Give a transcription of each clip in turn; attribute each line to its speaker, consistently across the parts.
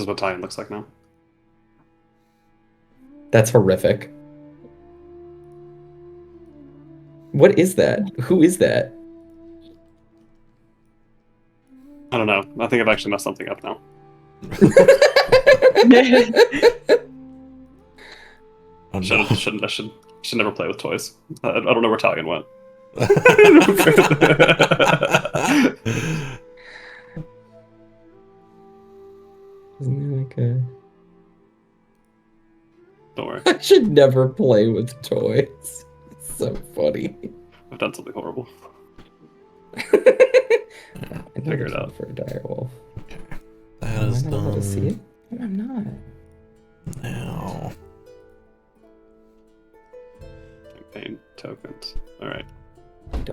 Speaker 1: is what Talion looks like now.
Speaker 2: That's horrific. What is that? Who is that?
Speaker 1: I don't know. I think I've actually messed something up now.
Speaker 3: Oh, no.
Speaker 1: I should never play with toys. I don't know where Talion went.
Speaker 2: Okay.
Speaker 1: Don't worry.
Speaker 2: I should never play with toys. It's so funny.
Speaker 1: I've done something horrible.
Speaker 2: Figure
Speaker 1: it out.
Speaker 2: For a direwolf.
Speaker 3: That is
Speaker 2: Am I not able to see it?
Speaker 3: done.
Speaker 2: No, I'm not.
Speaker 3: Now.
Speaker 1: Campaign tokens. Alright.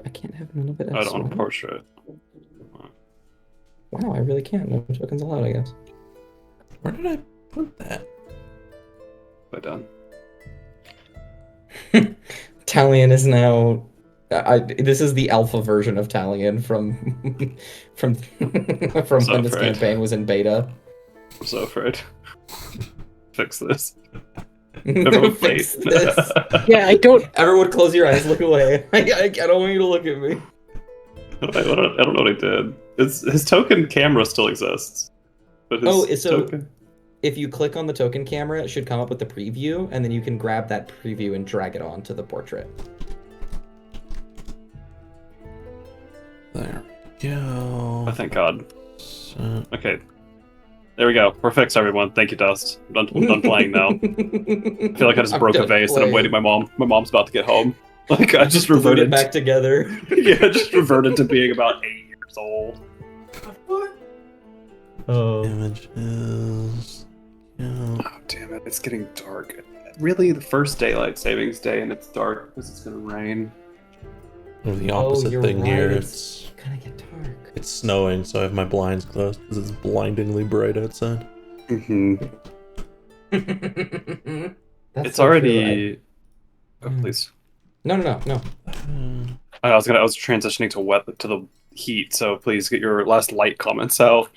Speaker 2: I can't have none of it.
Speaker 1: I don't want a portrait.
Speaker 2: Wow, I really can't. No tokens allowed, I guess.
Speaker 3: Where did I put that?
Speaker 1: Way done.
Speaker 2: Talion is now. This is the alpha version of Talion from from
Speaker 1: So
Speaker 2: when this
Speaker 1: afraid.
Speaker 2: campaign was in beta.
Speaker 1: I'm so afraid. Fix this. Everyone
Speaker 2: Fix
Speaker 1: wait.
Speaker 2: this.
Speaker 4: Yeah, I don't.
Speaker 2: Everyone, close your eyes. Look away. I don't want you to look at me.
Speaker 1: I don't know what he did. His token camera still exists. But his token...
Speaker 2: If you click on the token camera, it should come up with the preview, and then you can grab that preview and drag it onto the portrait.
Speaker 3: There we go.
Speaker 1: Oh, thank God.
Speaker 3: So,
Speaker 1: Okay. There we go. We're fixed, everyone. Thank you, Dust. I'm done playing now. I feel like I just broke a vase and I'm waiting my mom. My mom's about to get home. Like, I just
Speaker 2: Put it
Speaker 1: reverted
Speaker 2: back together.
Speaker 1: Yeah, just reverted to being about 8 years old.
Speaker 2: Oh.
Speaker 3: images. Yeah.
Speaker 1: Oh, damn it. It's getting dark. Really, the first daylight savings day and it's dark because it's going to rain.
Speaker 3: Or the opposite
Speaker 2: you're
Speaker 3: thing here.
Speaker 2: right.
Speaker 3: It's
Speaker 2: Gonna get dark.
Speaker 3: it's snowing, so I have my blinds closed because it's blindingly bright outside.
Speaker 1: Mm-hmm.
Speaker 2: That's
Speaker 1: It's
Speaker 2: so
Speaker 1: already...
Speaker 2: true.
Speaker 1: Oh, please.
Speaker 2: No.
Speaker 1: I was transitioning to the heat, so please get your last light comments out.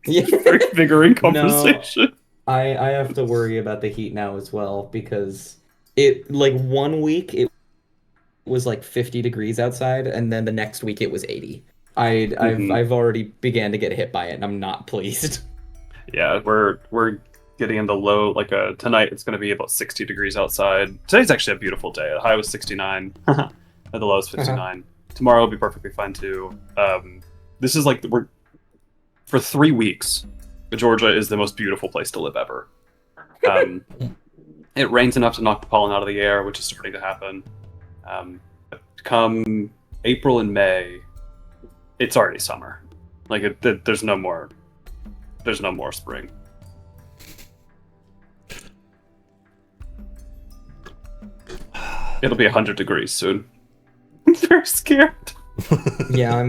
Speaker 2: Yeah.
Speaker 1: Very vigoring conversation.
Speaker 2: I have to worry about the heat now as well because it like 1 week it was like 50 degrees outside and then the next week it was 80. I've already began to get hit by it and I'm not pleased.
Speaker 1: Yeah, we're getting in the low, like tonight it's going to be about 60 degrees outside. Today's actually a beautiful day. The high was 69 and the low is 59. Tomorrow will be perfectly fine too. This is like for 3 weeks, Georgia is the most beautiful place to live ever. It rains enough to knock the pollen out of the air, which is starting to happen. Come April and May, it's already summer. Like there's no more spring. It'll be 100 degrees soon. I'm very scared.
Speaker 2: Yeah,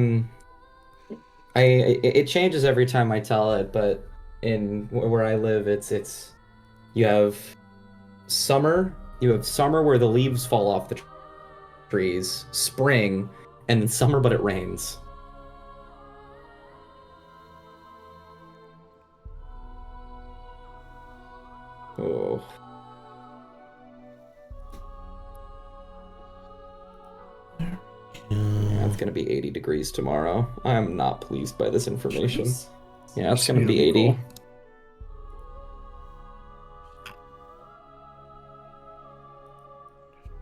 Speaker 2: it changes every time I tell it, but in where I live, it's you have summer where the leaves fall off the trees, spring, and then summer but it rains. Oh. Yeah, it's gonna be 80 degrees tomorrow. I'm not pleased by this information. Yeah, it's gonna be 80.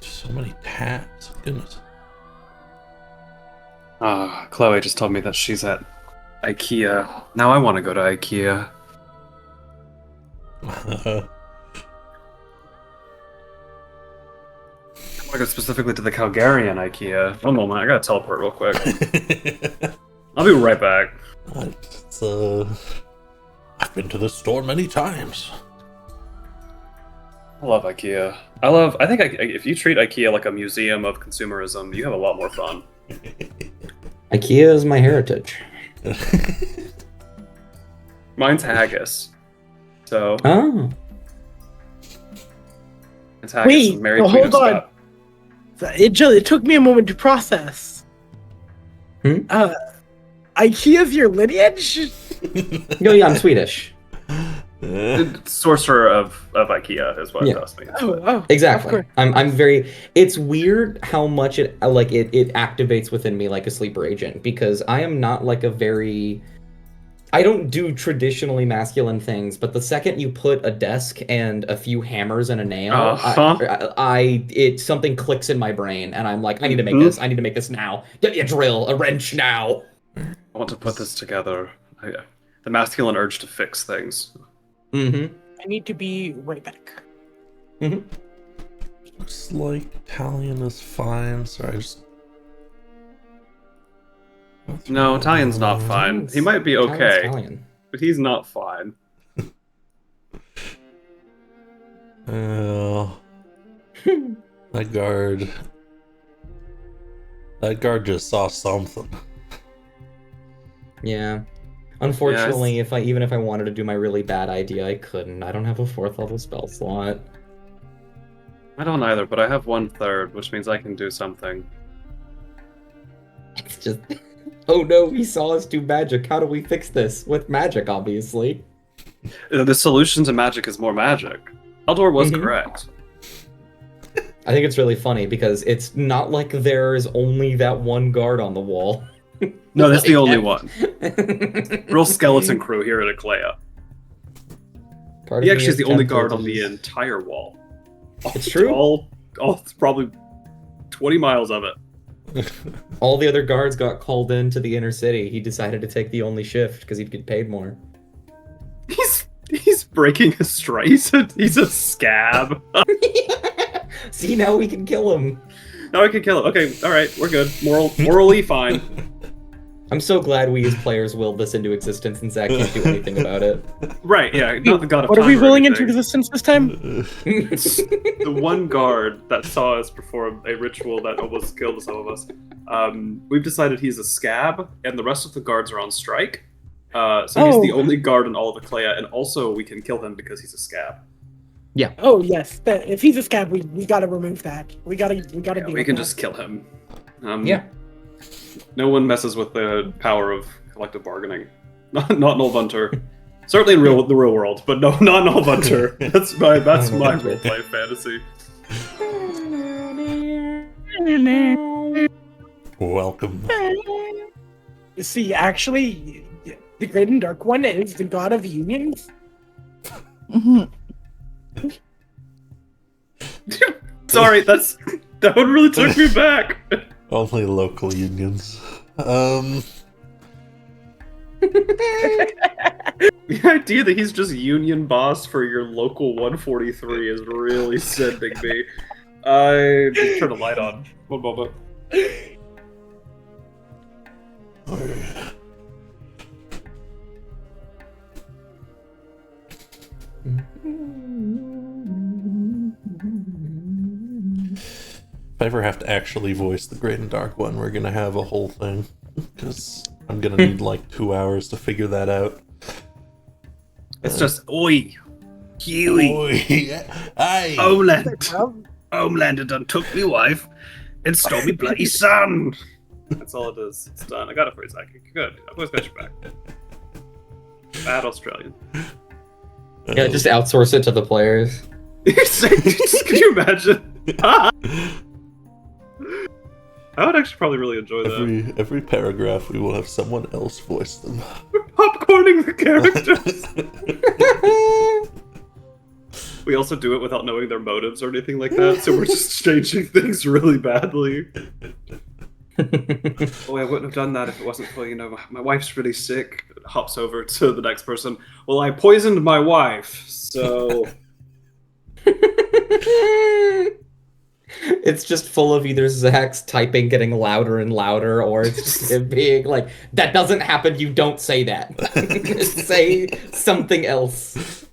Speaker 3: So many tabs. Goodness.
Speaker 1: Chloe just told me that she's at IKEA. Now I want to go to IKEA. I want to go specifically to the Calgarian IKEA. One moment, I gotta teleport real quick. I'll be right back.
Speaker 3: It's, I've been to the store many times.
Speaker 1: I love IKEA. I think if you treat IKEA like a museum of consumerism, you have a lot more fun.
Speaker 2: IKEA is my heritage.
Speaker 1: Mine's haggis. So
Speaker 2: Oh.
Speaker 1: it's haggis
Speaker 4: Wait,
Speaker 1: and Mary
Speaker 4: no,
Speaker 1: Queen of
Speaker 4: hold on.
Speaker 1: Scots.
Speaker 4: It took me a moment to process.
Speaker 2: Hmm?
Speaker 4: IKEA's your lineage?
Speaker 2: No, yeah, I'm Swedish.
Speaker 1: Sorcerer of IKEA is what
Speaker 2: Yeah.
Speaker 1: it does mean.
Speaker 4: Oh, of
Speaker 2: Exactly.
Speaker 4: course.
Speaker 2: I'm very. It's weird how much it activates within me like a sleeper agent because I am not like a very. I don't do traditionally masculine things, but the second you put a desk and a few hammers and a nail, something clicks in my brain, and I'm like, I need to make this. I need to make this now. Get me a drill, a wrench now.
Speaker 1: I want to put this together. The masculine urge to fix things.
Speaker 2: Mm-hmm.
Speaker 4: I need to be right back.
Speaker 2: Mm-hmm.
Speaker 3: Looks like Italian is fine. Sorry, I just.
Speaker 1: No, Italian's not fine. He might be okay,
Speaker 2: Italian.
Speaker 1: but he's not fine.
Speaker 3: That guard. That guard just saw something.
Speaker 2: Yeah. Unfortunately, if I wanted to do my really bad idea, I couldn't. I don't have a 4th level spell slot.
Speaker 1: I don't either, but I have 1/3, which means I can do something.
Speaker 2: It's just, oh no, he saw us do magic. How do we fix this? With magic, obviously.
Speaker 1: The solution to magic is more magic. Eldor was correct.
Speaker 2: I think it's really funny because it's not like there's only that one guard on the wall.
Speaker 1: No, that's the only one. Real skeleton crew here at Eclea. He actually is the only guard on the entire wall.
Speaker 2: It's true.
Speaker 1: All probably 20 miles of it.
Speaker 2: All the other guards got called into the inner city. He decided to take the only shift because he'd get paid more.
Speaker 1: He's breaking a stride. He's a scab.
Speaker 2: See, now we can kill him.
Speaker 1: Now I can kill him. Okay, all right, we're good. Morally fine.
Speaker 2: I'm so glad we as players willed this into existence and Zach can't do anything about it.
Speaker 1: Right? Yeah. Not the god of
Speaker 4: What are
Speaker 1: time
Speaker 4: we
Speaker 1: or
Speaker 4: willing into
Speaker 1: anything.
Speaker 4: existence this time?
Speaker 1: The one guard that saw us perform a ritual that almost killed some of us. We've decided he's a scab, and the rest of the guards are on strike. So he's the only guard in all of Eclea, and also we can kill him because he's a scab.
Speaker 4: Oh yes, if he's a scab, we gotta remove that. We gotta
Speaker 1: Yeah,
Speaker 4: do
Speaker 1: we can
Speaker 4: that.
Speaker 1: just kill him.
Speaker 2: Yeah.
Speaker 1: No one messes with the power of collective bargaining. Not Nullvunter. Certainly in the real world, but no, not Nullvunter. That's my roleplay fantasy.
Speaker 3: Welcome.
Speaker 4: See, actually, the Great and Dark One is the god of unions.
Speaker 1: Sorry, that one really took me back.
Speaker 3: Only local unions.
Speaker 1: The idea that he's just union boss for your local 143 is really sending me. I just turn the light on. One moment.
Speaker 3: If I ever have to actually voice the Great and Dark One, we're gonna have a whole thing. Because I'm gonna need like 2 hours to figure that out.
Speaker 1: It's just, oi, Huey,
Speaker 3: Oi, aye.
Speaker 1: Homelander done took me wife and stole me bloody son. That's all it is. It's done. I got it for you, Zach. Good. I've always got your back. Bad Australian.
Speaker 2: Yeah, just outsource it to the players.
Speaker 1: Can you imagine? I would actually probably really enjoy that.
Speaker 3: Every paragraph we will have someone else voice them.
Speaker 1: We're popcorning the characters. We also do it without knowing their motives or anything like that, so we're just changing things really badly. Oh, I wouldn't have done that if it wasn't for, my wife's really sick. Hops over to the next person. Well, I poisoned my wife, so...
Speaker 2: It's just full of either Zach's typing getting louder and louder, or it's just him being like, that doesn't happen, you don't say that. Say something else.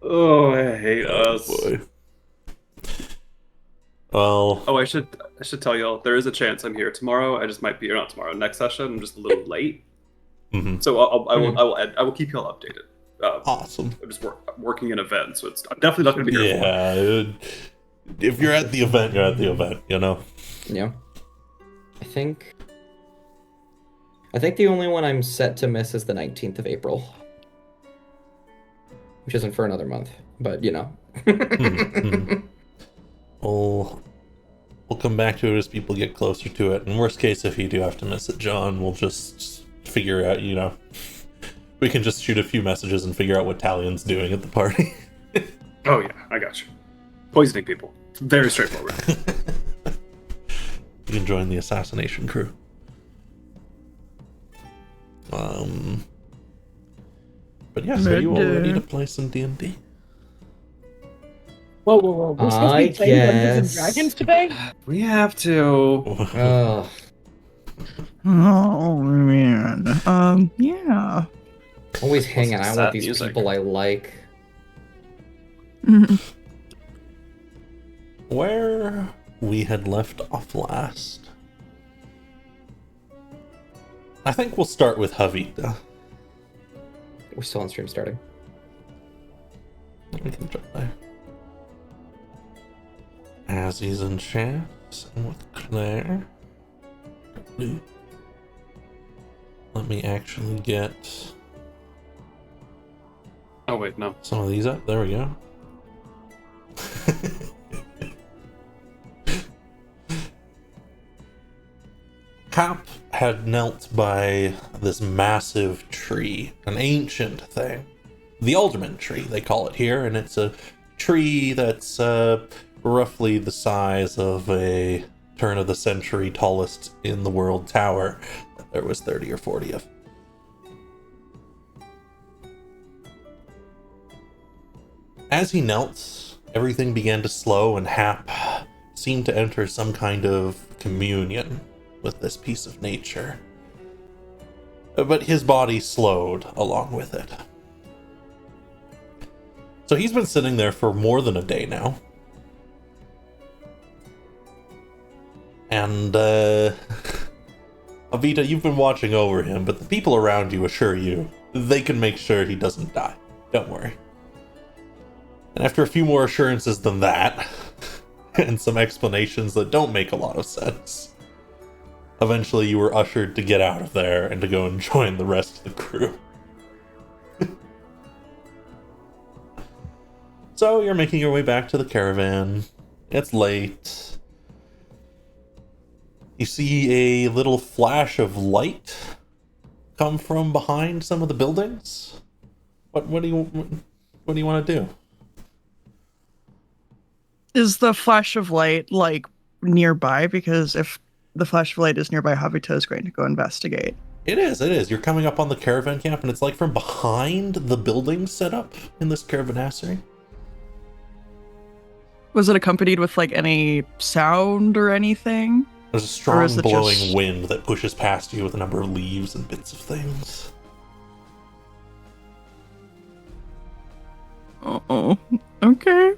Speaker 1: Oh, I hate us.
Speaker 3: Boy. Well,
Speaker 1: Oh, I should tell y'all, there is a chance I'm here tomorrow. I just might be, or not tomorrow, next session. I'm just a little late.
Speaker 3: mhm.
Speaker 1: So I will keep y'all updated.
Speaker 3: Awesome.
Speaker 1: I'm just working an event, so I'm definitely not going to be here.
Speaker 3: Yeah, if you're at the event, you're at the event,
Speaker 2: Yeah. I think I think the only one I'm set to miss is the 19th of April, which isn't for another month, but you know.
Speaker 3: We'll come back to it as people get closer to it. In worst case, if you do have to miss it, John, we'll just figure out, you know, we can just shoot a few messages and figure out what Talion's doing at the party.
Speaker 1: Oh yeah, I got you. Poisoning people. Very straightforward.
Speaker 3: You can join the assassination crew. But yeah, so you all ready to play some D&D?
Speaker 4: Whoa. We're supposed to be playing Dungeons and
Speaker 2: guess.
Speaker 4: Dragons today?
Speaker 1: We have to.
Speaker 2: Oh,
Speaker 5: Oh man. Yeah.
Speaker 2: always hanging
Speaker 1: What's
Speaker 2: out
Speaker 1: that
Speaker 2: with these
Speaker 1: music?
Speaker 2: people I like.
Speaker 3: Where we had left off last. I think we'll start with Havita.
Speaker 2: We're still on stream starting.
Speaker 3: We can try. As he's in chat and with Claire. Let me actually get
Speaker 1: Oh wait, no.
Speaker 3: some of these up. There we go. Hap had knelt by this massive tree, an ancient thing. The alderman tree, they call it here, and it's a tree that's roughly the size of a turn of the century tallest in the world tower that there was 30 or 40 of. As he knelt, everything began to slow, and Hap seemed to enter some kind of communion with this piece of nature. But his body slowed along with it. So he's been sitting there for more than a day now. And, Avita, you've been watching over him, but the people around you assure you they can make sure he doesn't die. Don't worry. And after a few more assurances than that, and some explanations that don't make a lot of sense, eventually you were ushered to get out of there and to go and join the rest of the crew. So you're making your way back to the caravan. It's late. You see a little flash of light come from behind some of the buildings. What do you want to do?
Speaker 5: Is the flash of light like nearby? Because if the flash of light is nearby, Havita is going to go investigate.
Speaker 3: It is. You're coming up on the caravan camp, and it's like from behind the building set up in this caravanserai.
Speaker 5: Was it accompanied with like any sound or anything?
Speaker 3: There's a
Speaker 5: Or
Speaker 3: strong
Speaker 5: is it
Speaker 3: blowing
Speaker 5: just-
Speaker 3: wind that pushes past you with a number of leaves and bits of things.
Speaker 5: Oh, okay.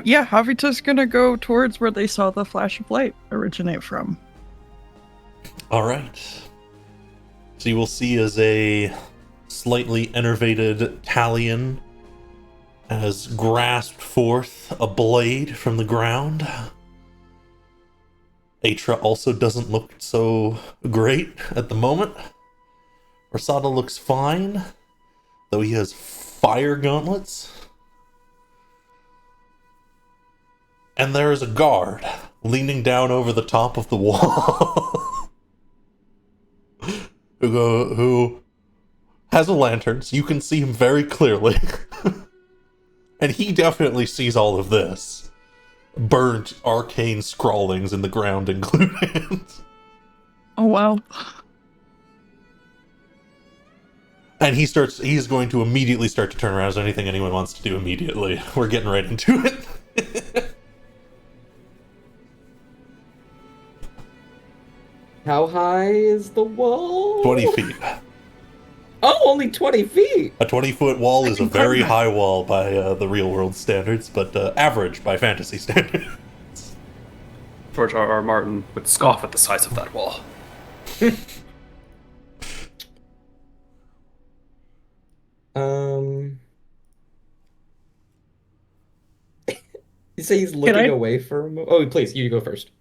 Speaker 5: Yeah, Havita's gonna go towards where they saw the flash of light originate from.
Speaker 3: Alright. So you will see as a slightly enervated Talion has grasped forth a blade from the ground. Atra also doesn't look so great at the moment. Rosada looks fine, though he has fire gauntlets. And there is a guard leaning down over the top of the wall who has a lantern, so you can see him very clearly. And he definitely sees all of this. Burnt arcane scrawlings in the ground included.
Speaker 5: Oh wow.
Speaker 3: And he's going to immediately start to turn around. Is there anything anyone wants to do immediately? We're getting right into it.
Speaker 2: How high is the wall?
Speaker 3: 20 feet.
Speaker 2: Oh, only 20 feet!
Speaker 3: A 20-foot wall is a
Speaker 5: can climb
Speaker 3: very
Speaker 5: that.
Speaker 3: high wall by the real world standards, but average by fantasy standards.
Speaker 1: George R.R. Martin would scoff at the size of that wall.
Speaker 2: You say he's looking
Speaker 5: I-
Speaker 2: away from... Oh, please, you go first.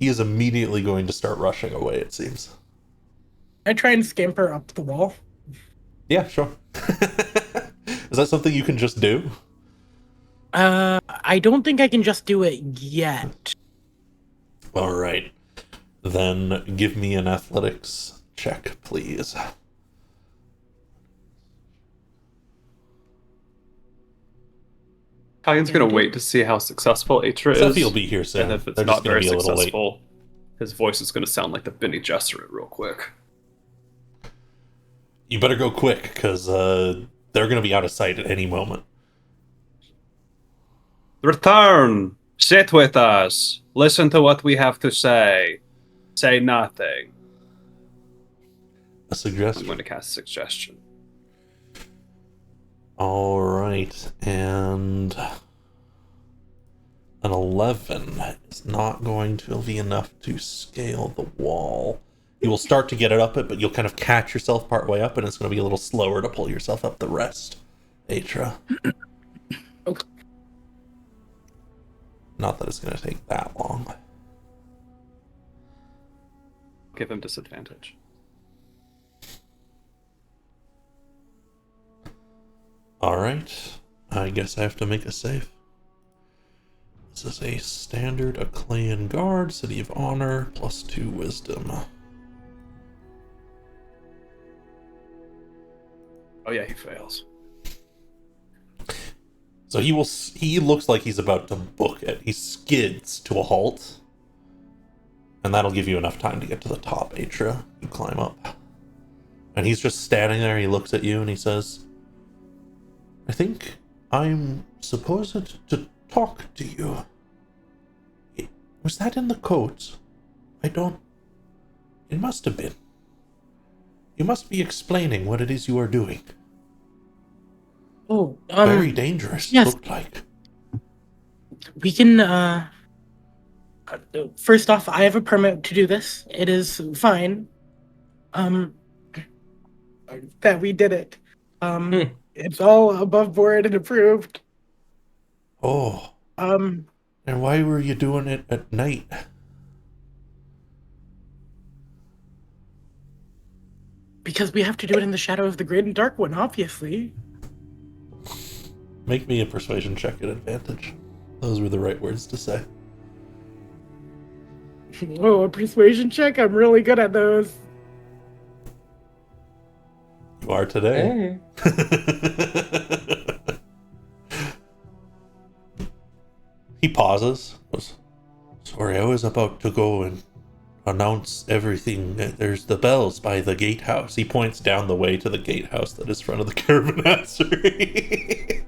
Speaker 3: He is immediately going to start rushing away, it seems.
Speaker 4: I try and scamper up the wall.
Speaker 3: Yeah, sure. Is that something you can just do?
Speaker 4: I don't think I can just do it yet.
Speaker 3: All right. Then give me an athletics check, please.
Speaker 1: Kyan's gonna wait to see how successful Atra
Speaker 3: Seth
Speaker 1: is.
Speaker 3: will be here soon.
Speaker 1: And if it's
Speaker 3: They're
Speaker 1: not
Speaker 3: just gonna
Speaker 1: very
Speaker 3: be a little late.
Speaker 1: successful, his voice is gonna sound like the Benny Gesserit real quick.
Speaker 3: You better go quick, because they're going to be out of sight at any moment.
Speaker 1: Return! Sit with us! Listen to what we have to say. Say nothing.
Speaker 3: A
Speaker 1: I'm
Speaker 3: suggestion.
Speaker 1: going to cast suggestion.
Speaker 3: All right, and an 11 is not going to be enough to scale the wall. You will start to get it up it, but you'll kind of catch yourself partway up, and it's going to be a little slower to pull yourself up the rest. Atra.
Speaker 4: Okay.
Speaker 3: Not that it's going to take that long.
Speaker 1: Give him disadvantage.
Speaker 3: All right, I guess I have to make a save. This is a standard Acclayan Guard, City of Honor, +2 Wisdom.
Speaker 1: Oh yeah, he fails.
Speaker 3: So he looks like he's about to book it. He skids to a halt. And that'll give you enough time to get to the top, Atra. You climb up. And he's just standing there, he looks at you and he says, I think I'm supposed to talk to you. Was that in the codes? It must have been. You must be explaining what it is you are doing.
Speaker 4: Oh,
Speaker 3: Very dangerous,
Speaker 4: yes.
Speaker 3: looked like.
Speaker 4: We can, first off, I have a permit to do this. It is fine. That we did it. It's all above board and approved.
Speaker 3: Oh, and why were you doing it at night?
Speaker 4: Because we have to do it in the shadow of the Great and Dark One, obviously.
Speaker 3: Make me a persuasion check at advantage. Those were the right words to say.
Speaker 4: Oh, a persuasion check? I'm really good at those.
Speaker 3: You are today.
Speaker 2: Hey.
Speaker 3: He pauses. Goes, sorry, I was about to go and announce everything. There's the bells by the gatehouse. He points down the way to the gatehouse that is front of the caravanserai.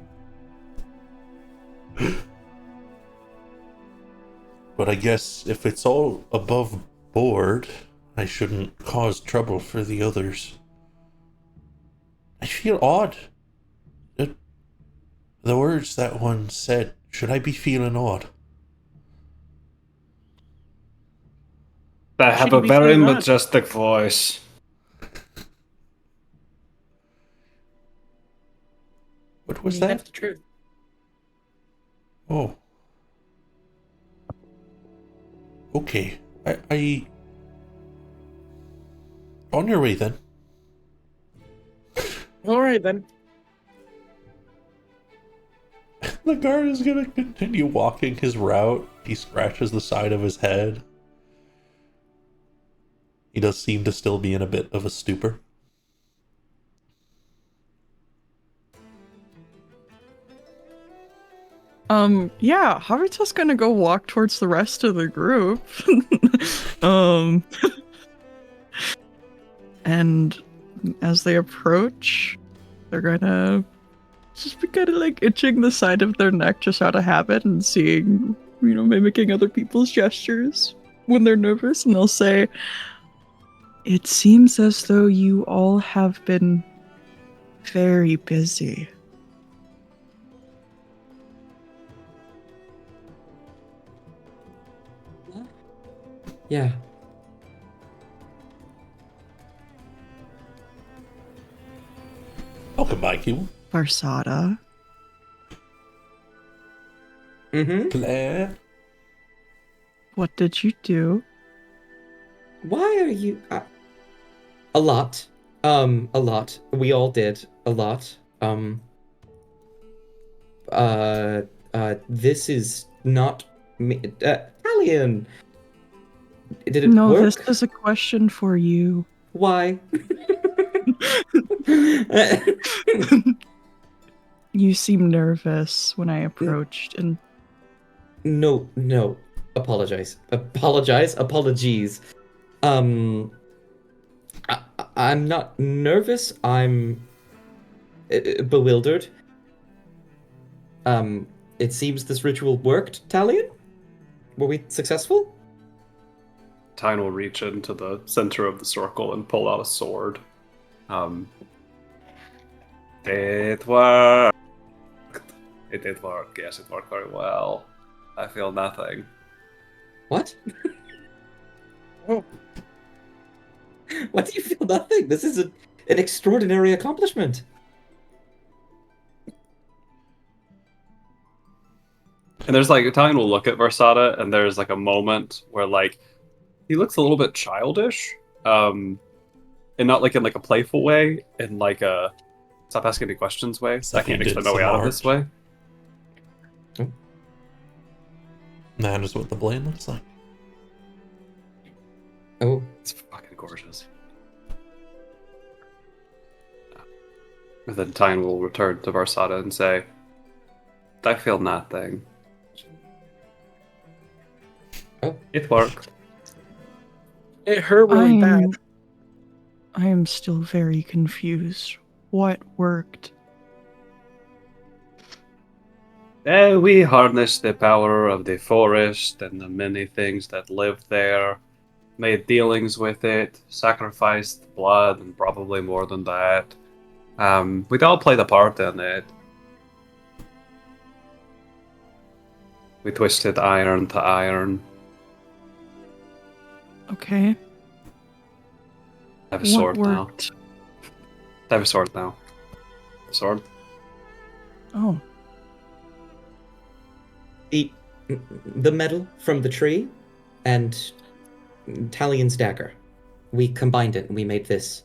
Speaker 3: But I guess if it's all above board, I shouldn't cause trouble for the others. I feel odd. The words that one said, should I be feeling odd?
Speaker 1: I have a
Speaker 4: Shouldn't be
Speaker 1: very
Speaker 4: feeling odd.
Speaker 1: majestic voice.
Speaker 3: What was
Speaker 4: That's
Speaker 3: that?
Speaker 4: the truth.
Speaker 3: Oh. Okay. I... On your way then.
Speaker 4: All right, then.
Speaker 3: The guard is gonna continue walking his route. He scratches the side of his head. He does seem to still be in a bit of a stupor.
Speaker 5: Yeah, Haruto's gonna go walk towards the rest of the group. And as they approach, they're gonna just be kind of like itching the side of their neck just out of habit and seeing, mimicking other people's gestures when they're nervous, and they'll say, it seems as though you all have been very busy.
Speaker 2: Yeah.
Speaker 3: Welcome by, Q.
Speaker 5: Varsada.
Speaker 2: Mm-hmm.
Speaker 3: Claire.
Speaker 5: What did you do?
Speaker 2: Why are you? A lot. A lot. We all did a lot. This is not me. Alien. Did it
Speaker 5: No,
Speaker 2: work?
Speaker 5: this is a question for you.
Speaker 2: Why?
Speaker 5: You seem nervous when I approached, and
Speaker 2: No. Apologize. Apologies. I'm not nervous. I'm bewildered. It seems this ritual worked, Talion? Were we successful?
Speaker 1: Tyne will reach into the center of the circle and pull out a sword. It worked. It did work. Yes, it worked very well. I feel nothing.
Speaker 2: What?
Speaker 4: Oh.
Speaker 2: What do you feel nothing? This is an extraordinary accomplishment.
Speaker 1: And there's like Italian will look at Versata, and there's like a moment where like he looks a little bit childish, and not like in like a playful way, in like a stop asking me questions way.
Speaker 3: So
Speaker 1: I can't
Speaker 3: he did
Speaker 1: explain my way
Speaker 3: some
Speaker 1: out of this
Speaker 3: art.
Speaker 1: way.
Speaker 3: That is what the blade looks like.
Speaker 2: Oh,
Speaker 1: It's fucking gorgeous. And then Tyne will return to Versata and say, I feel nothing.
Speaker 2: Oh.
Speaker 1: It worked.
Speaker 4: It hurt really bad.
Speaker 5: I am still very confused. What worked?
Speaker 1: We harnessed the power of the forest and the many things that live there, made dealings with it, sacrificed blood, and probably more than that. We'd all played a part in it. We twisted iron to iron.
Speaker 5: Okay.
Speaker 1: I have a
Speaker 5: What
Speaker 1: sword now.
Speaker 5: worked?
Speaker 1: I have a sword now. Sword?
Speaker 5: Oh,
Speaker 2: the metal from the tree and Talion's dagger. We combined it and we made this.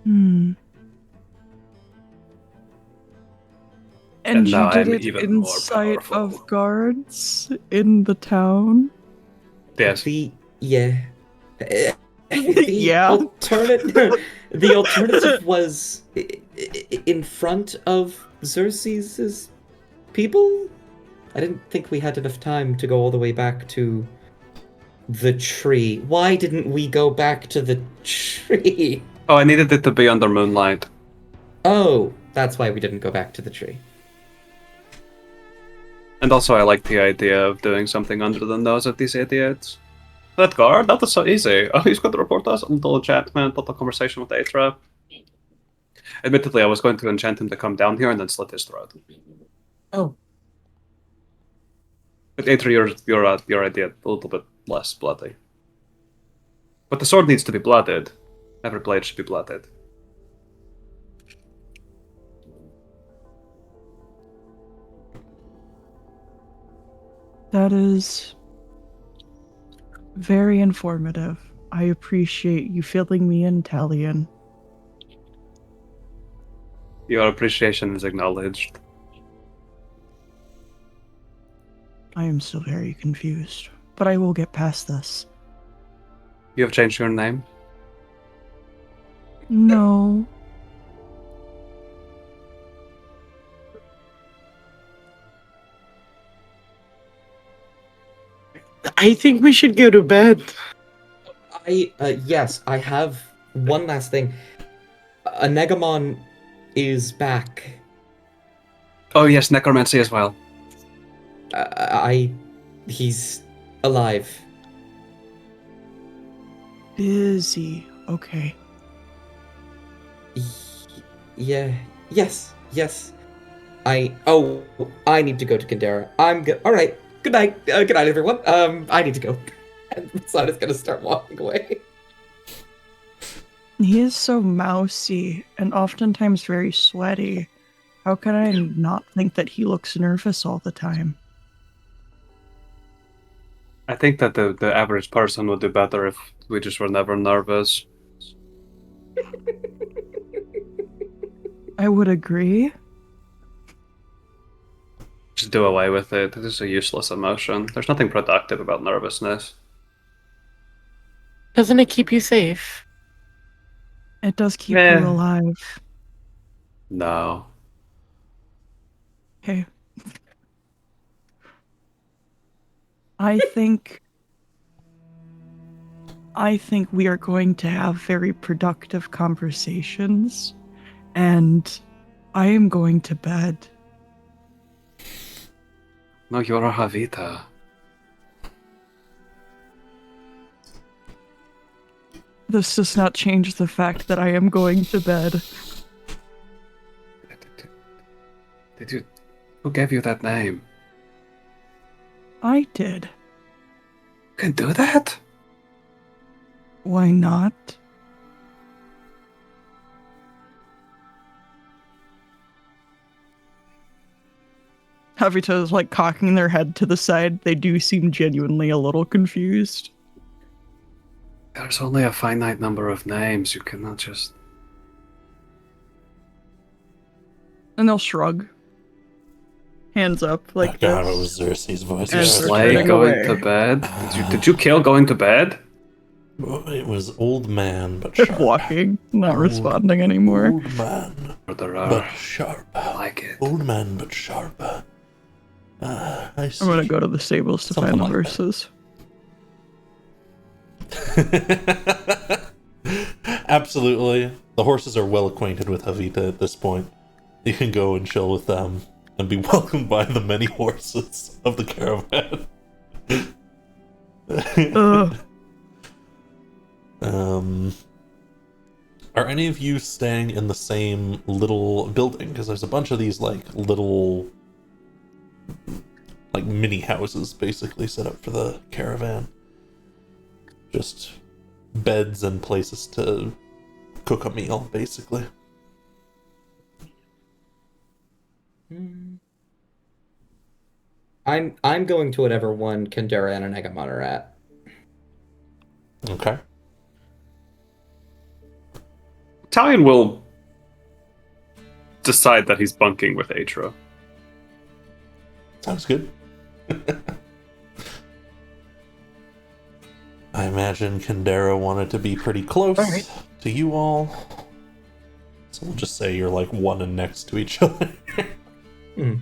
Speaker 5: And
Speaker 1: And
Speaker 5: you
Speaker 1: now
Speaker 5: did
Speaker 1: I'm
Speaker 5: it
Speaker 1: even
Speaker 5: in
Speaker 1: more
Speaker 5: sight
Speaker 1: powerful.
Speaker 5: of guards in the town?
Speaker 1: Yes.
Speaker 2: Yeah.
Speaker 5: Yeah.
Speaker 2: The alternative was in front of Xerxes' people? I didn't think we had enough time to go all the way back to the tree. Why didn't we go back to the tree?
Speaker 1: Oh, I needed it to be under moonlight.
Speaker 2: Oh, that's why we didn't go back to the tree.
Speaker 1: And also, I like the idea of doing something under the nose of these idiots. That guard, that was so easy. Oh, he's going to report us. A little enchantment, a little conversation with Aethra. Admittedly, I was going to enchant him to come down here and then slit his throat.
Speaker 4: Oh,
Speaker 1: But Aethra, your idea a little bit less bloody. But the sword needs to be blooded. Every blade should be blooded.
Speaker 5: That is very informative. I appreciate you filling me in, Talion.
Speaker 1: Your appreciation is acknowledged.
Speaker 5: I am still very confused, but I will get past this.
Speaker 1: You have changed your name?
Speaker 5: No.
Speaker 4: I think we should go to bed.
Speaker 2: Yes, I have one last thing. Anegamon is back.
Speaker 1: Oh yes, necromancy as well.
Speaker 2: He's alive.
Speaker 5: Busy. Okay.
Speaker 2: Yeah. Yes. I need to go to Kandera. I'm good. All right. Good night. Good night, everyone. I need to go. And Masada's gonna start walking away.
Speaker 5: He is so mousy and oftentimes very sweaty. How can I not think that he looks nervous all the time?
Speaker 1: I think that the average person would do better if we just were never nervous.
Speaker 5: I would agree.
Speaker 1: Just do away with it. It is a useless emotion. There's nothing productive about nervousness.
Speaker 4: Doesn't it keep you safe?
Speaker 5: It does keep
Speaker 1: Eh.
Speaker 5: you alive.
Speaker 1: No.
Speaker 5: Okay. I think we are going to have very productive conversations, and I am going to bed.
Speaker 1: No, you're a Havita.
Speaker 5: This does not change the fact that I am going to bed.
Speaker 1: Did you... Who gave you that name?
Speaker 5: I did.
Speaker 1: You can do that?
Speaker 5: Why not? Havita is like cocking their head to the side. They do seem genuinely a little confused.
Speaker 1: There's only a finite number of names. You cannot just...
Speaker 5: And they'll shrug. Hands up, like
Speaker 3: Oh God,
Speaker 5: this.
Speaker 3: it was Xerxes' voice.
Speaker 5: And
Speaker 1: Just
Speaker 5: they're
Speaker 1: like
Speaker 5: turning
Speaker 1: going
Speaker 5: away.
Speaker 1: to bed? Did you kill going to bed?
Speaker 3: It was old man, but sharp.
Speaker 5: Walking, not responding anymore.
Speaker 3: Old man,
Speaker 1: Murderer.
Speaker 3: but sharp.
Speaker 1: I like it.
Speaker 3: Old man, but sharp. I see.
Speaker 5: I'm gonna go to the stables to
Speaker 3: Something
Speaker 5: find the
Speaker 3: like that.
Speaker 5: horses.
Speaker 3: Absolutely. The horses are well acquainted with Havita at this point. You can go and chill with them and be welcomed by the many horses of the caravan.
Speaker 5: Ugh.
Speaker 3: Are any of you staying in the same little building? Because there's a bunch of these like little like mini houses basically set up for the caravan. Just beds and places to cook a meal, basically.
Speaker 2: I'm going to whatever one Kandera and Anegamon are at.
Speaker 3: Okay.
Speaker 1: Italian will decide that he's bunking with Atra.
Speaker 3: Sounds good. I imagine Kandera wanted to be pretty close
Speaker 4: Alright.
Speaker 3: to you all. So we'll just say you're like one and next to each other.
Speaker 2: Hmm.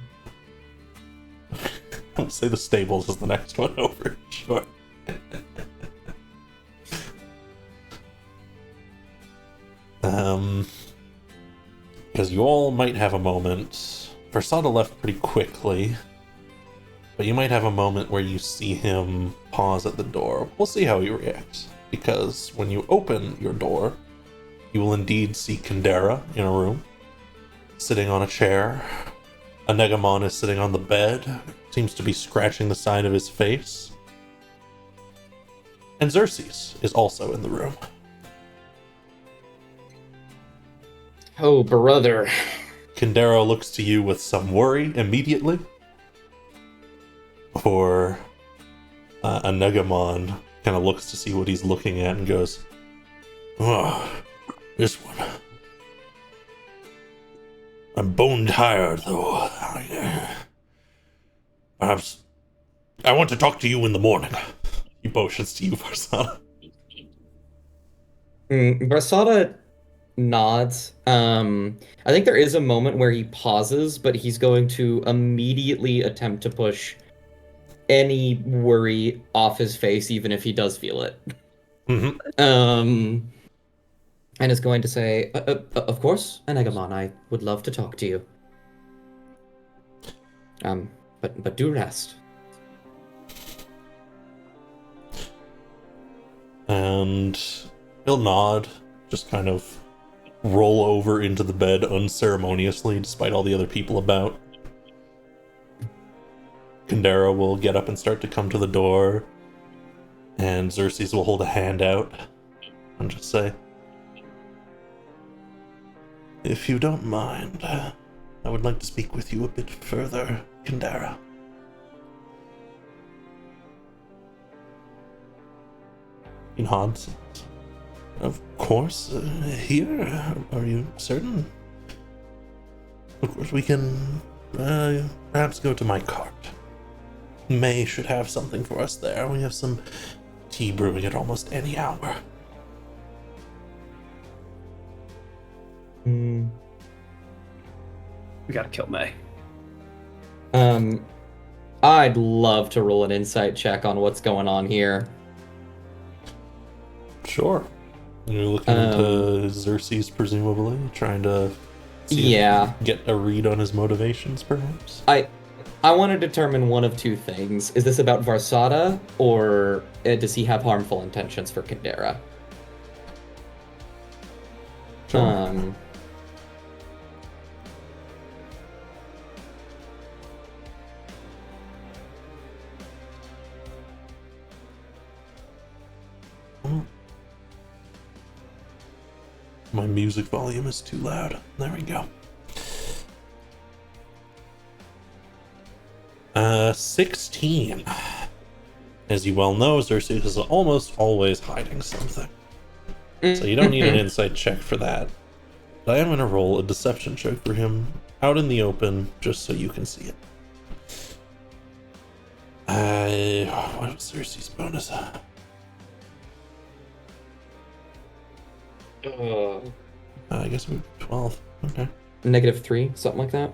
Speaker 3: I'll say the stables is the next one over. Sure. Because you all might have a moment. Versada left pretty quickly, but you might have a moment where you see him pause at the door. We'll see how he reacts. Because when you open your door, you will indeed see Kandera in a room, sitting on a chair. Anegamon is sitting on the bed, seems to be scratching the side of his face. And Xerxes is also in the room.
Speaker 2: Oh, brother.
Speaker 3: Kandera looks to you with some worry immediately. Before Anegamon kind of looks to see what he's looking at and goes, "Oh, this one. I'm bone tired, though. Perhaps I want to talk to you in the morning." He motions to you, Varsana.
Speaker 2: Versada nods. I think there is a moment where he pauses, but he's going to immediately attempt to push any worry off his face, even if he does feel it.
Speaker 3: Mm-hmm.
Speaker 2: And is going to say, of course, Anegamon, I would love to talk to you. But do rest.
Speaker 3: And he'll nod, just kind of roll over into the bed unceremoniously, despite all the other people about. Kandera will get up and start to come to the door, and Xerxes will hold a hand out and just say, "If you don't mind, I would like to speak with you a bit further, Kandera." He nods. Of course, here? Are you certain? Of course, we can perhaps go to my cart. May should have something for us there. We have some tea brewing at almost any hour.
Speaker 2: Hmm.
Speaker 1: We gotta kill May.
Speaker 2: I'd love to roll an insight check on what's going on here.
Speaker 3: Sure. You're looking into Xerxes, presumably, trying to see if
Speaker 2: Yeah.
Speaker 3: you can get a read on his motivations, perhaps?
Speaker 2: I want to determine one of two things. Is this about Varsada, or does he have harmful intentions for Kandera?
Speaker 3: Sure. My music volume is too loud. There we go. 16. As you well know, Xerxes is almost always hiding something. So you don't need an insight check for that. But I am going to roll a deception check for him out in the open, just so you can see it. What was Xerxes' bonus? I guess we're 12. Okay.
Speaker 2: -3, something like that.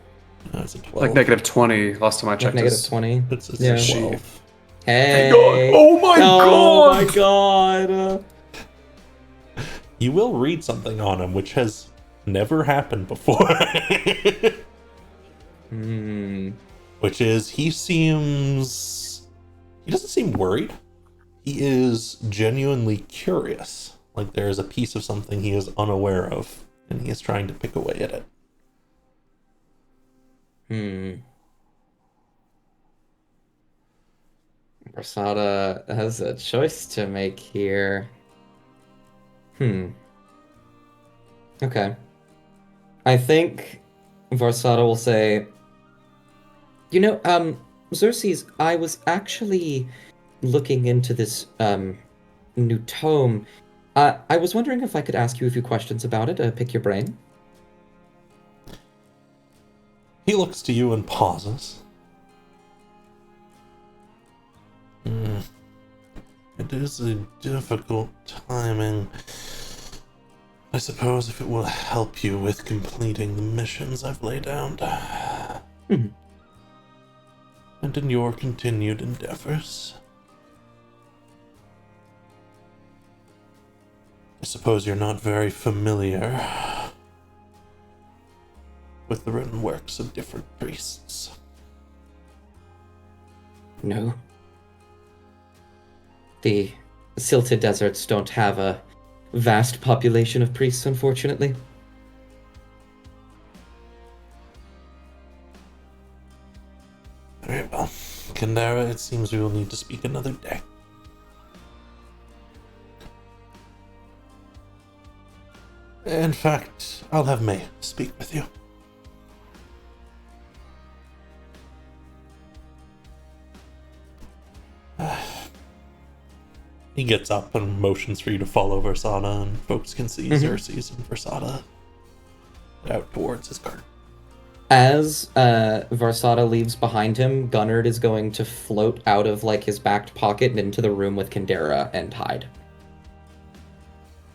Speaker 3: That's a 12.
Speaker 1: Like -20 last time I checked.
Speaker 2: Like
Speaker 1: This.
Speaker 2: -20.
Speaker 3: It's
Speaker 2: Yeah.
Speaker 3: 12.
Speaker 2: Hey!
Speaker 1: Oh my
Speaker 2: Oh
Speaker 1: god!
Speaker 2: my god!
Speaker 3: You will read something on him, which has never happened before. Which is, he doesn't seem worried. He is genuinely curious. Like there is a piece of something he is unaware of, and he is trying to pick away at it.
Speaker 2: Varsada has a choice to make here. Okay. I think Varsada will say, Xerxes, I was actually looking into this new tome. I was wondering if I could ask you a few questions about it, pick your brain.
Speaker 3: He looks to you and pauses. It is a difficult timing. I suppose if it will help you with completing the missions I've laid out. And in your continued endeavors. I suppose you're not very familiar with the written works of different priests.
Speaker 2: No. The Silted Deserts don't have a vast population of priests, unfortunately.
Speaker 3: Very well. Kandera, it seems we will need to speak another day. In fact, I'll have May speak with you. He gets up and motions for you to follow Varsada, and folks can see Xerxes and Varsada out towards his cart.
Speaker 2: As Varsada leaves behind him, Gunnard is going to float out of his back pocket and into the room with Kandera and hide.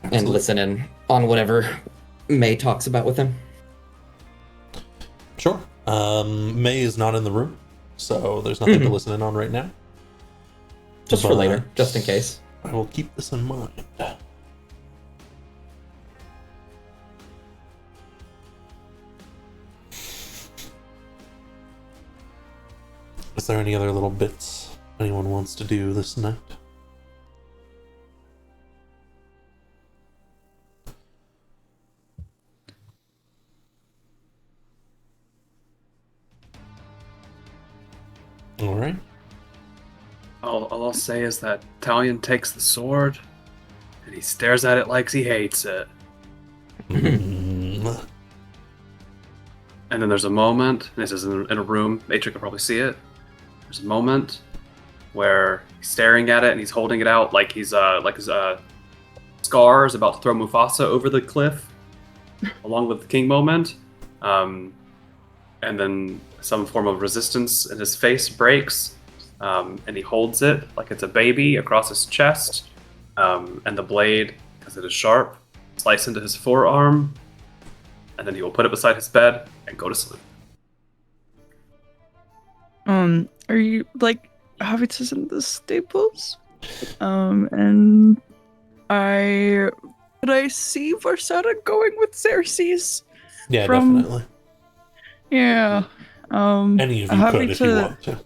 Speaker 3: Absolutely.
Speaker 2: And listen in on whatever May talks about with him.
Speaker 3: Sure. May is not in the room, so there's nothing to listen in on right now.
Speaker 2: Just for
Speaker 3: But
Speaker 2: later, just in case.
Speaker 3: I will keep this in mind. Is there any other little bits anyone wants to do this night? All right.
Speaker 1: All I'll say is that Talion takes the sword and he stares at it like he hates it.
Speaker 3: Mm.
Speaker 1: And then there's a moment, and this is in a room, Matrix can probably see it. There's a moment, where he's staring at it and he's holding it out like he's Scar is about to throw Mufasa over the cliff, along with the king moment. And then some form of resistance in his face breaks, and he holds it like it's a baby across his chest, and the blade, because it is sharp, slice into his forearm, and then he will put it beside his bed and go to sleep.
Speaker 5: Are you like Habitus in the stables? And could I see Varsada going with Xerxes?
Speaker 3: Yeah,
Speaker 5: From-
Speaker 3: definitely.
Speaker 5: Yeah.
Speaker 3: Any of you could if you
Speaker 5: Havita-
Speaker 3: want to.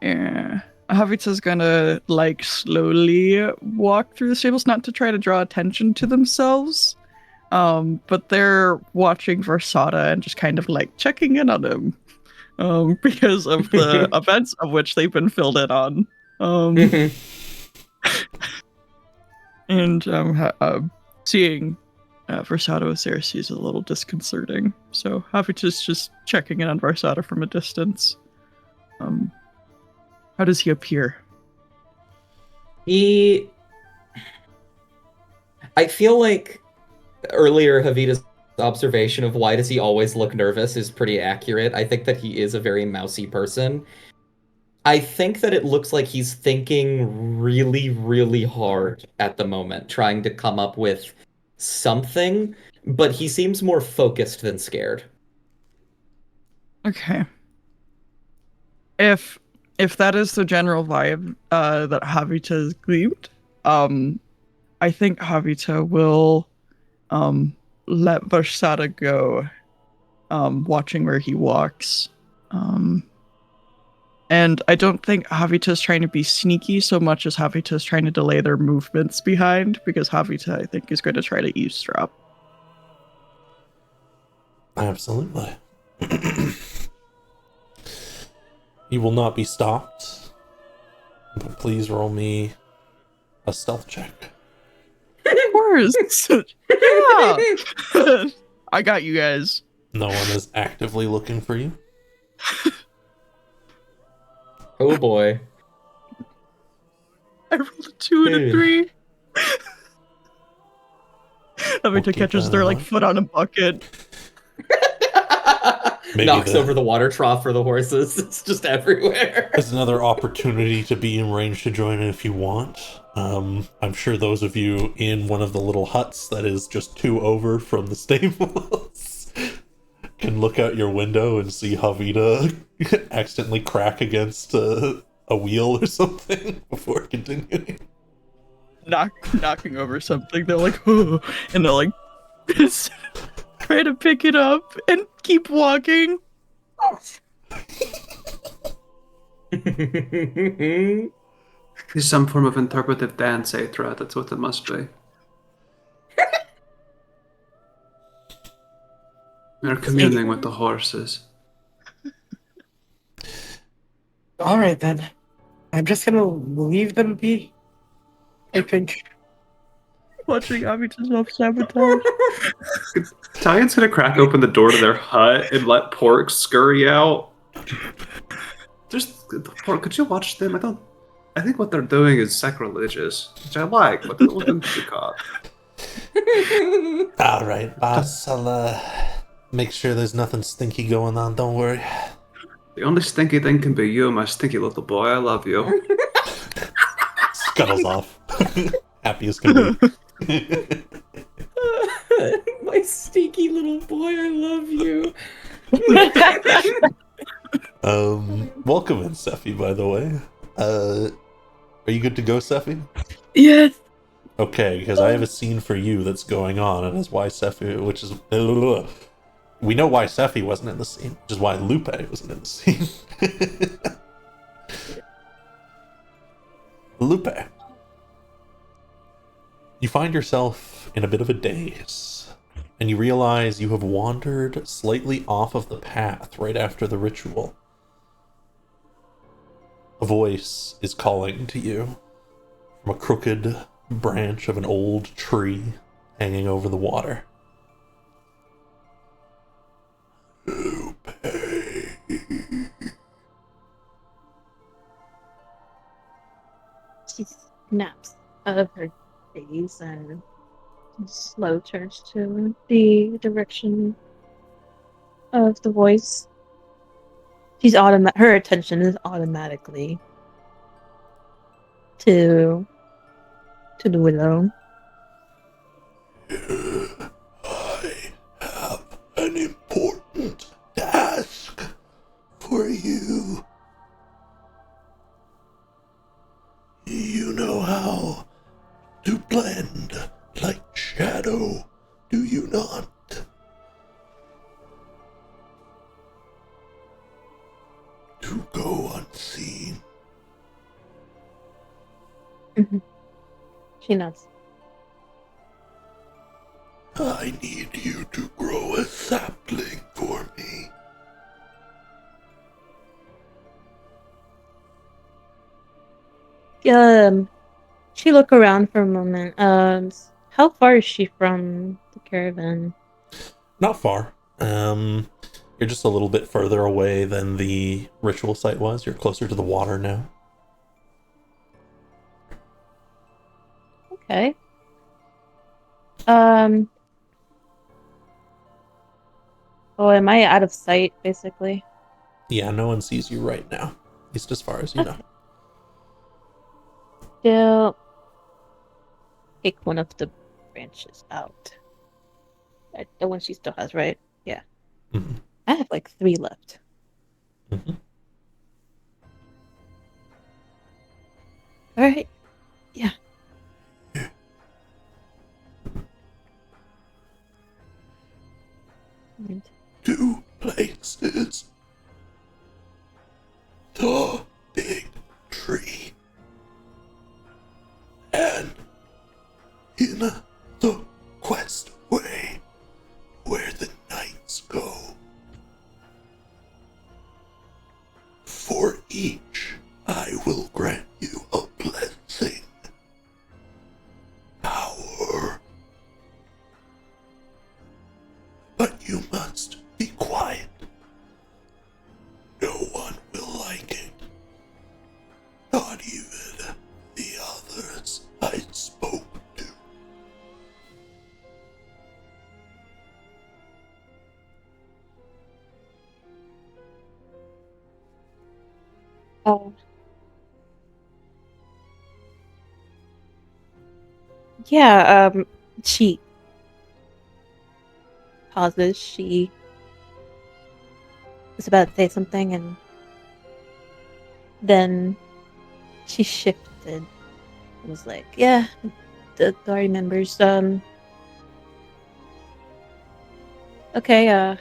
Speaker 5: Yeah. Havita's gonna like slowly walk through the stables, not to try to draw attention to themselves. But they're watching Versada and just kind of like checking in on him. Because of the events of which they've been filled in on. And seeing Versada with Xerxes is a little disconcerting. So Havita's just checking in on Versada from a distance. How does he appear?
Speaker 2: I feel like earlier Havita's observation of why does he always look nervous is pretty accurate. I think that he is a very mousy person. I think that it looks like he's thinking really, really hard at the moment, trying to come up with something, but he seems more focused than scared.
Speaker 5: Okay. If that is the general vibe that Havita gleamed, I think Havita will let Versada go, watching where he walks. And I don't think Havita's trying to be sneaky so much as Havita's trying to delay their movements behind, because Havita, I think, is going to try to eavesdrop.
Speaker 3: Absolutely. You will not be stopped, but please roll me a stealth check.
Speaker 5: Of course! Yeah! I got you guys.
Speaker 3: No one is actively looking for you.
Speaker 2: Oh boy.
Speaker 5: I rolled a 2 and a 3. Havita
Speaker 3: keep
Speaker 5: catches
Speaker 3: that
Speaker 5: their
Speaker 3: in
Speaker 5: like
Speaker 3: mind.
Speaker 5: foot on a bucket.
Speaker 3: Maybe
Speaker 2: Knocks
Speaker 3: the-
Speaker 2: over the water trough for the horses. It's just everywhere.
Speaker 3: There's another opportunity to be in range to join in if you want. I'm sure those of you in one of the little huts that is just 2 over from the stables can look out your window and see Havita accidentally crack against a wheel or something before continuing.
Speaker 5: Knocking over something. They're like, oh, and they're like, try to pick it up and keep walking.
Speaker 1: It's some form of interpretive dance, Aethra. That's what it must be. They're communing with the horses.
Speaker 4: All right then. I'm just gonna leave them be. I think.
Speaker 5: Watching Havita's self-sabotage.
Speaker 1: Italian's gonna crack open the door to their hut and let Pork scurry out. Just Pork, could you watch them? I think what they're doing is sacrilegious, which I like, but don't want them to be caught.
Speaker 3: Alright, boss, I'll make sure there's nothing stinky going on, don't worry.
Speaker 1: The only stinky thing can be you, my stinky little boy. I love you.
Speaker 3: Scuttles off. Happy as can be.
Speaker 2: My stinky little boy, I love you.
Speaker 3: Welcome in, Sephi, by the way. Are you good to go, Sephi?
Speaker 4: Yes.
Speaker 3: Okay, because I have a scene for you that's going on, and it's why Sephi, which is... we know why Sephi wasn't in the scene, which is why Lupe wasn't in the scene. Lupe. You find yourself in a bit of a daze, and you realize you have wandered slightly off of the path right after the ritual. A voice is calling to you from a crooked branch of an old tree hanging over the water.
Speaker 6: She snaps out of her daze and slow turns to the direction of the voice. Her attention is automatically to the willow.
Speaker 3: I have an important task for you. You know how to blend like shadow, do you not? To go unseen.
Speaker 6: She nods.
Speaker 3: I need you to grow a sapling for me.
Speaker 6: She look around for a moment. How far is she from the caravan?
Speaker 3: Not far. You're just a little bit further away than the ritual site was. You're closer to the water now.
Speaker 6: Okay. Oh, am I out of sight, basically?
Speaker 3: Yeah, no one sees you right now. At least as far as you know.
Speaker 6: Still take one of the branches out. The one she still has, right? Yeah.
Speaker 3: Mm-hmm.
Speaker 6: I have like 3 left.
Speaker 3: Mm-hmm.
Speaker 6: All right. Yeah. And
Speaker 3: 2 places. The big tree. And in the quest way, where the knights go. For each, I will grant you a blessing. Power. But you must be quiet. No one will like it. Not even the others I spoke to.
Speaker 6: oh. Yeah, she pauses. She was about to say something and then she shifted and was like, yeah, the authority members, okay,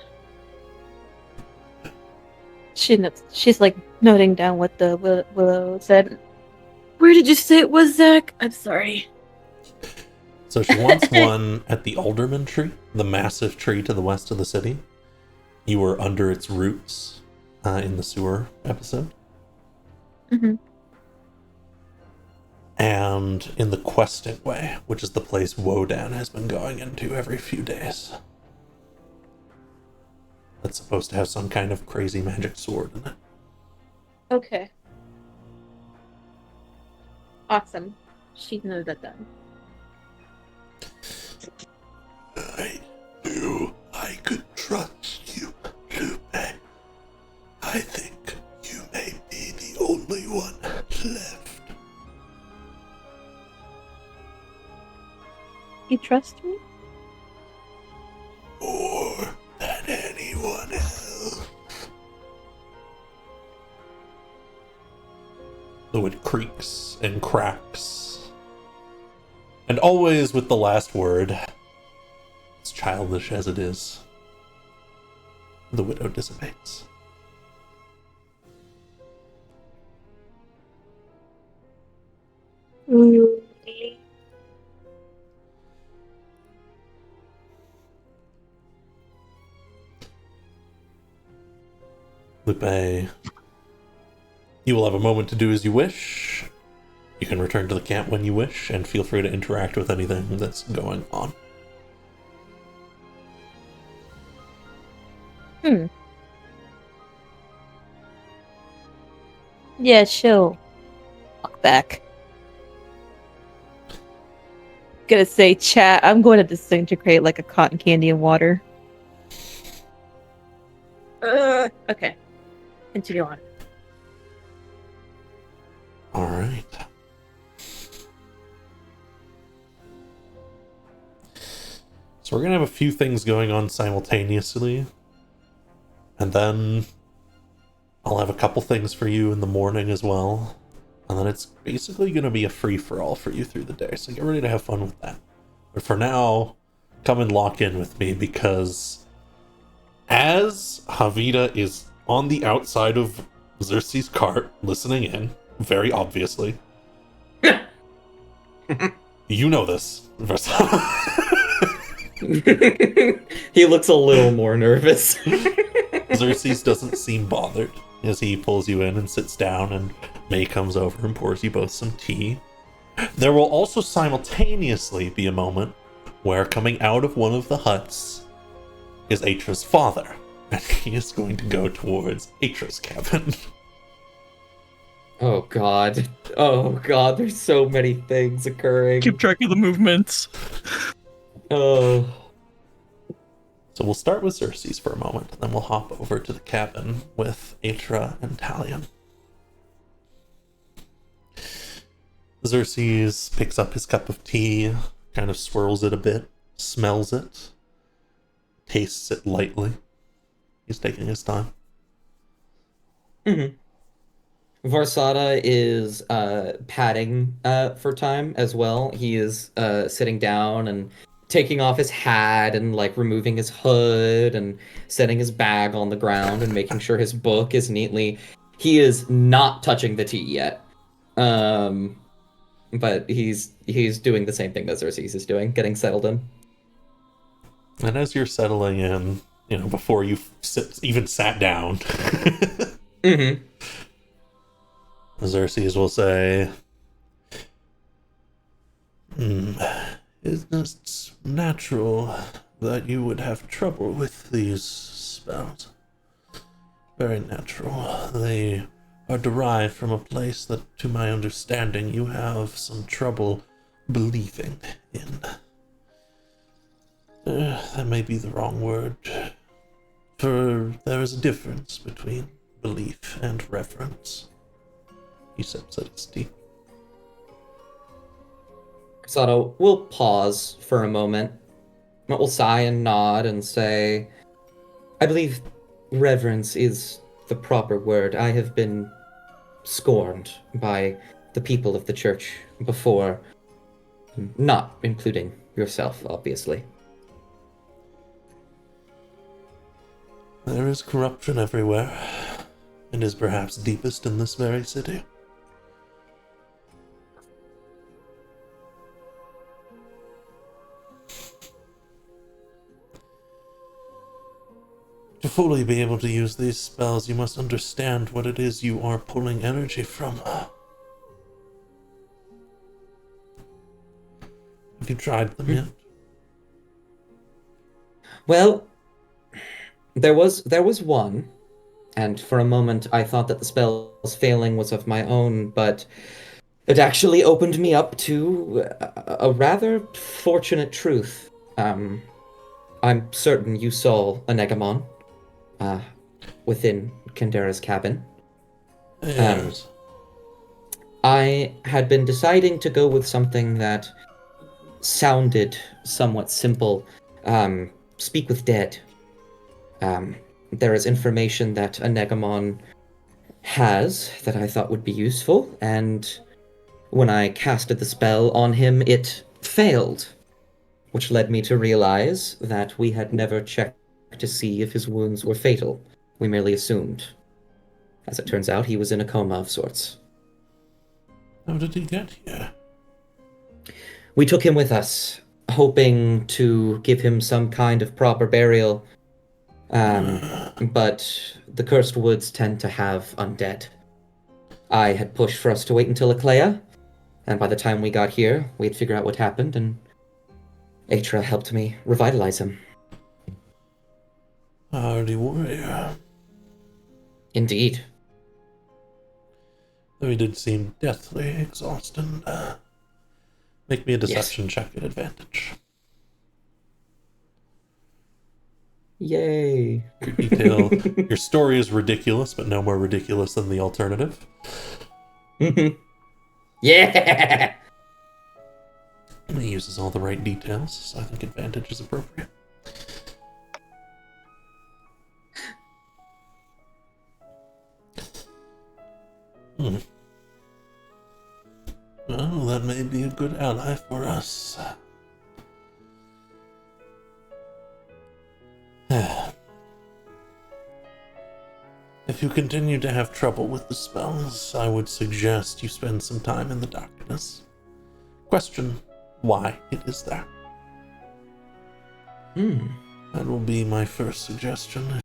Speaker 6: she's like noting down what the Willow said. Where did you say it was, Zach? I'm sorry.
Speaker 3: So she wants one at the Alderman tree, the massive tree to the west of the city. You were under its roots in the sewer episode.
Speaker 6: Mm-hmm.
Speaker 3: And in the Questing Way, which is the place Wodan has been going into every few days. That's supposed to have some kind of crazy magic sword in it.
Speaker 6: Okay. Awesome. She knows that then.
Speaker 3: I knew I could trust you, Lupe. I think you may be the only one left.
Speaker 6: You trust me?
Speaker 3: More than anyone else. The wood creaks and cracks. And always with the last word, as childish as it is, the widow dissipates. Lupe, you will have a moment to do as you wish. You can return to the camp when you wish, and feel free to interact with anything that's going on.
Speaker 6: Yeah, she'll walk back. gonna say, chat, I'm going to disintegrate like a cotton candy in water. Okay. Continue on.
Speaker 3: All right. So we're gonna have a few things going on simultaneously, and then I'll have a couple things for you in the morning as well, and then it's basically gonna be a free-for-all for you through the day, so get ready to have fun with that. But for now, come and lock in with me, because as Havita is on the outside of Xerxes' cart, listening in, very obviously, you know this,
Speaker 2: He looks a little more nervous.
Speaker 3: Xerxes doesn't seem bothered as he pulls you in and sits down, and May comes over and pours you both some tea. There will also simultaneously be a moment where, coming out of one of the huts, is Atra's father, and he is going to go towards Atra's cabin.
Speaker 2: Oh god. Oh god, there's so many things occurring.
Speaker 5: Keep track of the movements.
Speaker 2: Oh.
Speaker 3: So we'll start with Xerxes for a moment, and then we'll hop over to the cabin with Atra and Talion. Xerxes picks up his cup of tea, kind of swirls it a bit, smells it, tastes it lightly. He's taking his time.
Speaker 2: Varsada is padding for time as well. He is sitting down and taking off his hat and like removing his hood and setting his bag on the ground and making sure his book is neatly. He is not touching the tea yet. But he's doing the same thing that Xerxes is doing, getting settled in.
Speaker 3: And as you're settling in, you know, before you even sat down, Xerxes will say, "It's natural that you would have trouble with these spells. Very natural. They are derived from a place that, to my understanding, you have some trouble believing in. That may be the wrong word, for there is a difference between belief and reverence." He sips at his tea.
Speaker 2: Varsada will pause for a moment. Will sigh and nod and say, "I believe reverence is the proper word. I have been scorned by the people of the church before, not including yourself, obviously."
Speaker 3: There is corruption everywhere, and is perhaps deepest in this very city. To fully be able to use these spells, you must understand what it is you are pulling energy from. Have you tried them yet?
Speaker 2: Well, there was one, and for a moment I thought that the spell's failing was of my own, but it actually opened me up to a rather fortunate truth. I'm certain you saw a Negamon within Kendera's cabin.
Speaker 3: Yes.
Speaker 2: I had been deciding to go with something that sounded somewhat simple. Speak with dead. There is information that a Negamon has that I thought would be useful, and when I casted the spell on him, it failed, which led me to realize that we had never checked to see if his wounds were fatal. We merely assumed. As it turns out, he was in a coma of sorts.
Speaker 3: How did he get here?
Speaker 2: We took him with us, hoping to give him some kind of proper burial. But the cursed woods tend to have undead. I had pushed for us to wait until Eclea, and by the time we got here, we'd figure out what happened, and Atra helped me revitalize him.
Speaker 3: A hardy warrior.
Speaker 2: Indeed.
Speaker 3: Though he did seem deathly exhausted. Make me a deception check at advantage.
Speaker 2: Yay.
Speaker 3: Detail. Your story is ridiculous, but no more ridiculous than the alternative.
Speaker 2: Yeah.
Speaker 3: And he uses all the right details, so I think advantage is appropriate. Well, that may be a good ally for us. If you continue to have trouble with the spells, I would suggest you spend some time in the darkness. Question why it is there. That will be my first suggestion.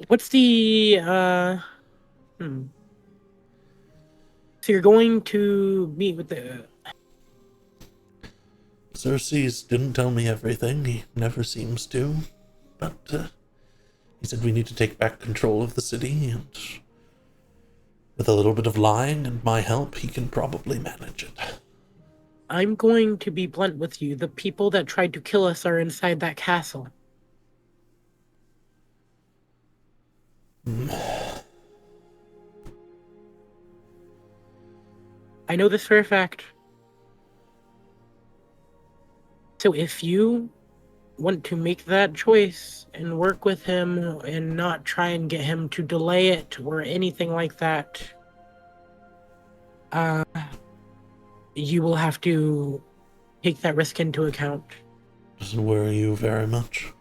Speaker 4: What's the So you're going to meet with the
Speaker 3: Xerxes didn't tell me everything, he never seems to, but he said we need to take back control of the city, and with a little bit of lying and my help, he can probably manage it.
Speaker 4: I'm going to be blunt with you. The people that tried to kill us are inside that castle. I know this for a fact. So if you want to make that choice and work with him and not try and get him to delay it or anything like that, you will have to take that risk into account.
Speaker 3: Doesn't worry you very much.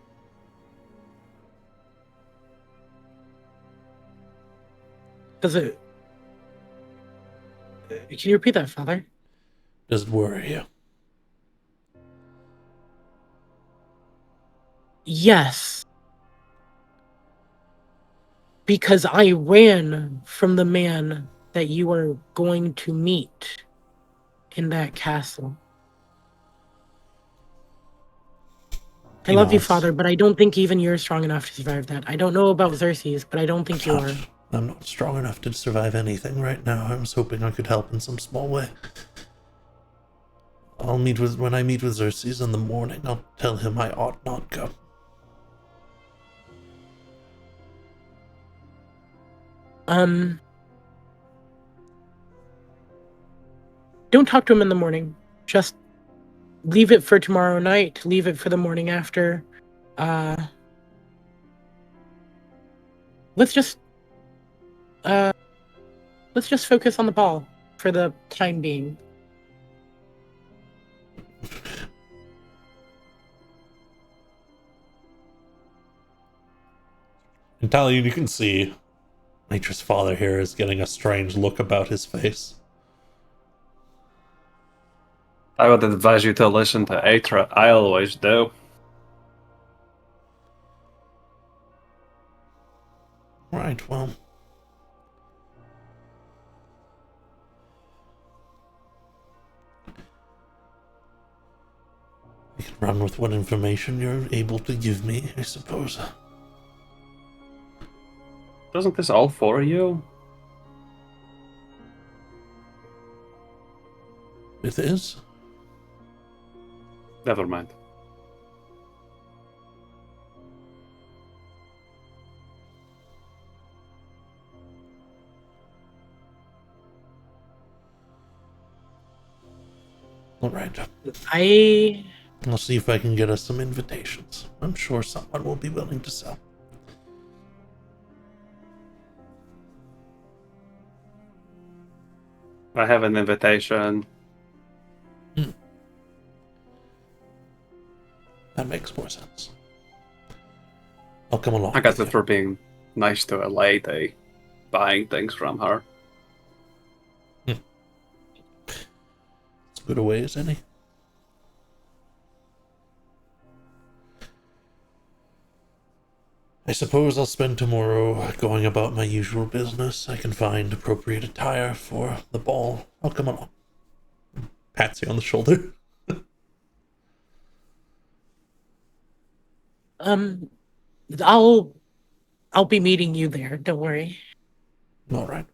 Speaker 4: Does it? Can you repeat that, Father?
Speaker 3: Does it worry you?
Speaker 4: Yes. Because I ran from the man that you are going to meet in that castle. I
Speaker 3: He
Speaker 4: love you,
Speaker 3: nods.
Speaker 4: Father, but I don't think even you're strong enough to survive that. I don't know about Xerxes, but I don't think you are.
Speaker 3: I'm not strong enough to survive anything right now. I was hoping I could help in some small way. When I meet with Xerxes in the morning, I'll tell him I ought not go.
Speaker 4: Don't talk to him in the morning. Just leave it for tomorrow night. Leave it for the morning after. Let's just focus on the ball for the time being.
Speaker 3: Italian, you can see Nature's father here is getting a strange look about his face.
Speaker 1: I would advise you to listen to Atra. I always do.
Speaker 3: Right, well. You can run with what information you're able to give me, I suppose.
Speaker 1: Doesn't this all for you?
Speaker 3: It is?
Speaker 1: Never mind.
Speaker 3: Alright. I'll see if I can get us some invitations. I'm sure someone will be willing to sell.
Speaker 1: I have an invitation.
Speaker 3: That makes more sense. I'll come along.
Speaker 1: I guess
Speaker 3: with
Speaker 1: it's for being nice to a lady, buying things from her.
Speaker 3: you. As good a way as any. I suppose I'll spend tomorrow going about my usual business. I can find appropriate attire for the ball. I'll come along. Pats you on the shoulder.
Speaker 4: I'll be meeting you there, don't worry.
Speaker 3: Alright.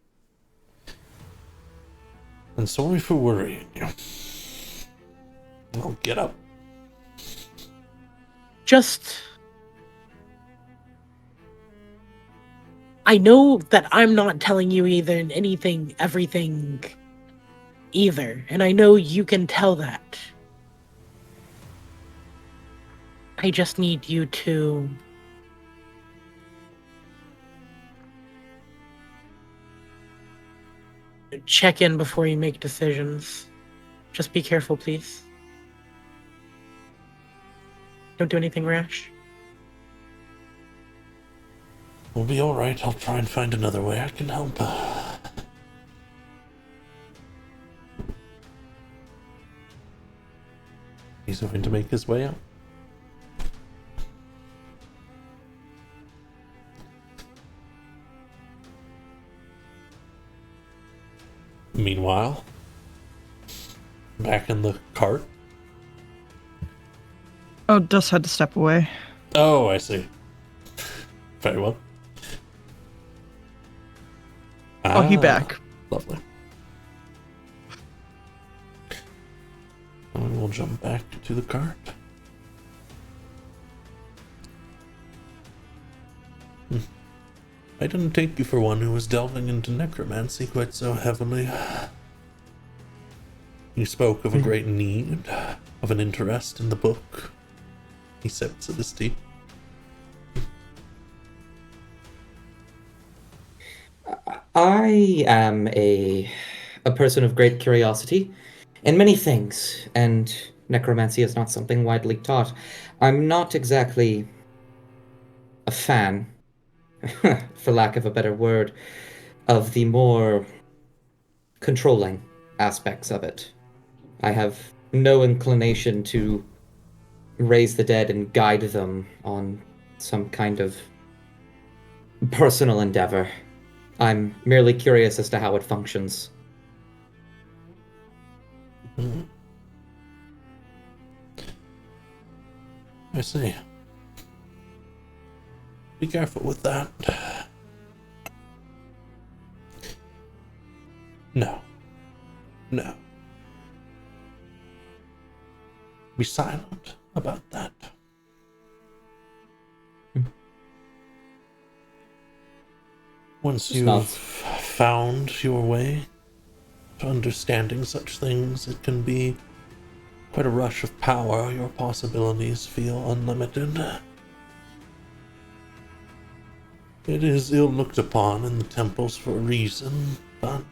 Speaker 3: And sorry for worrying you. I'll get up.
Speaker 4: I know that I'm not telling you everything either, and I know you can tell that. I just need you to check in before you make decisions. Just be careful, please. Don't do anything rash.
Speaker 3: We'll be alright. I'll try and find another way I can help. He's going to make his way out. Meanwhile, back in the cart.
Speaker 5: Oh, just had to step away.
Speaker 3: Oh, I see. Very well.
Speaker 5: Oh, he back.
Speaker 3: Lovely. And we'll jump back to the cart. I didn't take you for one who was delving into necromancy quite so heavily. You spoke of a great need, of an interest in the book. He sips at his tea.
Speaker 2: I am a person of great curiosity in many things, and necromancy is not something widely taught. I'm not exactly a fan, for lack of a better word, of the more controlling aspects of it. I have no inclination to raise the dead and guide them on some kind of personal endeavor. I'm merely curious as to how it functions.
Speaker 3: Hmm. I see. Be careful with that. No. No. Be silent about that. Once
Speaker 2: Just
Speaker 3: you've
Speaker 2: nods.
Speaker 3: found your way to understanding such things, it can be quite a rush of power. Your possibilities feel unlimited. It is ill looked upon in the temples for a reason, but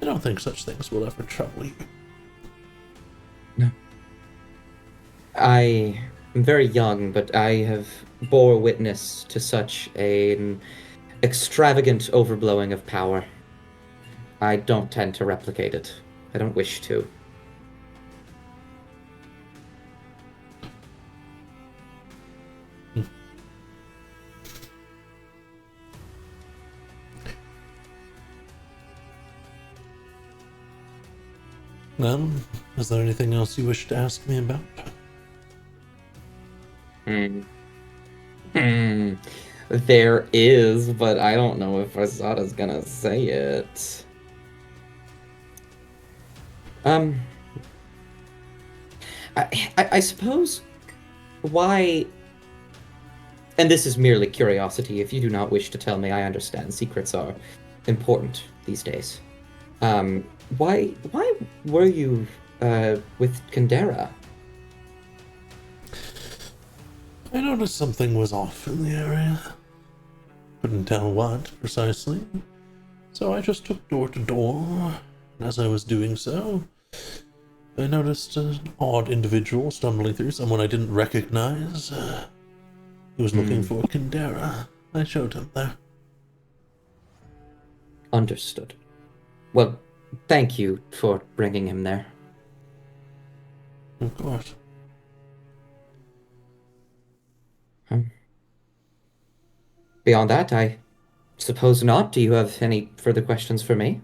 Speaker 3: I don't think such things will ever trouble you.
Speaker 2: I am very young, but I have bore witness to such an extravagant overblowing of power. I don't tend to replicate it. I don't wish to.
Speaker 3: Well, is there anything else you wish to ask me about?
Speaker 2: There is, but I don't know if Azada's gonna say it. Um, I suppose why, and this is merely curiosity. If you do not wish to tell me, I understand. Secrets are important these days. Why were you with Kandera?
Speaker 3: I noticed something was off in the area. Couldn't tell what precisely. So I just took door to door. And as I was doing so, I noticed an odd individual stumbling through, someone I didn't recognize. He was looking for Kandera. I showed him there.
Speaker 2: Understood. Well, thank you for bringing him there.
Speaker 3: Of course.
Speaker 2: Beyond that, I suppose not. Do you have any further questions for me?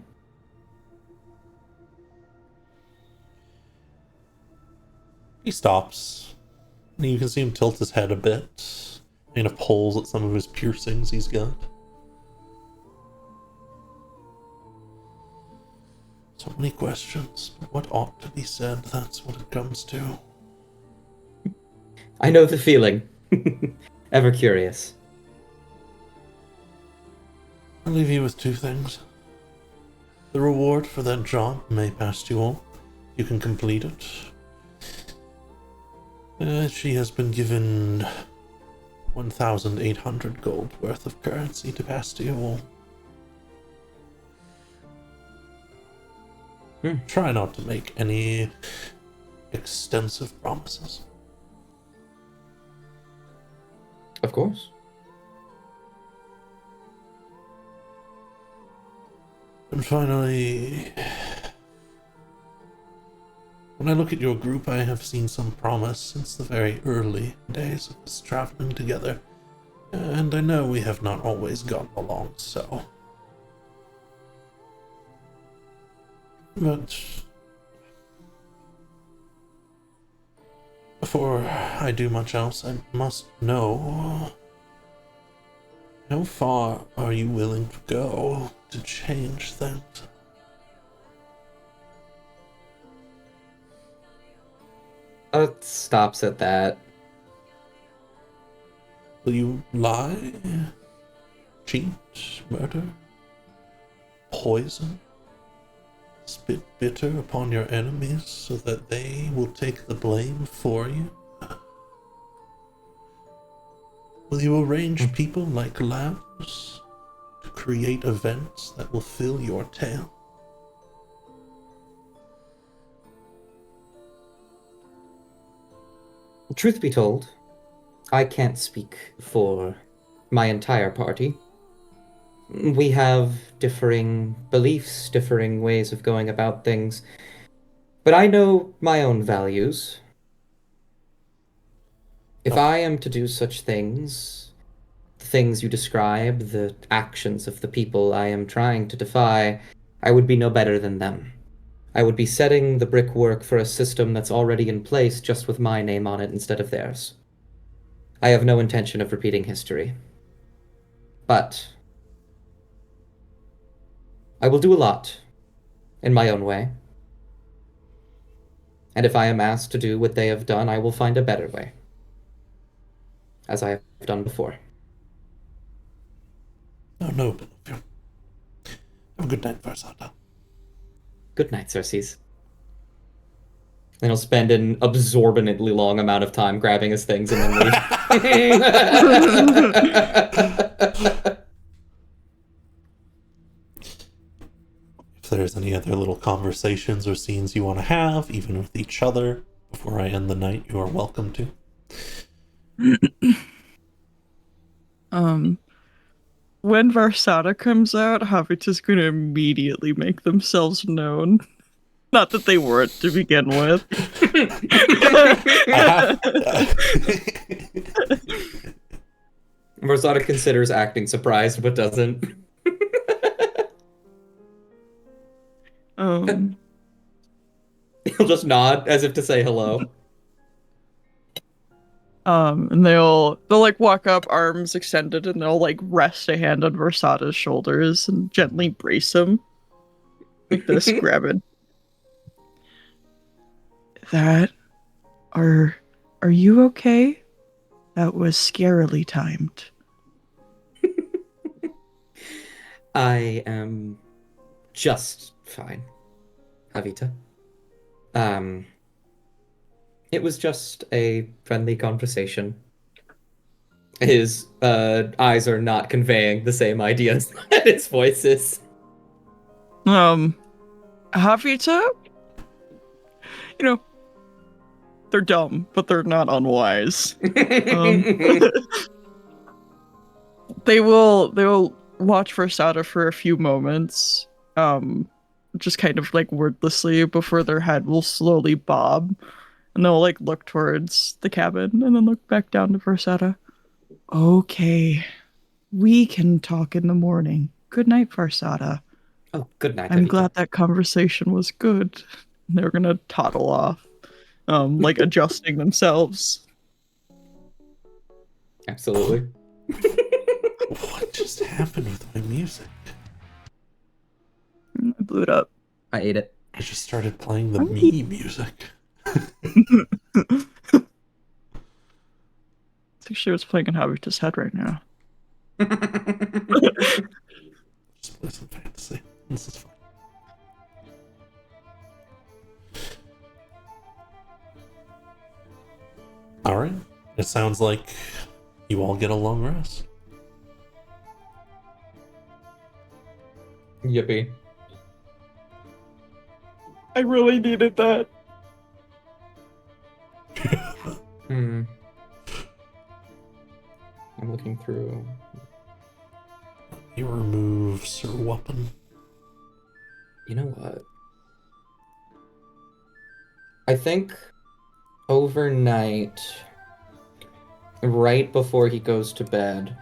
Speaker 3: He stops. And you can see him tilt his head a bit. Kind of pulls at some of his piercings he's got. So many questions, but what ought to be said, that's what it comes to.
Speaker 2: I know the feeling. Ever curious.
Speaker 3: I'll leave you with two things. The reward for that job may pass to you all. You can complete it. She has been given 1,800 gold worth of currency to pass to you all. Try not to make any extensive promises.
Speaker 2: Of course.
Speaker 3: And finally, when I look at your group, I have seen some promise since the very early days of us traveling together. And I know we have not always gotten along so. But before I do much else, I must know, how far are you willing to go to change things?
Speaker 2: It stops at that.
Speaker 3: Will you lie, cheat, murder, poison, spit bitter upon your enemies so that they will take the blame for you? Will you arrange people like labs to create events that will fill your tale?
Speaker 2: Truth be told, I can't speak for my entire party. We have differing beliefs, differing ways of going about things. But I know my own values. If
Speaker 3: Oh.
Speaker 2: I am to do such things, the things you describe, the actions of the people I am trying to defy, I would be no better than them. I would be setting the brickwork for a system that's already in place just with my name on it instead of theirs. I have no intention of repeating history. But I will do a lot in my own way. And if I am asked to do what they have done, I will find a better way. As I have done before.
Speaker 3: Oh, no, Pinocchio. Have a good night, Varsada. Good
Speaker 2: Good night, Xerxes. And he'll spend an absorbently long amount of time grabbing his things and then leave.
Speaker 3: If there's any other little conversations or scenes you want to have, even with each other, before I end the night, you are welcome to.
Speaker 5: When Varsada comes out, Havita's gonna immediately make themselves known. Not that they weren't to begin with.
Speaker 2: Rosada considers acting surprised, but doesn't. He'll just nod as if to say hello.
Speaker 5: And they'll like walk up, arms extended, and they'll like rest a hand on Versada's shoulders and gently brace him. Like this, grab it. Are you okay? That was scarily timed.
Speaker 2: I am just fine, Havita. It was just a friendly conversation. His eyes are not conveying the same ideas that his voice is.
Speaker 5: Havita? You know, they're dumb, but they're not unwise. They will watch Versada for a few moments, just kind of like wordlessly before their head will slowly bob, and they'll like look towards the cabin and then look back down to Versada. Okay, we can talk in the morning. Good night, Versada.
Speaker 2: Oh, good night.
Speaker 5: I'm
Speaker 2: Havita.
Speaker 5: glad that conversation was good. They're gonna toddle off, like adjusting themselves.
Speaker 2: Absolutely.
Speaker 3: What just happened with my music?
Speaker 5: I blew it up.
Speaker 2: I ate it.
Speaker 3: I just started playing the me music.
Speaker 5: It's actually what's playing in Havita's head right now.
Speaker 3: Just play some fantasy. This is fun. Alright. It sounds like you all get a long rest.
Speaker 2: Yippee.
Speaker 5: I really needed that.
Speaker 2: Hmm. I'm looking through.
Speaker 3: You remove Sir Weapon.
Speaker 2: You know what? I think overnight, right before he goes to bed,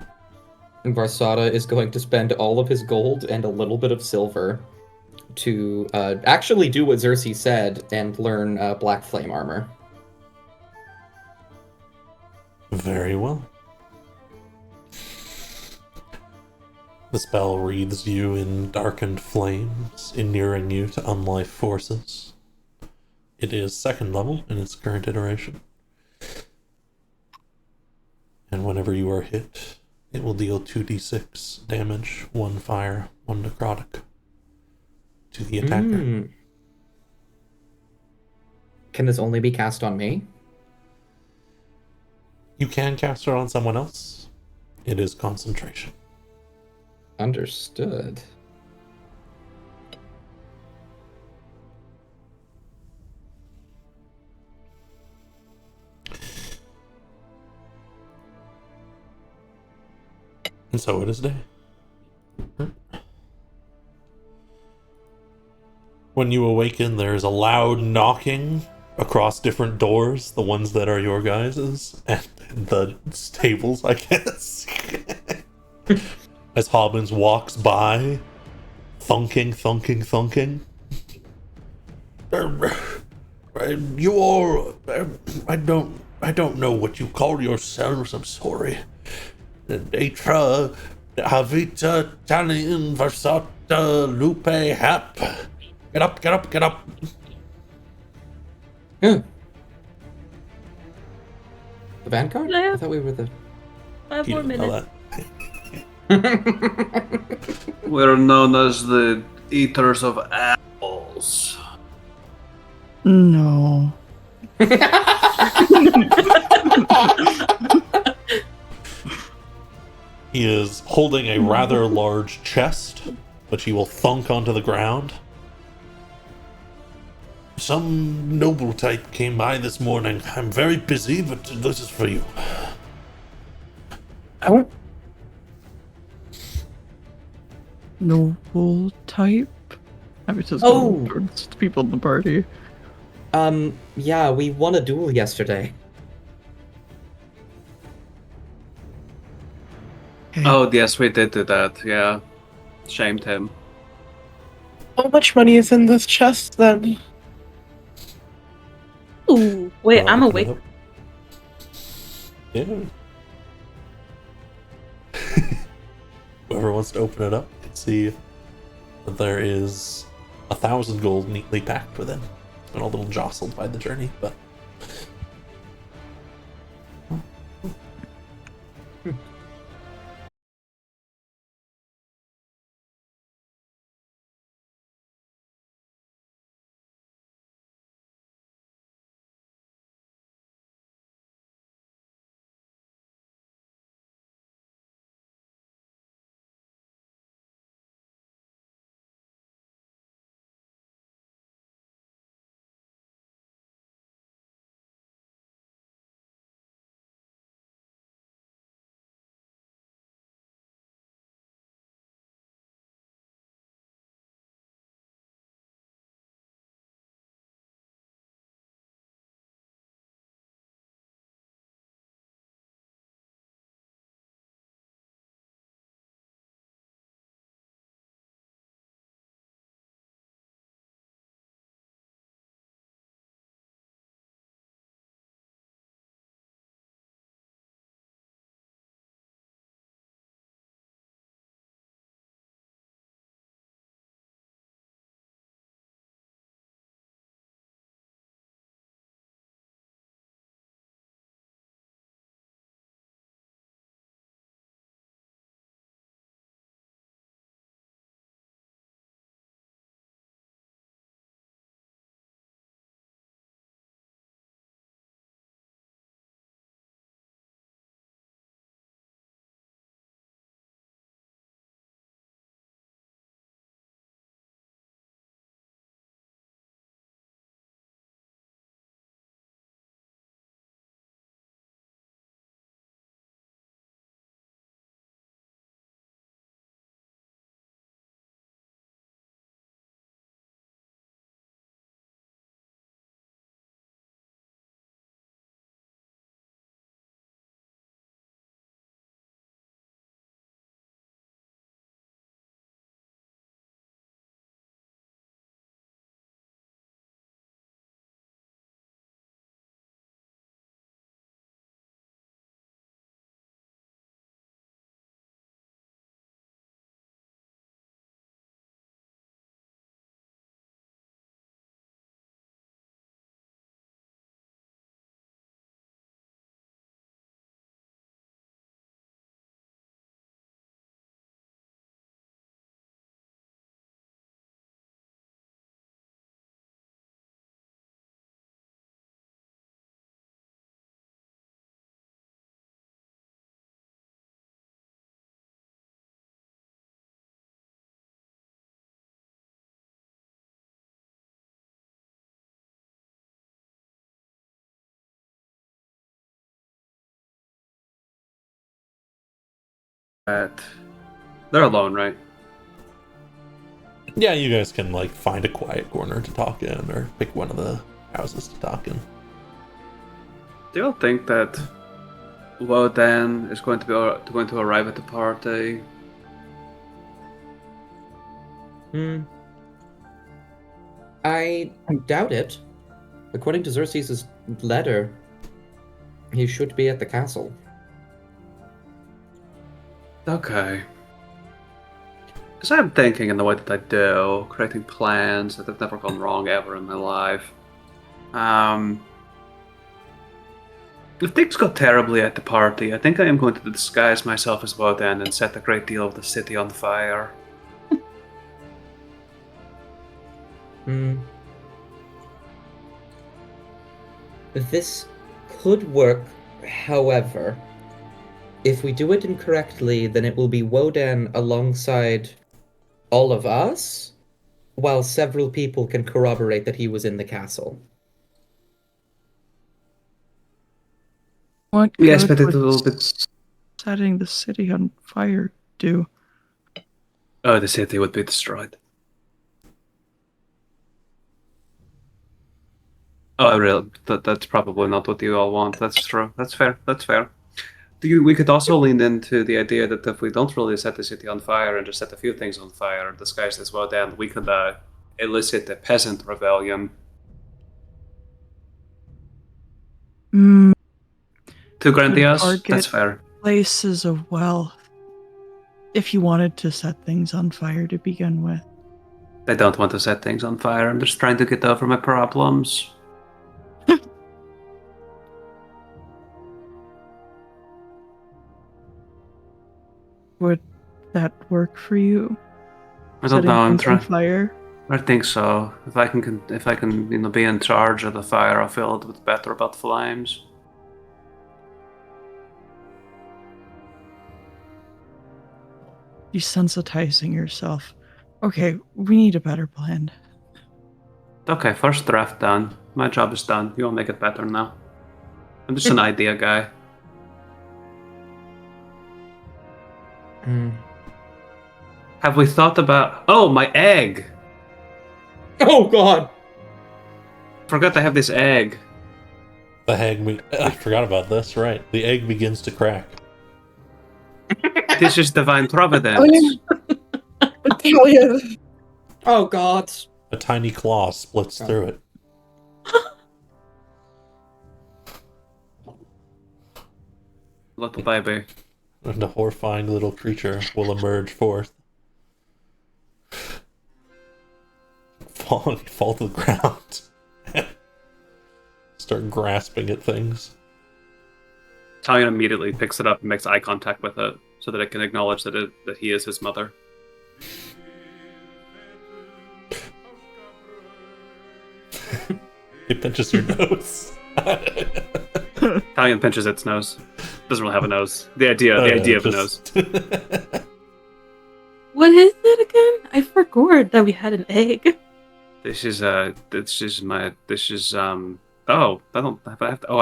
Speaker 2: Varsada is going to spend all of his gold and a little bit of silver to actually do what Xerxes said and learn Black Flame armor.
Speaker 3: Very well. The spell wreathes you in darkened flames, inuring you to unlife forces. It is second level in its current iteration. And whenever you are hit, it will deal 2d6 damage, 1 fire, 1 necrotic to the attacker.
Speaker 2: Mm. Can this only be cast on me?
Speaker 3: You can cast it on someone else. It is concentration.
Speaker 2: Understood.
Speaker 3: And so it is day. When you awaken, there's a loud knocking across different doors, the ones that are your guys's, and the tables, I guess. As Hobbins walks by, thunking. You all, I don't know what you call yourselves. I'm sorry. Atra, Havita, Tanin, Versata, Lupe, Hap. Get up.
Speaker 2: Yeah. The Vanguard?
Speaker 6: Yeah.
Speaker 2: I thought we were the.
Speaker 6: 5
Speaker 3: You
Speaker 6: more
Speaker 3: don't know
Speaker 6: minutes.
Speaker 3: that.
Speaker 1: We're known as the Eaters of Apples.
Speaker 5: No.
Speaker 3: He is holding a rather large chest, which he will thunk onto the ground. Some noble type came by this morning. I'm very busy, but this is for you.
Speaker 4: Oh,
Speaker 5: Noble type? I was just
Speaker 2: Oh!
Speaker 5: going towards the people in the party.
Speaker 2: Yeah, we won a duel yesterday.
Speaker 1: Oh, yes, we did do that. Yeah. Shamed him.
Speaker 4: how much money is in this chest then?
Speaker 6: Ooh, wait, I'm
Speaker 3: Open it
Speaker 6: awake.
Speaker 3: up. Yeah. Whoever wants to open it up can see that there is 1,000 gold neatly packed within. It's been a little jostled by the journey, but
Speaker 1: They're alone, right?
Speaker 3: Yeah, you guys can like find a quiet corner to talk in, or pick one of the houses to talk in.
Speaker 1: Do you all think that Wodan is going to arrive at the party?
Speaker 2: I doubt it. According to Xerxes' letter, he should be at the castle.
Speaker 1: Okay. Because I'm thinking in the way that I do, creating plans that have never gone wrong ever in my life. If things go terribly at the party, I think I am going to disguise myself as Wodan and set a great deal of the city on fire.
Speaker 2: This could work, however, if we do it incorrectly, then it will be Wodan alongside all of us, while several people can corroborate that he was in the castle.
Speaker 5: What
Speaker 1: Yes,
Speaker 5: good
Speaker 1: but it's a
Speaker 5: would
Speaker 1: little bit...
Speaker 5: setting the city on fire do?
Speaker 1: Oh, the city would be destroyed. Oh, really? That's probably not what you all want. That's true. That's fair. That's fair. We could also lean into the idea that if we don't really set the city on fire and just set a few things on fire, disguised as well, then we could elicit a peasant rebellion. Too grandiose?
Speaker 5: target-
Speaker 1: That's fair.
Speaker 5: Places of wealth. If you wanted to set things on fire to begin with.
Speaker 1: I don't want to set things on fire. I'm just trying to get over my problems.
Speaker 5: Would that work for you?
Speaker 1: I don't
Speaker 5: Setting
Speaker 1: know. I'm
Speaker 5: things on
Speaker 1: trying.
Speaker 5: fire?
Speaker 1: I think so. If I can, be in charge of the fire, I'll feel a little bit better about flames.
Speaker 5: Desensitizing yourself. Okay, we need a better plan.
Speaker 1: Okay, first draft done. My job is done. You will make it better now. I'm just an idea guy. Have we thought about... Oh, my egg!
Speaker 2: Oh god!
Speaker 1: Forgot I have this egg.
Speaker 3: The egg. I forgot about this. Right, the egg begins to crack.
Speaker 1: This is divine providence.
Speaker 7: Italian.
Speaker 2: Oh god!
Speaker 3: A tiny claw splits through it.
Speaker 1: Little baby.
Speaker 3: And a horrifying little creature will emerge forth. Fall to the ground. Start grasping at things.
Speaker 1: Talion immediately picks it up and makes eye contact with it so that it can acknowledge that he is his mother.
Speaker 3: It pinches your nose.
Speaker 1: Talion pinches its nose. Doesn't really have a nose. The idea of a nose.
Speaker 7: What is it again? I forgot that we had an egg.
Speaker 1: I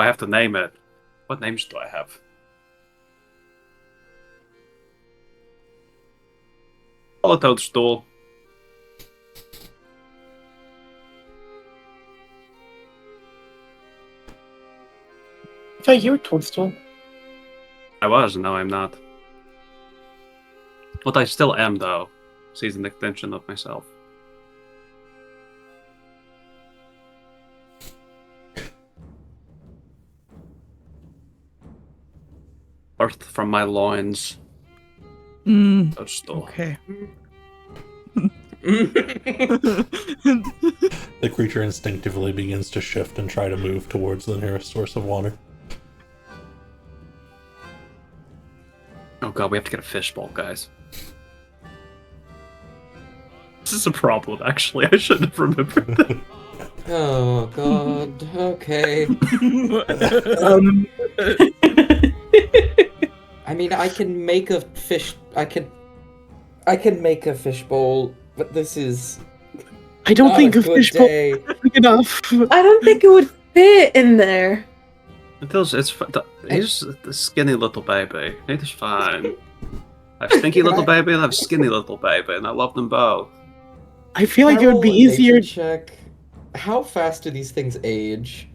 Speaker 1: have to name it. What names do I have? Call it Toadstool.
Speaker 4: I thought you were Toadstool.
Speaker 1: I was, and now I'm not. What I still am, though, is an extension of myself. Birthed from my loins. Toadstool.
Speaker 5: Okay.
Speaker 3: The creature instinctively begins to shift and try to move towards the nearest source of water.
Speaker 1: Oh god, we have to get a fishbowl, guys. This is a problem, actually. I should have remembered that.
Speaker 2: Oh god, okay. I mean, I can make a fish... I can make a fishbowl, but this is...
Speaker 4: I don't
Speaker 2: not
Speaker 4: think
Speaker 2: a
Speaker 4: a
Speaker 2: good
Speaker 4: fishbowl
Speaker 2: day.
Speaker 4: is big enough.
Speaker 7: I don't think it would fit in there.
Speaker 1: He's the skinny little baby. It is fine. I have stinky little baby and I have skinny little baby, and I love them both.
Speaker 4: I feel like
Speaker 2: Can
Speaker 4: it
Speaker 2: I
Speaker 4: would be
Speaker 2: roll a nature
Speaker 4: easier.
Speaker 2: Check. How fast do these things age?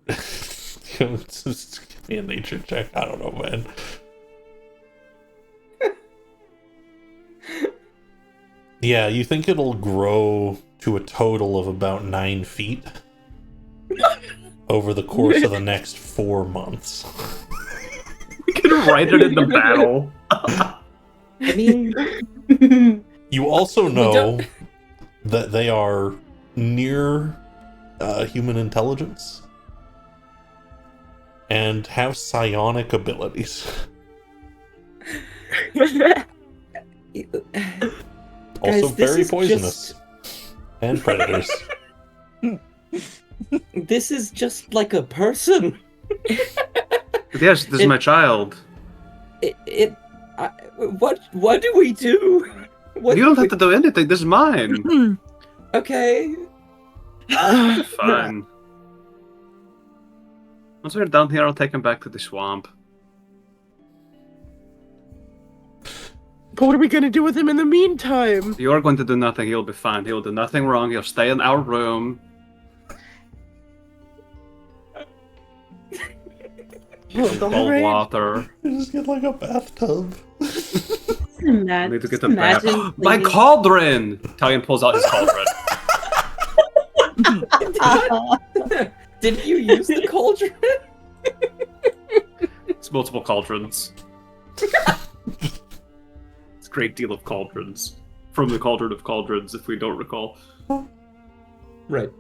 Speaker 3: Just give me a nature check. I don't know, man. Yeah, you think it'll grow to a total of about 9 feet over the course of the next 4 months.
Speaker 1: We can write it in the battle.
Speaker 2: I mean,
Speaker 3: You also know
Speaker 2: don't-
Speaker 3: that they are near human intelligence and have psionic abilities. Also
Speaker 2: Guys, this
Speaker 3: very
Speaker 2: is
Speaker 3: poisonous. And predators.
Speaker 2: this is just like a person.
Speaker 1: Yes, this is my child.
Speaker 2: What do we do? What
Speaker 1: You don't have to do anything. This is mine.
Speaker 2: Okay.
Speaker 1: Fine. Once we're down here, I'll take him back to the swamp.
Speaker 4: But what are we gonna do with him in the meantime?
Speaker 1: You're going to do nothing. He'll be fine. He'll do nothing wrong. He'll stay in our room. Cold
Speaker 4: Alright.
Speaker 1: water.
Speaker 3: You just get like a bathtub.
Speaker 1: I need to get the bath.
Speaker 7: Imagine
Speaker 1: My
Speaker 7: cleaning-
Speaker 1: cauldron! Talion pulls out his cauldron.
Speaker 2: Did you use the cauldron?
Speaker 1: It's multiple cauldrons. It's a great deal of cauldrons. From the Cauldron of Cauldrons, if we don't recall.
Speaker 2: Right.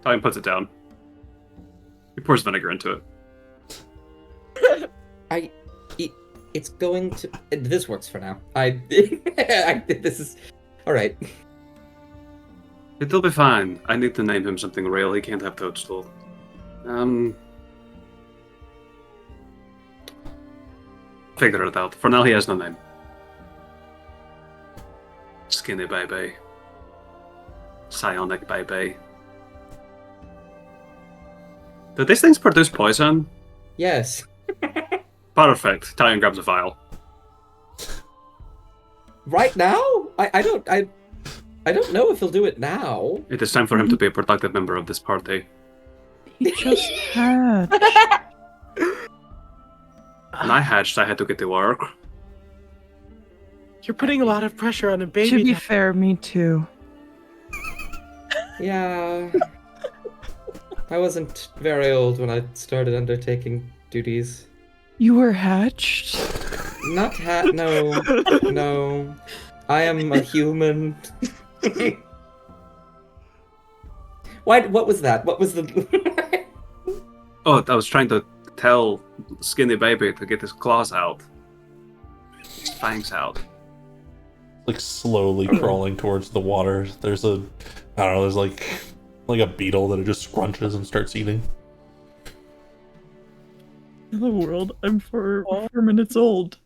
Speaker 1: Talion puts it down. He pours vinegar into it.
Speaker 2: It's going to. This works for now. This is. Alright.
Speaker 1: It'll be fine. I need to name him something real. He can't have Toadstool. Figure it out. For now, he has no name. Skinny baby. Psionic baby. Do these things produce poison?
Speaker 2: Yes.
Speaker 1: Perfect. Talion grabs a vial.
Speaker 2: Right now? I don't know if he'll do it now.
Speaker 1: It is time for him to be a productive member of this party.
Speaker 5: He just had.
Speaker 1: When I hatched, I had to get to work.
Speaker 4: You're putting a lot of pressure on a baby.
Speaker 5: To be fair, me too.
Speaker 2: Yeah. I wasn't very old when I started undertaking duties.
Speaker 5: You were hatched?
Speaker 2: Not no. No. I am a human. What was that? What was the
Speaker 1: Oh, I was trying to tell Skinny Baby to get his claws out. His fangs out.
Speaker 3: Like slowly crawling towards the water. There's a, I don't know, there's like a beetle that it just scrunches and starts eating.
Speaker 5: In the world, I'm 4 minutes old.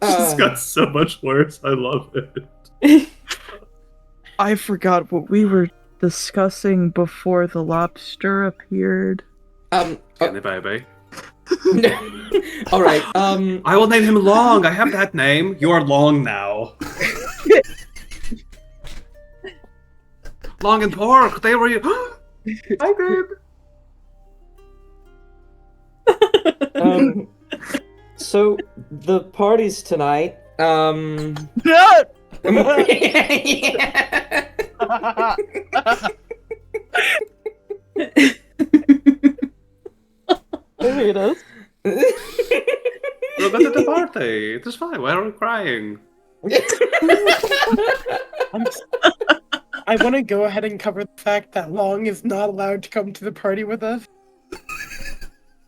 Speaker 1: This got so much worse. I love it.
Speaker 5: I forgot what we were discussing before the lobster appeared.
Speaker 1: Skinny Baby.
Speaker 2: Alright,
Speaker 1: I will name him Long. I have that name. You are Long now. Long and Pork. They were you. Hi, babe.
Speaker 2: So the party's tonight.
Speaker 5: They hate us.
Speaker 1: We'll go to the party. It is fine. Why are we crying?
Speaker 4: I want to go ahead and cover the fact that Long is not allowed to come to the party with us.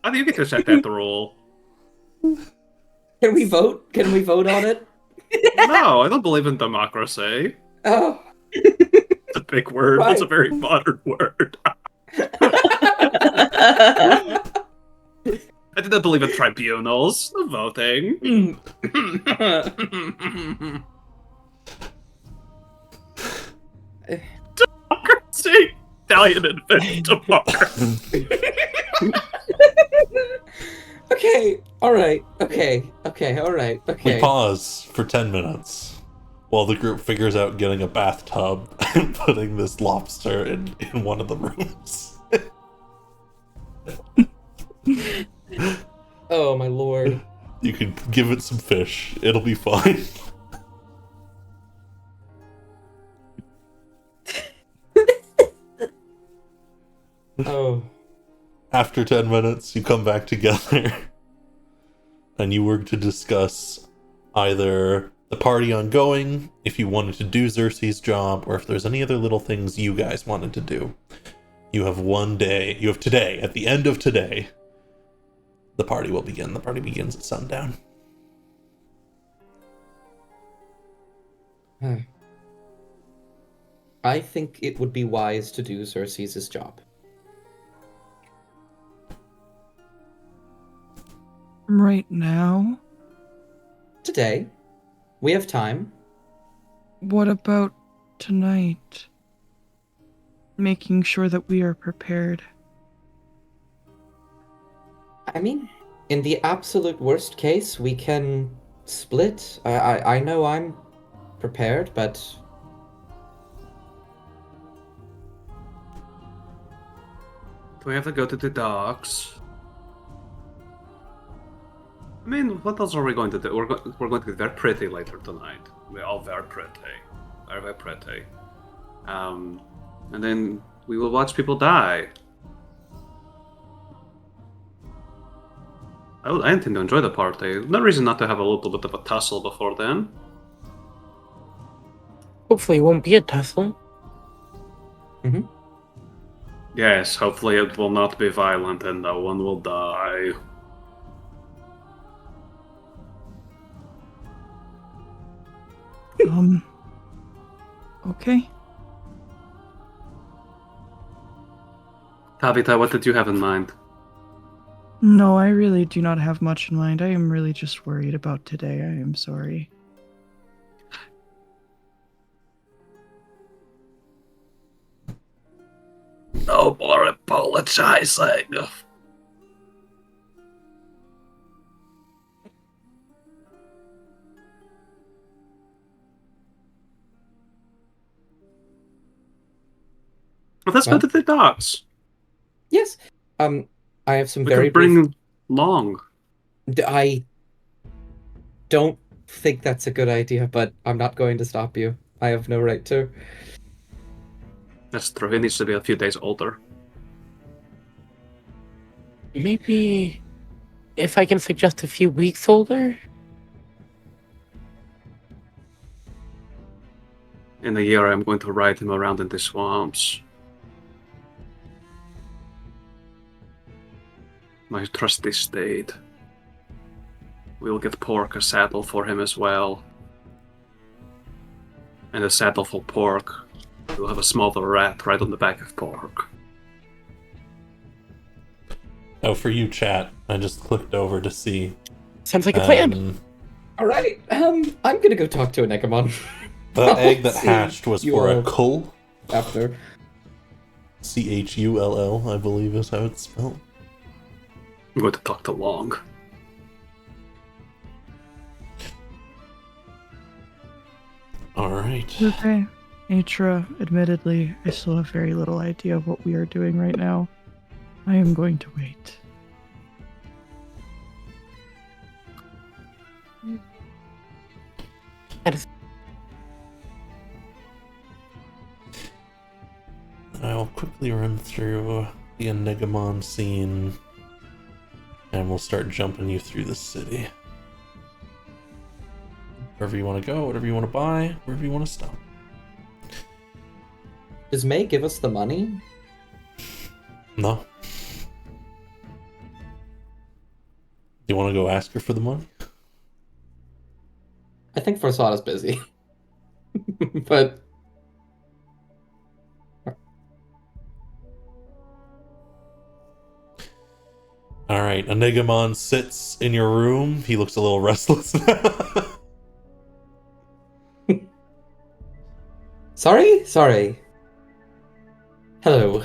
Speaker 1: How do you get to set that the rule?
Speaker 2: Can we vote? Can we vote on it?
Speaker 1: No, I don't believe in democracy.
Speaker 2: Oh.
Speaker 1: It's a big word. It's a
Speaker 2: Right.
Speaker 1: very modern word. I didn't believe in tribunals. No voting. Democracy! Italian invented democracy.
Speaker 2: Okay, All right. Okay. All right. Okay.
Speaker 3: We pause for 10 minutes while the group figures out getting a bathtub and putting this lobster in one of the rooms.
Speaker 2: Oh my lord.
Speaker 3: You can give it some fish. It'll be fine.
Speaker 2: Oh.
Speaker 3: After 10 minutes, you come back together and you work to discuss either the party ongoing, if you wanted to do Xerxes' job, or if there's any other little things you guys wanted to do. You have one day. You have today. At the end of today, the party will begin. The party begins at sundown.
Speaker 2: I think it would be wise to do Xerxes' job.
Speaker 5: Right now?
Speaker 2: Today. We have time.
Speaker 5: What about tonight? Making sure that we are prepared.
Speaker 2: I mean, in the absolute worst case, we can split. I know I'm prepared, but...
Speaker 1: Do we have to go to the docks? I mean, what else are we going to do? We're going to be very pretty later tonight. We're all very pretty. Very, very pretty. And then we will watch people die. I intend to enjoy the party. No reason not to have a little bit of a tussle before then.
Speaker 4: Hopefully it won't be a tussle.
Speaker 1: Yes, hopefully it will not be violent and no one will die.
Speaker 5: Okay.
Speaker 1: Tabitha, what did you have in mind?
Speaker 5: No, I really do not have much in mind. I am really just worried about today. I am sorry.
Speaker 1: No more apologizing. Well, let's go to the docks.
Speaker 2: Yes. I have some
Speaker 1: We
Speaker 2: very
Speaker 1: could bring Long.
Speaker 2: I don't think that's a good idea, but I'm not going to stop you. I have no right to.
Speaker 1: That's true. He needs to be a few days older.
Speaker 4: Maybe if I can suggest a few weeks older?
Speaker 1: In a year, I'm going to ride him around in the swamps. My trusty steed. We'll get Pork a saddle for him as well. And a saddle for Pork. We'll have a smaller rat right on the back of Pork.
Speaker 3: Oh, for you, chat, I just clicked over to see.
Speaker 4: Sounds like a plan.
Speaker 2: All right. I'm gonna go talk to a Necromon.
Speaker 3: The egg that hatched was for a cull.
Speaker 2: After.
Speaker 3: Chull, I believe is how it's spelled.
Speaker 1: I'm going to talk to Long.
Speaker 3: Alright.
Speaker 5: Okay. Atra, admittedly, I still have very little idea of what we are doing right now. I am going to wait.
Speaker 3: I'll quickly run through the Enigmon scene, and we'll start jumping you through the city. Wherever you want to go, whatever you want to buy, wherever you want to stop.
Speaker 2: Does May give us the money?
Speaker 3: No. You want to go ask her for the money?
Speaker 2: I think Forsada's busy. But...
Speaker 3: Alright, Enigmon sits in your room. He looks a little restless now.
Speaker 2: Sorry? Hello.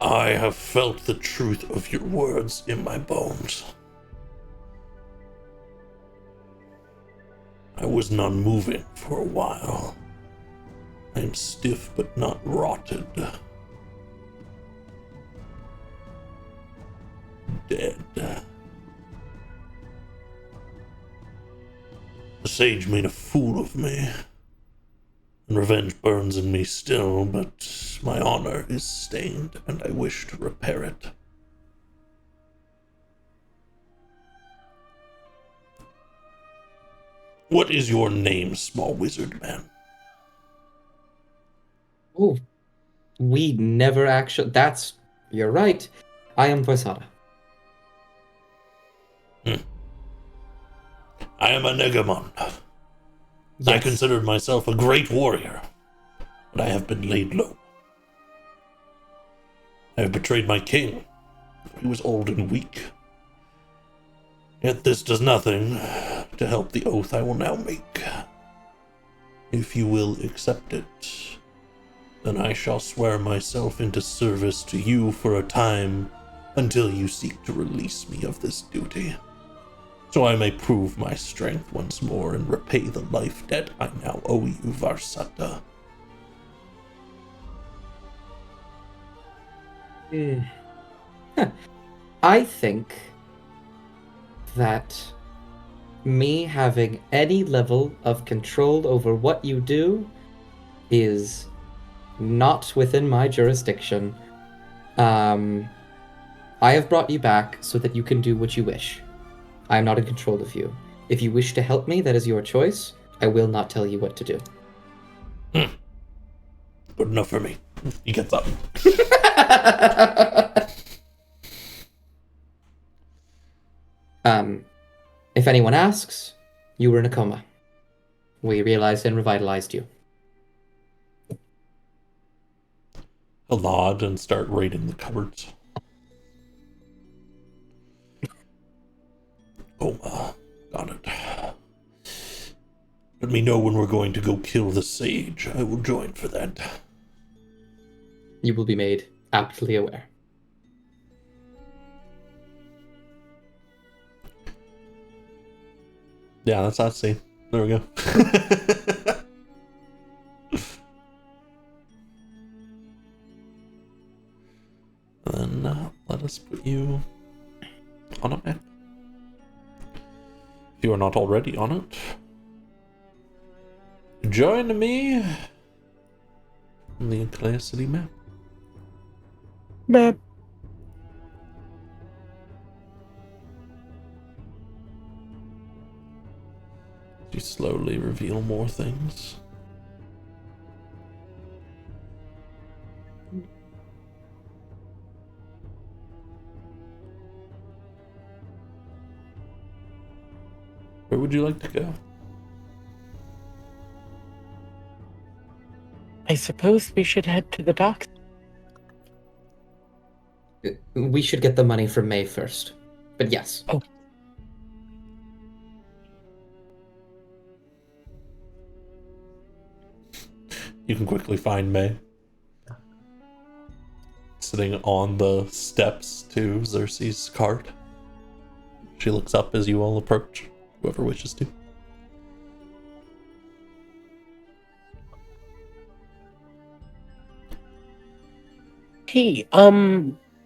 Speaker 3: I have felt the truth of your words in my bones. I was non-moving for a while. I am stiff but not rotted. Dead. The sage made a fool of me, and revenge burns in me still, but my honor is stained, and I wish to repair it. What is your name, small wizard man?
Speaker 2: Oh, we never actually. You're right. I am Versada.
Speaker 3: I am a Negamon. I
Speaker 2: Yes.
Speaker 3: considered myself a great warrior, but I have been laid low. I have betrayed my king. He was old and weak. Yet this does nothing to help the oath I will now make. If you will accept it, then I shall swear myself into service to you for a time until you seek to release me of this duty, so I may prove my strength once more and repay the life debt I now owe you, Varsata.
Speaker 2: I think that me having any level of control over what you do is not within my jurisdiction. I have brought you back so that you can do what you wish. I am not in control of you. If you wish to help me, that is your choice. I will not tell you what to do.
Speaker 3: Good enough for me. He gets up.
Speaker 2: If anyone asks, you were in a coma. We realized and revitalized you.
Speaker 3: He'll nod and start raiding the cupboards. Coma. Got it. Let me know when we're going to go kill the sage. I will join for that.
Speaker 2: You will be made aptly aware.
Speaker 3: Yeah, that's that scene. There we go. And then let us put you on a map. If you are not already on it, join me on the Unclea City map.
Speaker 4: Map.
Speaker 3: You slowly reveal more things. Where would you like to go?
Speaker 4: I suppose we should head to the docks.
Speaker 2: We should get the money from May first. But yes.
Speaker 4: Oh.
Speaker 3: You can quickly find May sitting on the steps to Xerxes' cart. She looks up as you all approach, whoever wishes to.
Speaker 4: Hey,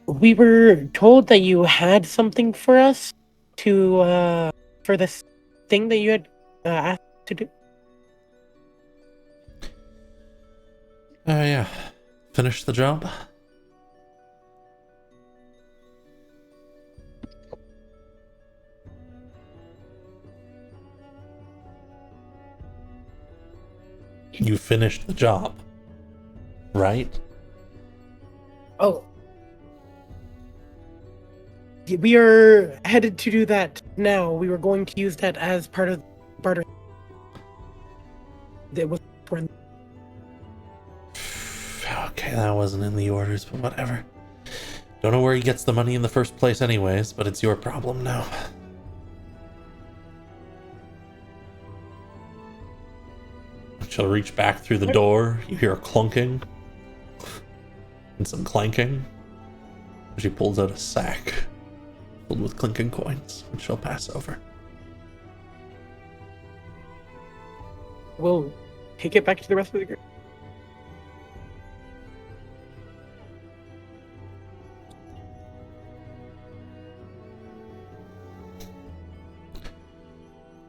Speaker 4: we were told that you had something for us to, for this thing that you had asked to do.
Speaker 3: Yeah. Finish the job. You finished the job, right?
Speaker 4: Oh. We are headed to do that now. We were going to use that as part of barter. That was when.
Speaker 3: Okay, that wasn't in the orders, but whatever. Don't know where he gets the money in the first place anyways, but it's your problem now. She'll reach back through the door. You hear a clunking and some clanking. She pulls out a sack filled with clinking coins, which she'll pass over.
Speaker 4: We'll take it back to the rest of the group.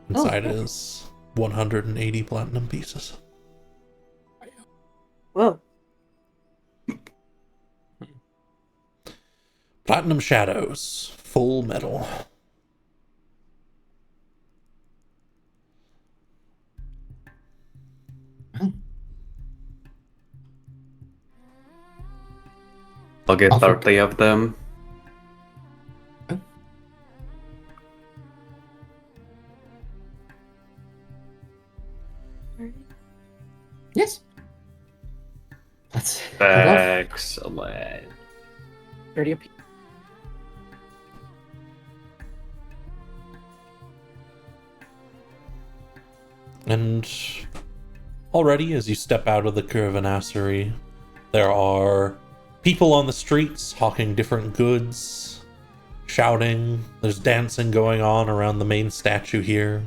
Speaker 3: Inside is 180 platinum pieces.
Speaker 7: Whoa.
Speaker 3: Platinum shadows, full metal.
Speaker 1: I'll get
Speaker 2: Offer-
Speaker 1: 30 of them.
Speaker 2: Yes. Let's head off.
Speaker 1: Excellent.
Speaker 4: 30 apiece.
Speaker 3: And already, as you step out of the caravanserai, there are people on the streets hawking different goods, shouting. There's dancing going on around the main statue here.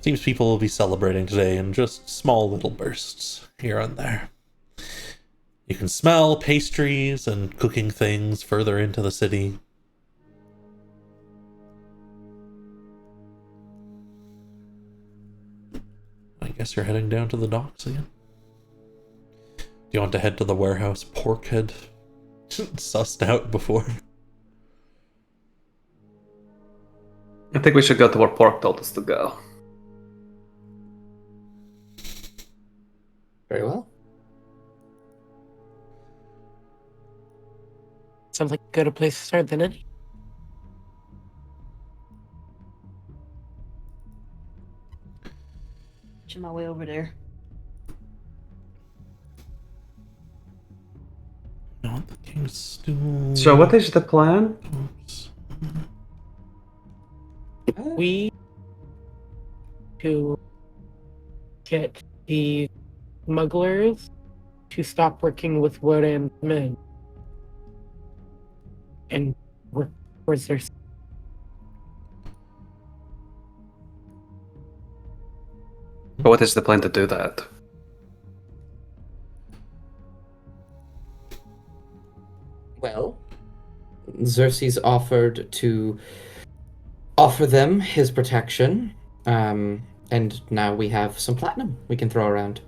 Speaker 3: Seems people will be celebrating today in just small little bursts here and there. You can smell pastries and cooking things further into the city. I guess you're heading down to the docks again. Do you want to head to the warehouse Pork had sussed out before?
Speaker 1: I think we should go to where Pork told us to go.
Speaker 2: Very well.
Speaker 4: Sounds like a good place to start then, any.
Speaker 6: On my way over there.
Speaker 3: Not the king's stool.
Speaker 1: So what is the plan?
Speaker 3: Oops.
Speaker 4: We to get the smugglers to stop working with Wodan's men and work towards their.
Speaker 1: But what is the plan to do that?
Speaker 2: Well, Xerxes offered to offer them his protection, and now we have some platinum we can throw around.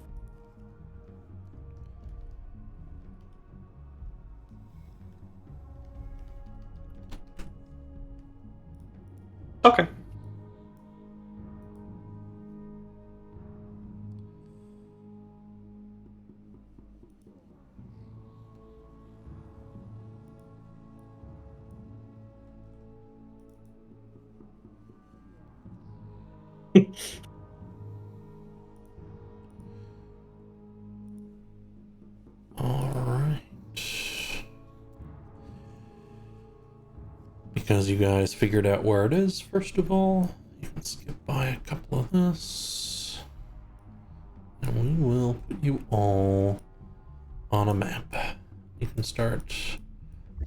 Speaker 1: Okay.
Speaker 3: Alright. Because you guys figured out where it is, first of all, you can skip by a couple of this. And we will put you all on a map. You can start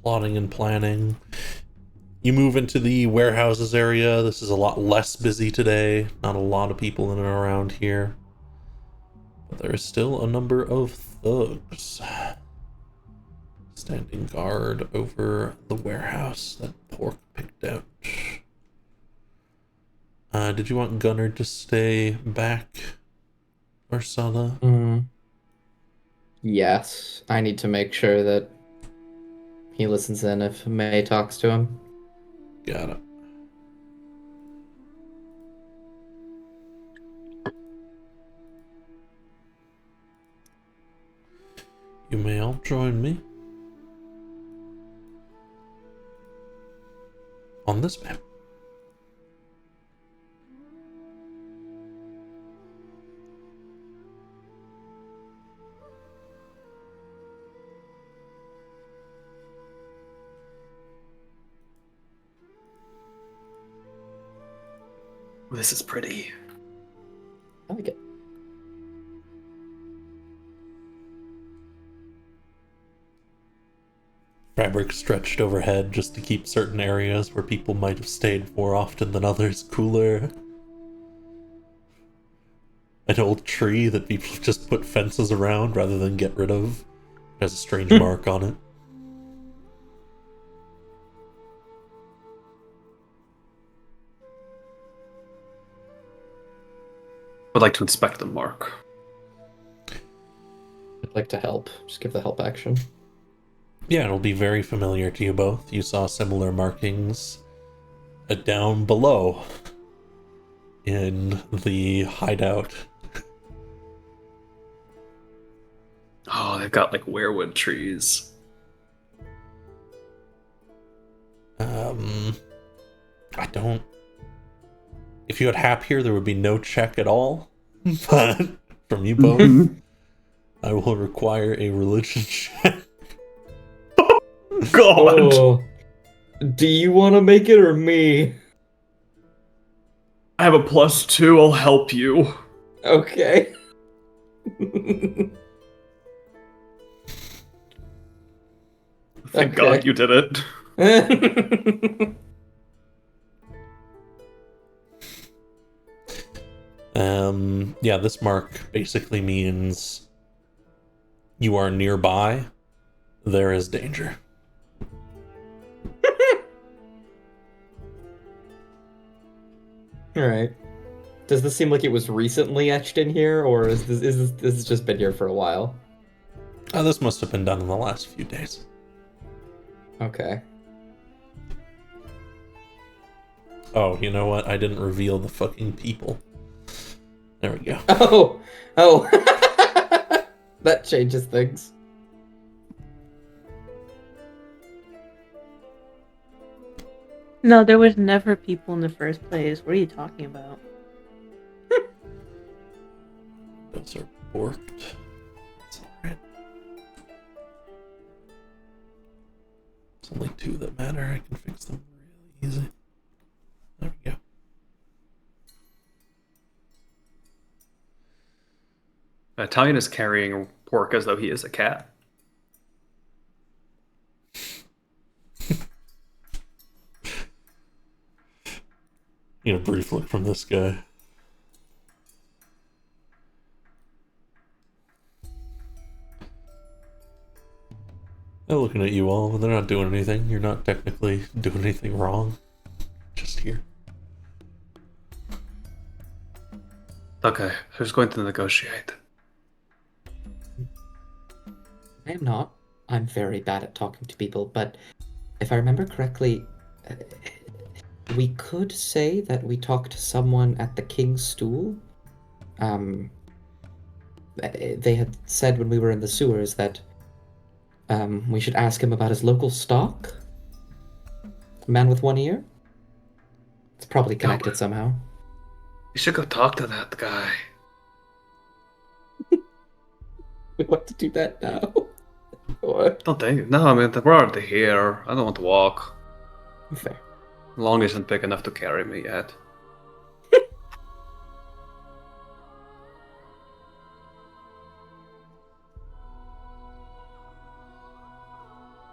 Speaker 3: plotting and planning. You move into the warehouses area. This is a lot less busy today. Not a lot of people in and around here. But there is still a number of thugs standing guard over the warehouse that Pork picked out. Did you want Gunnar to stay back, Ursula?
Speaker 2: Yes, I need to make sure that he listens in if May talks to him.
Speaker 3: Got it. You may all join me on this map.
Speaker 1: This is pretty.
Speaker 2: I like it.
Speaker 3: fabric stretched overhead just to keep certain areas where people might have stayed more often than others cooler. An old tree that people just put fences around rather than get rid of. It has a strange mark on it.
Speaker 1: Would like to inspect them, Mark.
Speaker 2: I'd like to help. Just give the help action.
Speaker 3: Yeah, it'll be very familiar to you both. You saw similar markings down below in the hideout.
Speaker 1: Oh, they've got like weirwood trees.
Speaker 3: I don't... If you had Hap here, there would be no check at all. But from you both, I will require a religion check.
Speaker 1: God!
Speaker 2: Oh, do you want to make it or me?
Speaker 1: I have a +2, I'll help you.
Speaker 2: Okay.
Speaker 1: Thank
Speaker 2: Okay.
Speaker 1: God you did it.
Speaker 3: Yeah, this mark basically means you are nearby. There is danger.
Speaker 2: Alright. Does this seem like it was recently etched in here, or is this has just been here for a while?
Speaker 3: This must have been done in the last few days.
Speaker 2: Okay.
Speaker 3: Oh, you know what? I didn't reveal the fucking people. There we go.
Speaker 2: Oh! That changes things.
Speaker 6: No, there was never people in the first place. What are you talking about?
Speaker 3: Those are borked. It's alright. There's only 2 that matter. I can fix them really easy. There we go.
Speaker 1: Italian is carrying Pork as though he is a cat.
Speaker 3: You know, brief look from this guy. They're looking at you all, but they're not doing anything. You're not technically doing anything wrong. Just here.
Speaker 1: Okay, who's going to negotiate?
Speaker 2: I am not. I'm very bad at talking to people, but if I remember correctly, we could say that we talked to someone at the King's Stool. They had said when we were in the sewers that we should ask him about his local stock. Man with one ear? It's probably connected somehow.
Speaker 1: You should go talk to that guy.
Speaker 2: We want to do that now? Or...
Speaker 1: Don't think. No, I mean, we're already here. I don't want to walk.
Speaker 2: Fair.
Speaker 1: Long isn't big enough to carry me yet.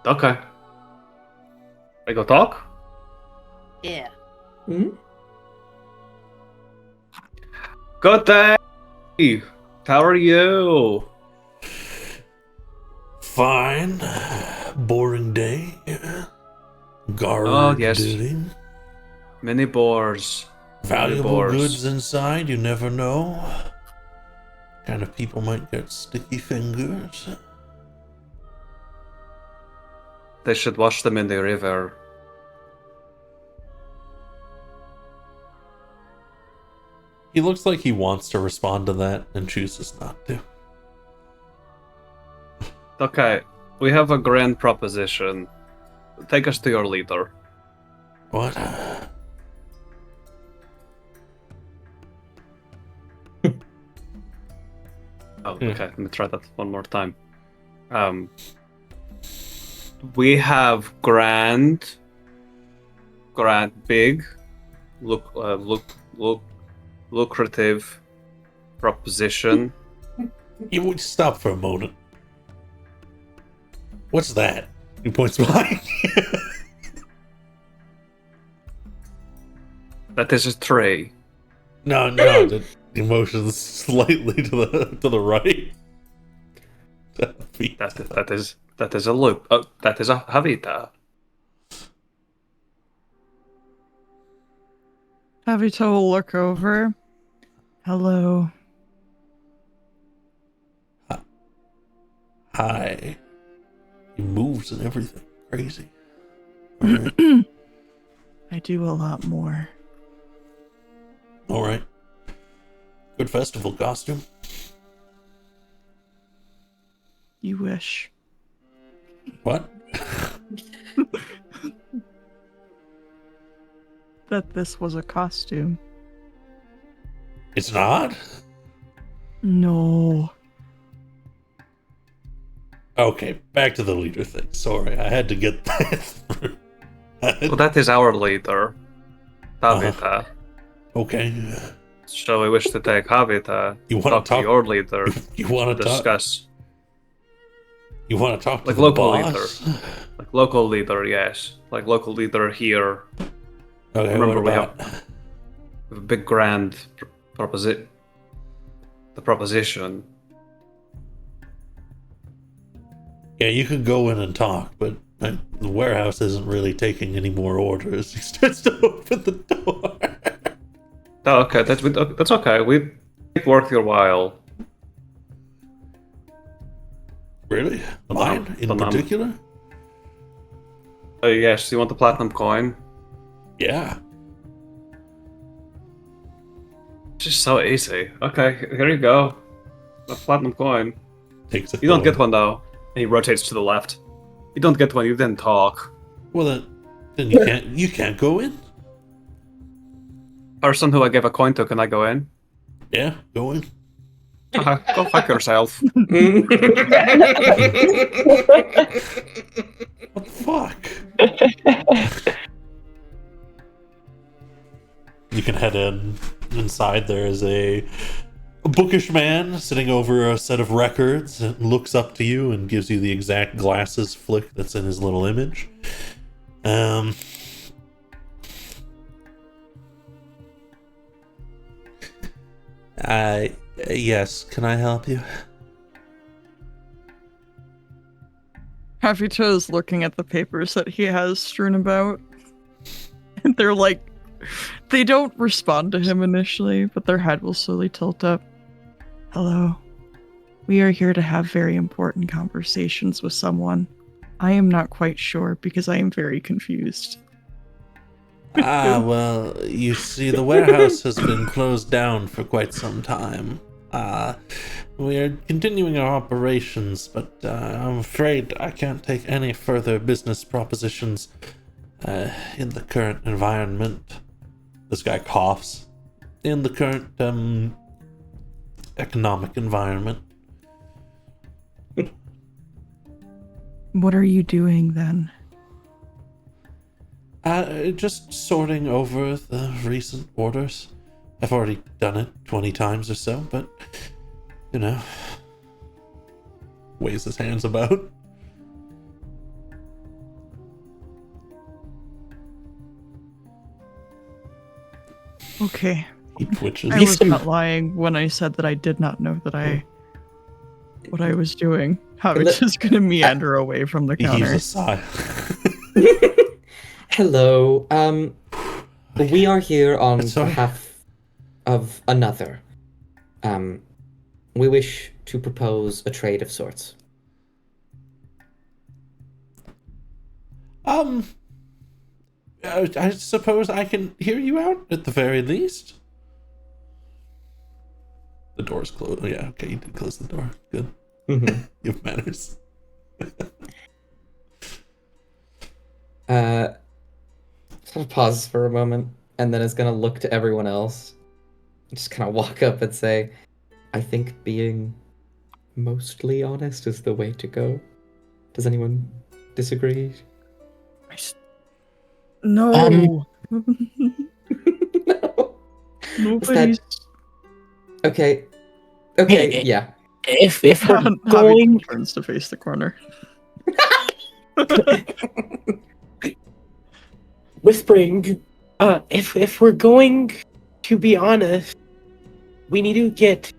Speaker 1: Okay. I go talk?
Speaker 6: Yeah.
Speaker 2: Hmm?
Speaker 1: Good day! How are you?
Speaker 3: Fine. Boring day. Guard
Speaker 1: Oh, yes.
Speaker 3: duty.
Speaker 1: Many boars.
Speaker 3: Valuable
Speaker 1: boars.
Speaker 3: goods inside, you never know. Kind of people might get sticky fingers.
Speaker 1: They should wash them in the river.
Speaker 3: He looks like he wants to respond to that and chooses not to.
Speaker 1: Okay, we have a grand proposition. Take us to your leader.
Speaker 3: What?
Speaker 1: Oh, okay, let me try that one more time. We have big, lucrative proposition.
Speaker 3: You would stop for a moment. What's that? He points behind you.
Speaker 1: That is a tray.
Speaker 3: No, the motion's slightly to the right.
Speaker 1: That is a loop. Oh, that is a Havita.
Speaker 5: Havita will look over. Hello.
Speaker 3: Hi. He moves and everything. Crazy. Alright.
Speaker 5: I do a lot more.
Speaker 3: Alright. Good festival costume.
Speaker 5: You wish.
Speaker 3: What?
Speaker 5: That this was a costume.
Speaker 3: It's not?
Speaker 5: No.
Speaker 3: Okay, back to the leader thing. Sorry, I had to get that through.
Speaker 1: Well, that is our leader, Havita.
Speaker 3: Okay.
Speaker 1: So we wish to take Havita.
Speaker 3: You want to talk
Speaker 1: to your leader.
Speaker 3: You want to talk?
Speaker 1: Discuss.
Speaker 3: You want to talk to
Speaker 1: Like
Speaker 3: the
Speaker 1: local
Speaker 3: boss?
Speaker 1: Like local leader, yes. Like local leader here.
Speaker 3: Okay,
Speaker 1: Remember,
Speaker 3: what
Speaker 1: we
Speaker 3: about?
Speaker 1: have a big grand proposition. The proposition.
Speaker 3: Yeah, you can go in and talk, but the warehouse isn't really taking any more orders. He starts to open the door.
Speaker 1: Oh, okay, that's okay. We make worth your while.
Speaker 3: Really? Mine in particular?
Speaker 1: Yes, you want the platinum coin?
Speaker 3: Yeah.
Speaker 1: It's just so easy. Okay, here you go. The platinum coin.
Speaker 3: Takes a
Speaker 1: You don't
Speaker 3: coin.
Speaker 1: get one though. And he rotates to the left. You don't get one. You didn't talk.
Speaker 3: Well, then you can't go in.
Speaker 1: Person who I gave a coin to, can I go in?
Speaker 3: Yeah, go in.
Speaker 1: Go fuck yourself.
Speaker 3: What the fuck? You can head in. Inside there is a bookish man sitting over a set of records and looks up to you and gives you the exact glasses flick that's in his little image. Yes, can I help you?
Speaker 5: Havita is looking at the papers that he has strewn about. And they're like, they don't respond to him initially, but their head will slowly tilt up. Hello. We are here to have very important conversations with someone. I am not quite sure because I am very confused.
Speaker 3: Well, you see, the warehouse has been closed down for quite some time. We are continuing our operations, but I'm afraid I can't take any further business propositions in the current environment. This guy coughs. In the current economic environment.
Speaker 5: What are you doing then?
Speaker 3: Just sorting over the recent orders. I've already done it 20 times or so, but, you know, waves his hands about.
Speaker 5: Okay.
Speaker 3: He twitches.
Speaker 5: I was not lying when I said that I did not know that what I was doing. Havita's gonna meander away from the
Speaker 3: He heaves
Speaker 5: counter.
Speaker 3: a sigh.
Speaker 2: Hello. We are here on
Speaker 3: That's all right.
Speaker 2: behalf of another. We wish to propose a trade of sorts.
Speaker 3: I suppose I can hear you out at the very least. The door's closed. Yeah, okay, you did close the door. Good.
Speaker 2: Mm-hmm.
Speaker 3: You have manners.
Speaker 2: Sort of pauses for a moment, and then is gonna look to everyone else. Just kind of walk up and say, I think being mostly honest is the way to go. Does anyone disagree?
Speaker 5: No.
Speaker 2: No.
Speaker 5: Nobody's
Speaker 2: Okay. Okay,
Speaker 4: Hey,
Speaker 2: yeah.
Speaker 4: If we're
Speaker 5: Havita
Speaker 4: going,
Speaker 5: turns to face the corner.
Speaker 4: Whispering, if we're going to be honest, we need to get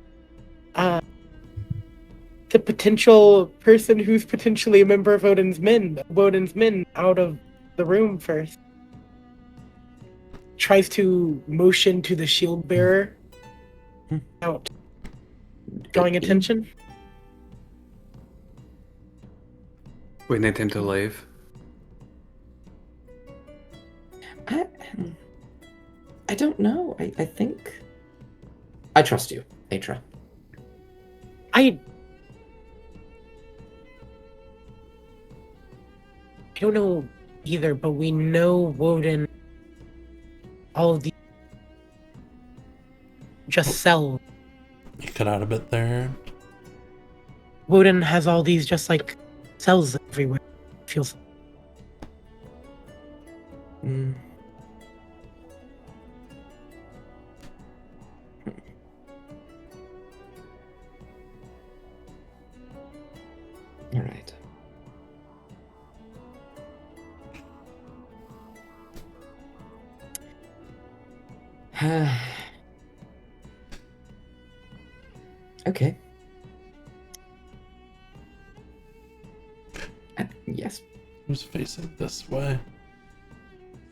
Speaker 4: the potential person who's potentially a member of Woden's Men out of the room first. Tries to motion to the shield bearer out, drawing attention.
Speaker 1: We need him to leave.
Speaker 2: I don't know. I think I trust you, Atra.
Speaker 4: I don't know either, but we know Woden. All of the just cells.
Speaker 3: You cut out a bit there.
Speaker 4: Woden has all these just like cells everywhere. Feels.
Speaker 2: Mm. All right. Okay. Yes.
Speaker 3: Who's facing this way?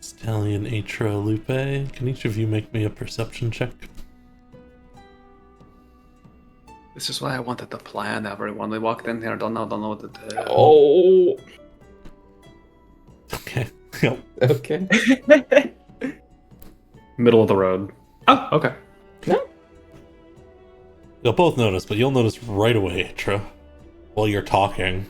Speaker 3: Stallion, Atra, Lupe. Can each of you make me a perception check?
Speaker 1: This is why I wanted to plan everyone. We walked in here, don't know what to do.
Speaker 2: Oh.
Speaker 3: Okay. Yep.
Speaker 2: Okay.
Speaker 1: Middle of the road. Oh, okay.
Speaker 2: No.
Speaker 3: You'll both notice, but you'll notice right away, Atra, while you're talking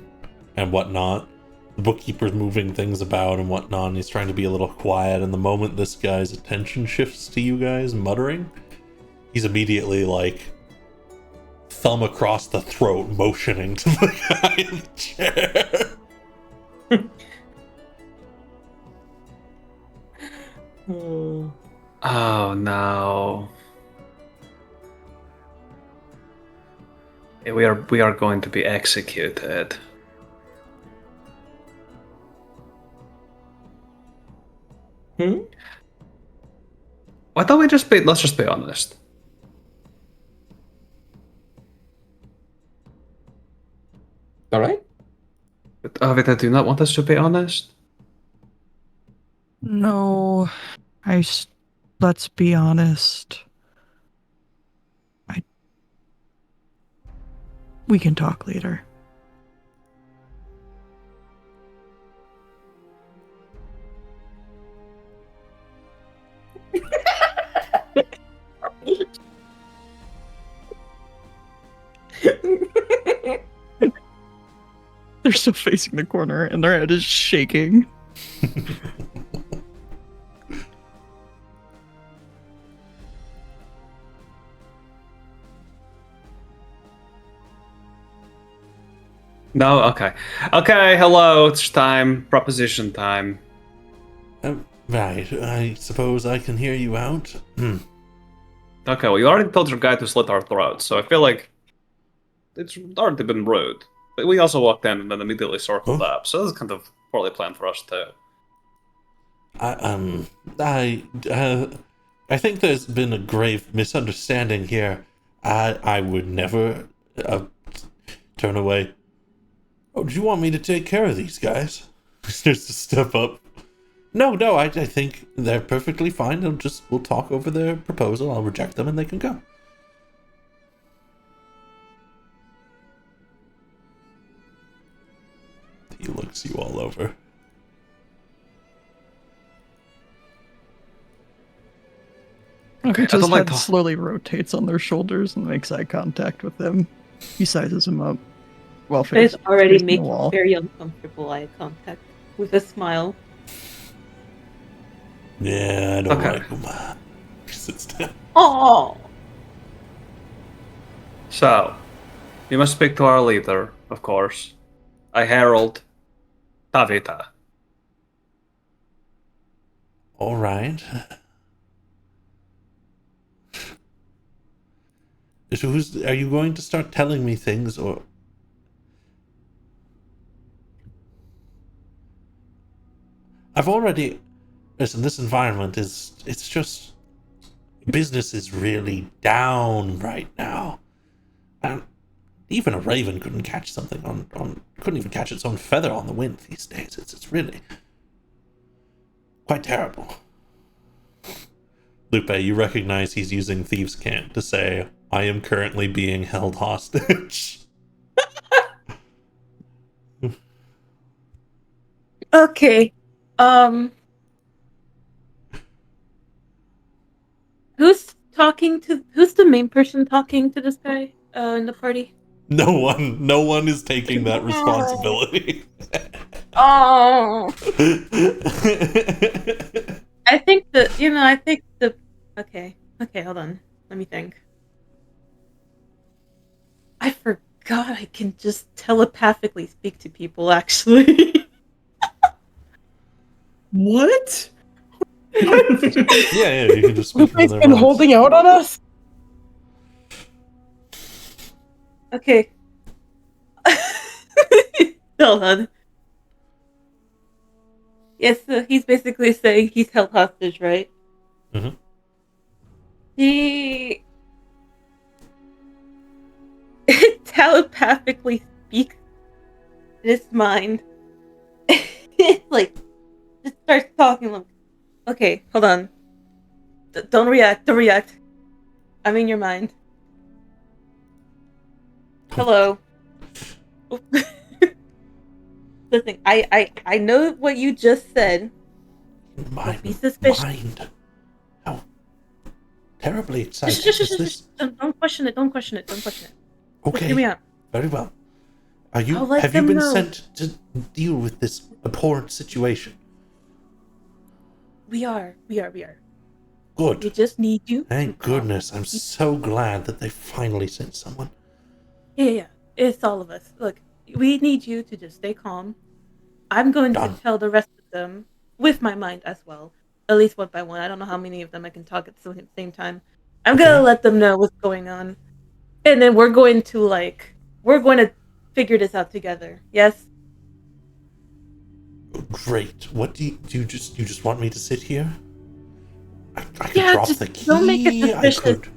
Speaker 3: and whatnot. The bookkeeper's moving things about and whatnot, and he's trying to be a little quiet, and the moment this guy's attention shifts to you guys muttering, he's immediately like thumb across the throat, motioning to the guy in the chair.
Speaker 1: Oh no. We are going to be executed. Why don't we let's just be honest.
Speaker 2: All right.
Speaker 1: But Avita, do you not want us to be honest?
Speaker 5: No, let's be honest. We can talk later. They're still facing the corner and their head is shaking.
Speaker 1: No? Okay. Okay, hello, it's time. Proposition time.
Speaker 3: Right, I suppose I can hear you out.
Speaker 1: Okay, well, you already told your guy to slit our throats, so I feel like it's already been rude. But we also walked in and then immediately circled up, so this is kind of poorly planned for us too.
Speaker 3: I think there's been a grave misunderstanding here. I would never turn away. Oh, do you want me to take care of these guys? Just to step up. No, I think they're perfectly fine. We'll talk over their proposal. I'll reject them and they can go. He looks you all over.
Speaker 1: Okay,
Speaker 5: His head slowly rotates on their shoulders and makes eye contact with them. He sizes him up.
Speaker 6: It's already making very uncomfortable eye contact with a smile.
Speaker 3: Yeah, I don't like him. He sits down.
Speaker 6: Oh.
Speaker 1: So, you must speak to our leader, of course. I herald Tavita.
Speaker 3: All right. So are you going to start telling me things, or? I've already... Listen, this environment it's just... Business is really down right now. And even a raven couldn't catch something couldn't even catch its own feather on the wind these days. It's really quite terrible. Lupe, you recognize he's using Thieves' Cant to say, I am currently being held hostage.
Speaker 7: Okay. Who's the main person talking to this guy in the party?
Speaker 3: No one is taking that responsibility.
Speaker 7: Oh. Okay, hold on. Let me think. I forgot I can just telepathically speak to people, actually.
Speaker 2: What?
Speaker 3: Yeah, you can just speak
Speaker 4: Lupe's
Speaker 3: to
Speaker 4: been
Speaker 3: their
Speaker 4: holding out on us?
Speaker 7: Okay. Hold on. Yes, so he's basically saying he's held hostage, right?
Speaker 3: Mhm.
Speaker 7: He telepathically speaks in his mind. Like, just starts talking like, okay, hold on. Don't react. I'm in your mind. Hello. Listen, I know what you just said.
Speaker 3: My
Speaker 7: Be suspicious.
Speaker 3: mind. How terribly
Speaker 7: Just,
Speaker 3: exciting
Speaker 7: just,
Speaker 3: is
Speaker 7: just,
Speaker 3: this?
Speaker 7: just don't question it. Don't question it. Just
Speaker 3: Okay,
Speaker 7: hear me out.
Speaker 3: very well.
Speaker 7: I'll let
Speaker 3: Have you
Speaker 7: them
Speaker 3: been
Speaker 7: know.
Speaker 3: sent to deal with this abhorrent situation?
Speaker 7: We are.
Speaker 3: Good.
Speaker 7: We just need you.
Speaker 3: Thank
Speaker 7: to calm.
Speaker 3: goodness. I'm so glad that they finally sent someone.
Speaker 7: Yeah. It's all of us. Look, we need you to just stay calm. I'm going
Speaker 3: Done.
Speaker 7: to tell the rest of them with my mind as well. At least one by one. I don't know how many of them I can talk at the same time. I'm
Speaker 3: Okay.
Speaker 7: gonna let them know what's going on. And then we're going to figure this out together. Yes?
Speaker 3: Great. What do you just want me to sit here? I could
Speaker 7: Yeah,
Speaker 3: drop
Speaker 7: just
Speaker 3: the key.
Speaker 7: don't make it
Speaker 3: I
Speaker 7: suspicious.
Speaker 3: could.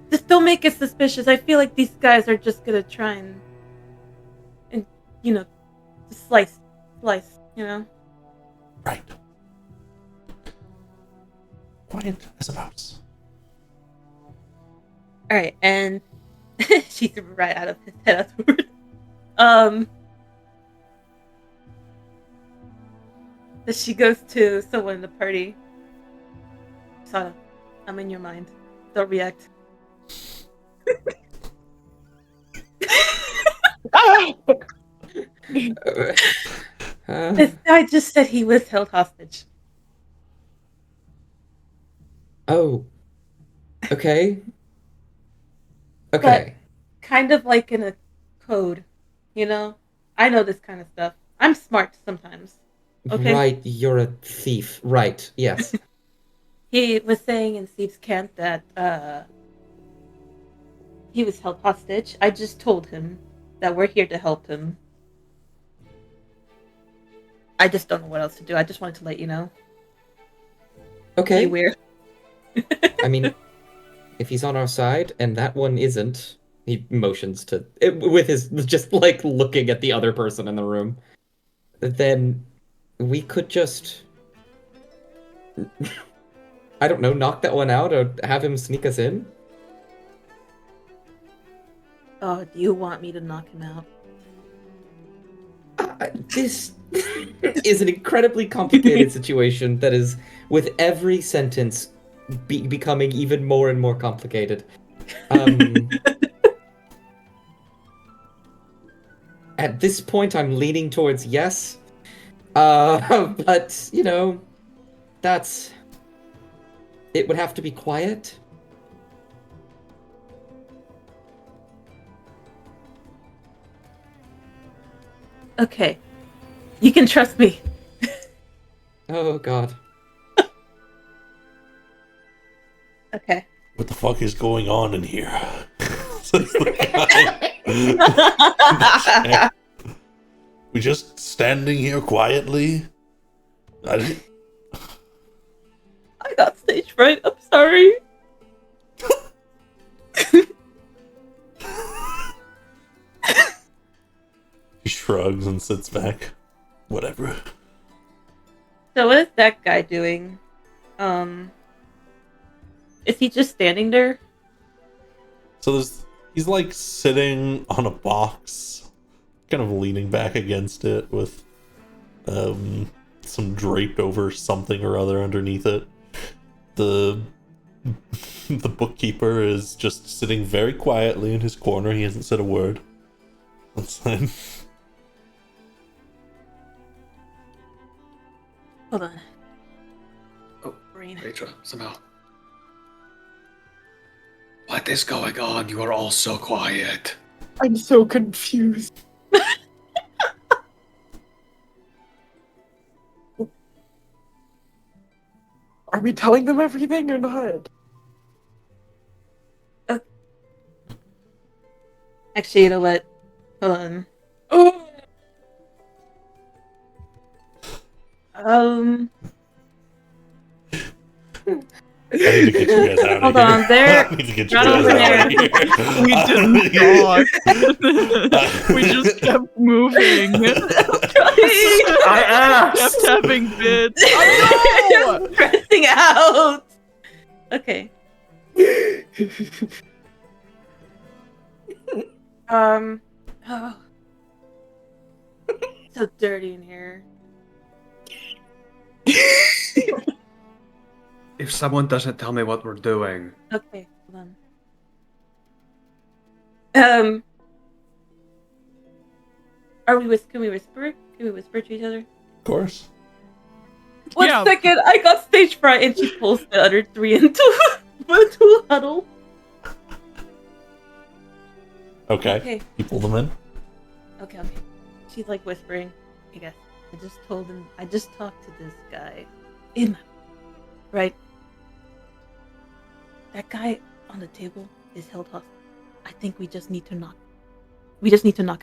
Speaker 7: Just don't make it suspicious. I feel like these guys are just gonna try and slice, you know?
Speaker 3: Right. Quiet as a mouse.
Speaker 7: Alright, and she's right out of his head afterwards. She goes to someone in the party. Sada, I'm in your mind. Don't react. This guy just said he was held hostage.
Speaker 2: Oh. Okay. Okay.
Speaker 7: Kind of like in a code, you know? I know this kind of stuff. I'm smart sometimes. Okay?
Speaker 2: Right, you're a thief. Right, yes.
Speaker 7: He was saying in Thieves' Cant that he was held hostage. I just told him that we're here to help him. I just don't know what else to do. I just wanted to let you know.
Speaker 2: Okay.
Speaker 7: Be weird.
Speaker 2: I mean, if he's on our side and that one isn't, he motions to with his just like looking at the other person in the room. Then we could just I don't know, knock that one out or have him sneak us in.
Speaker 7: Oh, do you want me to knock him out?
Speaker 2: This is an incredibly complicated situation that is, with every sentence, becoming even more and more complicated. At this point, I'm leaning towards yes. But, you know, it would have to be quiet.
Speaker 7: Okay. You can trust me.
Speaker 2: Oh, God.
Speaker 7: Okay.
Speaker 3: What the fuck is going on in here? We just standing here quietly? I-
Speaker 7: I got stage fright. I'm sorry.
Speaker 3: He shrugs and sits back. Whatever.
Speaker 7: So what is that guy doing? Is he just standing there?
Speaker 3: So he's like sitting on a box, kind of leaning back against it with some draped over something or other underneath it. The bookkeeper is just sitting very quietly in his corner. He hasn't said a word. That's fine.
Speaker 7: Hold on.
Speaker 8: Oh,
Speaker 7: Brain.
Speaker 8: Rachel, somehow. What is going on? You are all so quiet.
Speaker 4: I'm so confused. Are we telling them everything or not?
Speaker 7: Actually, you know what? Hold on.
Speaker 4: Oh,
Speaker 3: I need to get you guys out of
Speaker 7: Hold
Speaker 3: here.
Speaker 7: on, there-
Speaker 3: I need to get you
Speaker 7: Run
Speaker 3: guys
Speaker 7: over
Speaker 3: out
Speaker 7: there.
Speaker 3: of here.
Speaker 5: We didn't talk. We just kept moving.
Speaker 7: I
Speaker 5: Kept having bids.
Speaker 7: am stressing out. Okay. Oh. So dirty in here.
Speaker 8: If someone doesn't tell me what we're doing,
Speaker 7: Okay, hold on. Can we whisper? Can we whisper to each other?
Speaker 3: Of course.
Speaker 7: One
Speaker 5: Yeah.
Speaker 7: second, I got stage fright, and she pulls the other three into a huddle.
Speaker 3: Okay.
Speaker 7: Okay,
Speaker 3: You pull them in.
Speaker 7: okay. She's like whispering. I guess I just talked to this guy. Right? That guy on the table is held hostage. I think we just need to knock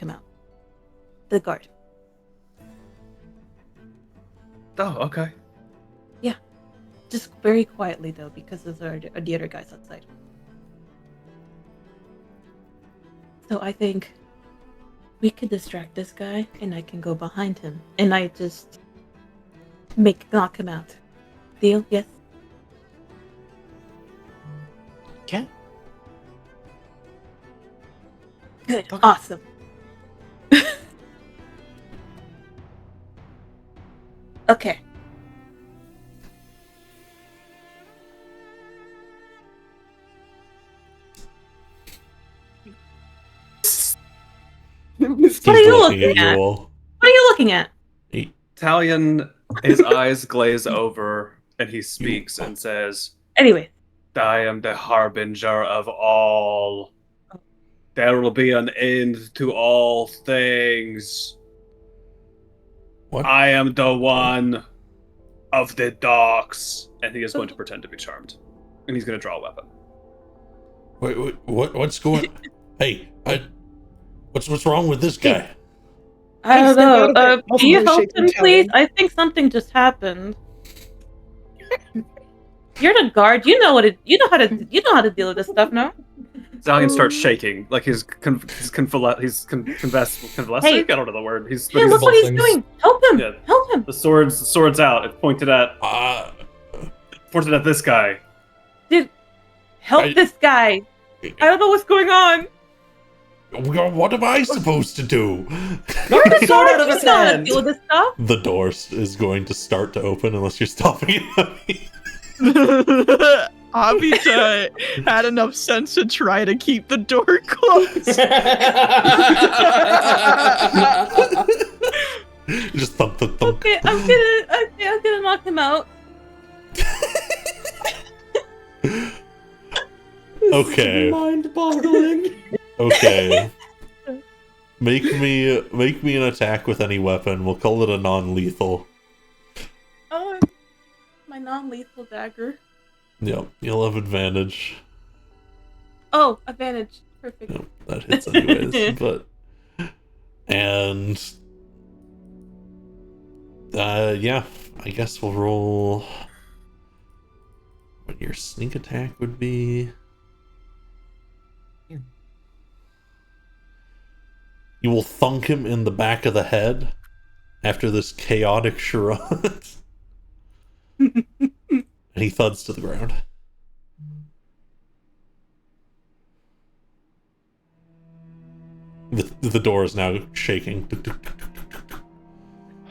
Speaker 7: him out. The guard.
Speaker 8: oh, okay.
Speaker 7: Just very quietly though, because those are the other guys outside. So I think we could distract this guy, and I can go behind him, and I just knock him out. Deal? Yes.
Speaker 4: Okay.
Speaker 7: Good.
Speaker 4: Okay.
Speaker 7: Awesome. Okay.
Speaker 3: He's
Speaker 7: What are you
Speaker 3: looking
Speaker 7: looking at?
Speaker 3: you all.
Speaker 7: What are you looking at?
Speaker 1: Italian, his eyes glaze over, and he speaks and says,
Speaker 7: Anyway.
Speaker 1: I am the harbinger of all. There will be an end to all things.
Speaker 3: What?
Speaker 1: I am the one of the docks. And he is going to pretend to be charmed. And he's going to draw a weapon.
Speaker 3: Wait, what's going? Hey, what's wrong with this guy?
Speaker 7: I
Speaker 4: Hey,
Speaker 7: don't
Speaker 4: step out
Speaker 7: know.
Speaker 4: of it.
Speaker 7: Can you
Speaker 4: Wasn't
Speaker 7: help
Speaker 4: shaking
Speaker 7: him, please?
Speaker 4: Italian.
Speaker 7: I think something just happened. You're the guard. You know how to deal with this stuff, no?
Speaker 1: Italian starts shaking, like he's convalescing.
Speaker 7: Hey.
Speaker 1: I don't know the word. He's
Speaker 7: Hey, look what he's doing. Help him.
Speaker 1: Yeah.
Speaker 7: Help him.
Speaker 1: the sword's out. It's pointed at this guy.
Speaker 7: Help this guy. I don't know what's going on.
Speaker 3: What am I supposed to do?
Speaker 2: Knock the sword out of
Speaker 7: You
Speaker 2: his
Speaker 7: know how to
Speaker 2: hand!
Speaker 7: deal with this stuff.
Speaker 3: The door is going to start to open unless you're stopping it.
Speaker 5: Abita had enough sense to try to keep the door closed.
Speaker 3: Just thump, thump, thump.
Speaker 7: Okay, I'm gonna knock him out.
Speaker 3: Okay.
Speaker 2: Mind-boggling.
Speaker 3: Okay. Make me an attack with any weapon. We'll call it a non-lethal.
Speaker 7: Oh, my non-lethal dagger.
Speaker 3: Yep, you'll have advantage.
Speaker 7: Oh, advantage. Perfect.
Speaker 3: Yep, that hits anyways. Yeah. I guess we'll roll what your sneak attack would be. You will thunk him in the back of the head after this chaotic charade. And he thuds to the ground. The door is now shaking.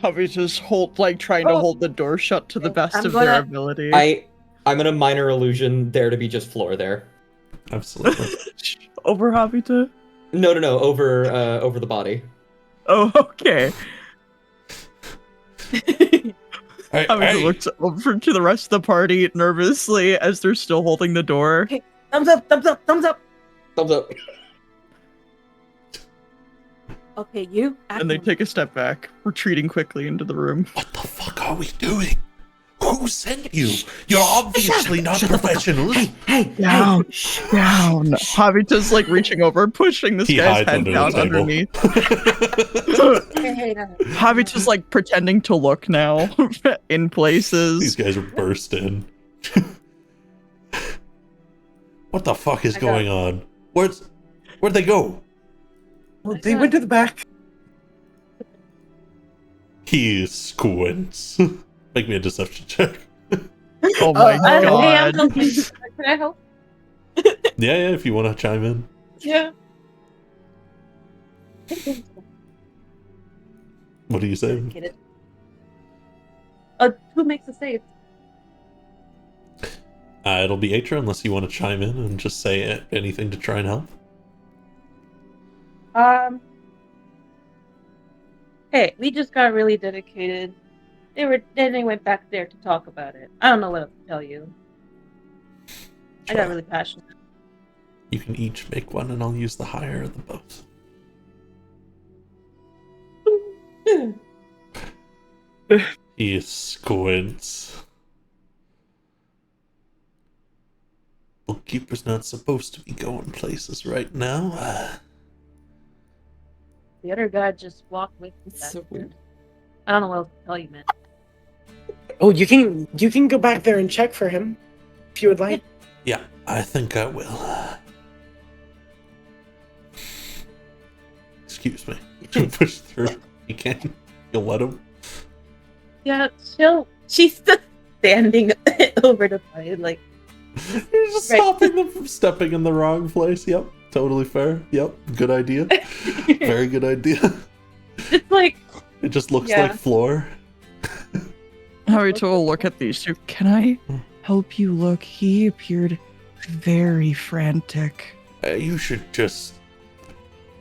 Speaker 5: Javi's trying to hold the door shut to the best
Speaker 7: I'm
Speaker 5: of
Speaker 7: gonna-
Speaker 5: their ability.
Speaker 2: I'm gonna minor illusion there to be just floor there.
Speaker 3: Absolutely.
Speaker 5: Over Javita?
Speaker 2: No, over the body.
Speaker 5: Oh, okay.
Speaker 3: Hey,
Speaker 5: Javita looks over to the rest of the party nervously as they're still holding the door.
Speaker 7: Thumbs up, thumbs up, thumbs up.
Speaker 2: Thumbs up.
Speaker 7: Okay, you.
Speaker 5: And they take a step back, retreating quickly into the room.
Speaker 3: What the fuck are we doing? Who sent you? You're obviously not professionals.
Speaker 2: Hey,
Speaker 5: Down, down. Javita's like reaching over, pushing this
Speaker 3: He
Speaker 5: guy's
Speaker 3: hides
Speaker 5: head
Speaker 3: under
Speaker 5: down
Speaker 3: the table.
Speaker 5: underneath.
Speaker 7: Hey, no.
Speaker 5: Javita's like pretending to look now in places.
Speaker 3: These guys are burst in. What the fuck is
Speaker 7: I got
Speaker 3: going on? Where'd they go?
Speaker 4: Well, they went to the back.
Speaker 3: He squints. Make me a deception check.
Speaker 5: Oh my
Speaker 7: Hey, I'm
Speaker 5: god.
Speaker 7: helping. Can I help?
Speaker 3: Yeah, if you want to chime in.
Speaker 7: Yeah.
Speaker 3: What do you say?
Speaker 7: Get it. Who makes the save?
Speaker 3: It'll be Atra unless you want to chime in and just say anything to try and help.
Speaker 7: Hey, we just got really dedicated. Then they went back there to talk about it. I don't know what else to tell you. I got really passionate.
Speaker 3: You can each make one and I'll use the higher of the both. He squints. Bookkeeper's not supposed to be going places right now.
Speaker 7: The other guy just walked with me.
Speaker 2: It's so weird.
Speaker 7: I don't know what else to tell you, man.
Speaker 4: Oh, you can go back there and check for him if you would like.
Speaker 3: Yeah, I think I will. Excuse me. Push through. You can. You'll let him.
Speaker 7: Yeah, she's still standing over the fight, like.
Speaker 3: You're just
Speaker 7: Right.
Speaker 3: stopping them from stepping in the wrong place. Yep, totally fair. Yep, good idea. Very good idea.
Speaker 7: It's like,
Speaker 3: It just looks
Speaker 7: Yeah.
Speaker 3: like floor.
Speaker 5: Javita will look at these two. Can I help you look? He appeared very frantic.
Speaker 3: You should just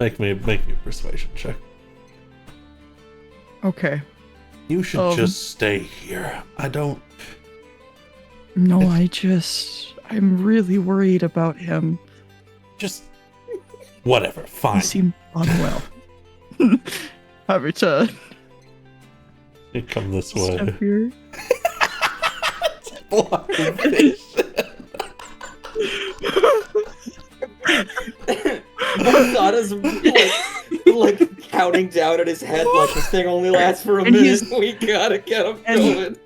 Speaker 3: make me a persuasion check.
Speaker 5: Okay.
Speaker 3: You should just stay here. I don't.
Speaker 5: No, I'm really worried about him.
Speaker 3: Just whatever. Fine.
Speaker 5: He seemed unwell. Javita,
Speaker 3: You come this
Speaker 5: step
Speaker 3: way.
Speaker 5: here.
Speaker 3: Block your vision.
Speaker 2: Masada's like counting down at his head like this thing only lasts for a
Speaker 5: And
Speaker 2: minute.
Speaker 5: he's-
Speaker 2: We gotta get him
Speaker 5: and-
Speaker 2: going.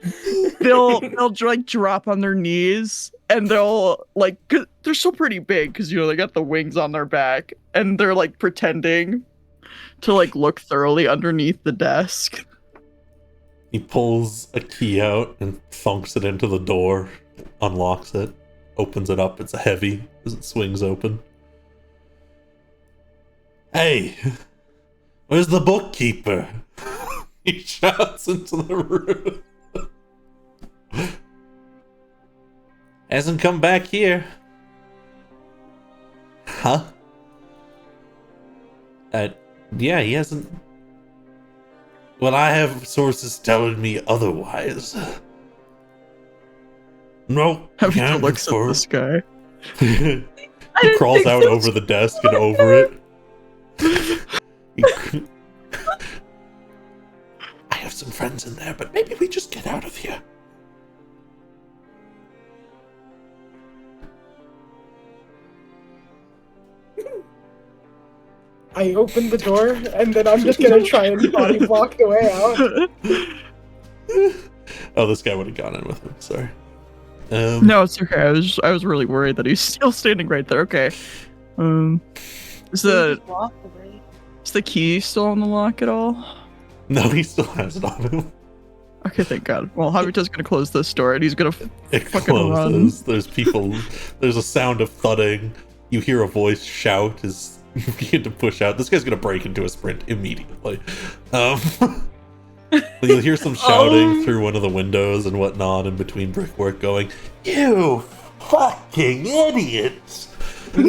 Speaker 5: They'll like drop on their knees and they'll like 'cause they're still pretty big because they got the wings on their back and they're like pretending to like look thoroughly underneath the desk.
Speaker 3: He pulls a key out and thunks it into the door, unlocks it, opens it up. It's heavy as it swings open. Hey, where's the bookkeeper? He shouts into the room. Hasn't come back here. Huh? Yeah, he hasn't. Well, I have sources telling me otherwise. No,
Speaker 5: Javita
Speaker 3: can't
Speaker 5: looks at
Speaker 3: confirm.
Speaker 5: this guy.
Speaker 3: He
Speaker 7: didn't
Speaker 3: crawls
Speaker 7: think
Speaker 3: out
Speaker 7: so.
Speaker 3: over the desk and over it. I have some friends in there, but maybe we just get out of here.
Speaker 4: I opened the door and then I'm just gonna try and body block the way out.
Speaker 3: Oh, this guy would have gone in with him. Sorry.
Speaker 5: No, it's okay. I was really worried that he's still standing right there. Okay. Is the
Speaker 7: Just walk away.
Speaker 5: is the key still on the lock at all?
Speaker 3: No, he still has it on him.
Speaker 5: Okay, thank God. Well, Habita's gonna close this door, and he's gonna
Speaker 3: It
Speaker 5: fucking
Speaker 3: closes. There's people. There's a sound of thudding. You hear a voice shout as you begin to push out. This guy's gonna break into a sprint immediately. You'll hear some shouting through one of the windows and whatnot in between brickwork going, "You fucking idiots!" They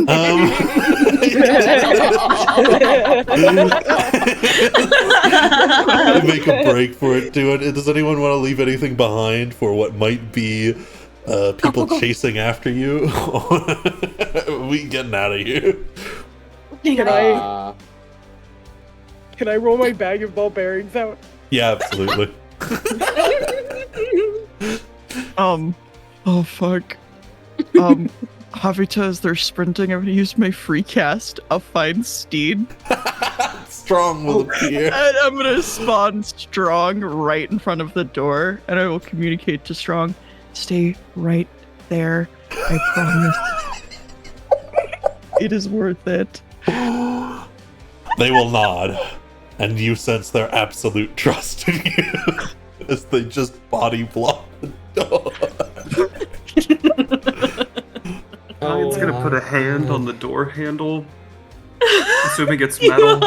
Speaker 3: make a break for it too. Does anyone want to leave anything behind for what might be people chasing after you? We getting out of here.
Speaker 4: Can I roll my bag of ball bearings out?
Speaker 3: Yeah, absolutely.
Speaker 5: Oh fuck. Habita, as they're sprinting, I'm gonna use my free cast, A Fine Steed.
Speaker 3: Strong will appear.
Speaker 5: And I'm gonna spawn Strong right in front of the door, and I will communicate to Strong, stay right there. I promise. It is worth it.
Speaker 3: They will nod, and you sense their absolute trust in you as they just body block the door.
Speaker 1: It's gonna put a hand on the door handle, assuming it's metal.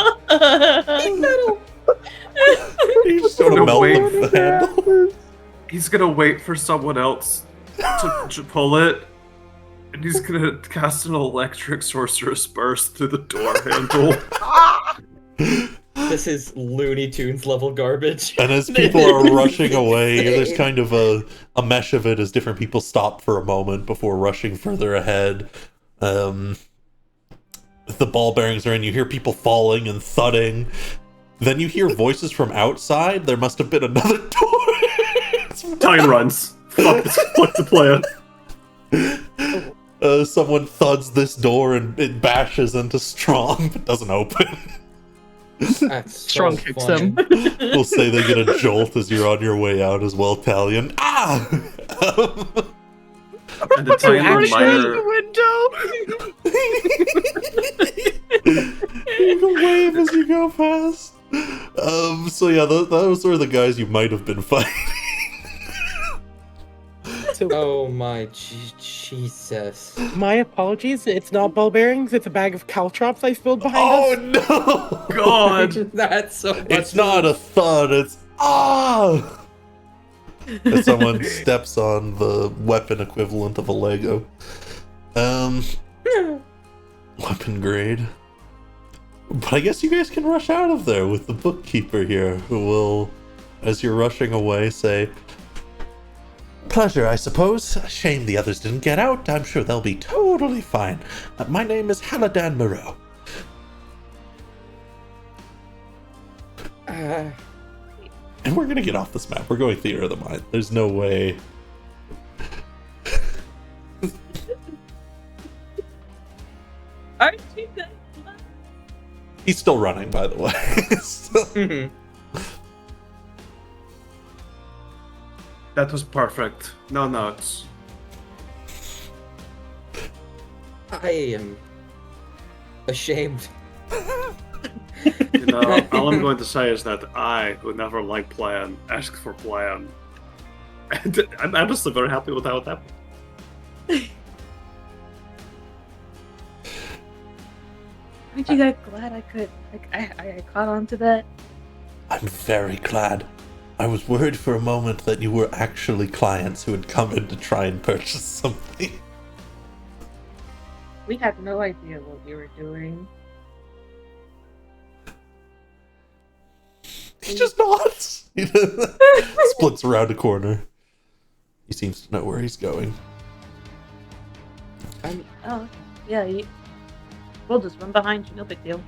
Speaker 3: You just sort of melt the handle.
Speaker 1: He's gonna wait for someone else to pull it, and he's gonna cast an electric sorcerer's burst through the door handle.
Speaker 2: This is Looney Tunes level garbage.
Speaker 3: And as people are rushing away, there's kind of a mesh of it as different people stop for a moment before rushing further ahead. The ball bearings are in. You hear people falling and thudding. Then you hear voices from outside. There must have been another door.
Speaker 1: Time runs. Fuck the plan.
Speaker 3: Someone thuds this door and it bashes into Strong, but doesn't open.
Speaker 2: That's so
Speaker 5: Strong kicks
Speaker 2: funny.
Speaker 5: them.
Speaker 3: We'll say they get a jolt as you're on your way out as well, Talion. Ah!
Speaker 1: And the tiny minor.
Speaker 3: You can wave as you go past. So yeah, those were the guys you might have been fighting.
Speaker 2: Oh my Jesus.
Speaker 4: My apologies. It's not ball bearings. It's a bag of caltrops I spilled behind us.
Speaker 3: Oh no!
Speaker 1: God!
Speaker 2: That's so much.
Speaker 3: It's not a thud, it's ah! As someone steps on the weapon equivalent of a Lego. Weapon grade. But I guess you guys can rush out of there with the bookkeeper here, who will, as you're rushing away, say, "Pleasure, I suppose. Shame the others didn't get out. I'm sure they'll be totally fine. My name is Haladan Moreau." And we're gonna get off this map. We're going Theater of the Mind. There's no way.
Speaker 7: Aren't you good?
Speaker 3: He's still running, by the way.
Speaker 1: That was perfect. No notes.
Speaker 2: I am ashamed.
Speaker 1: You know, all I'm going to say is that I, who never liked plan, asked for plan. And I'm honestly very happy with how it happened.
Speaker 7: Aren't you guys glad I could, like, I caught on to that?
Speaker 3: I'm very glad. I was worried for a moment that you were actually clients who had come in to try and purchase something.
Speaker 7: We had no idea what we were doing.
Speaker 3: He just nods. He splits around a corner. He seems to know where he's going.
Speaker 7: Oh, yeah, we'll just run behind you, no big deal.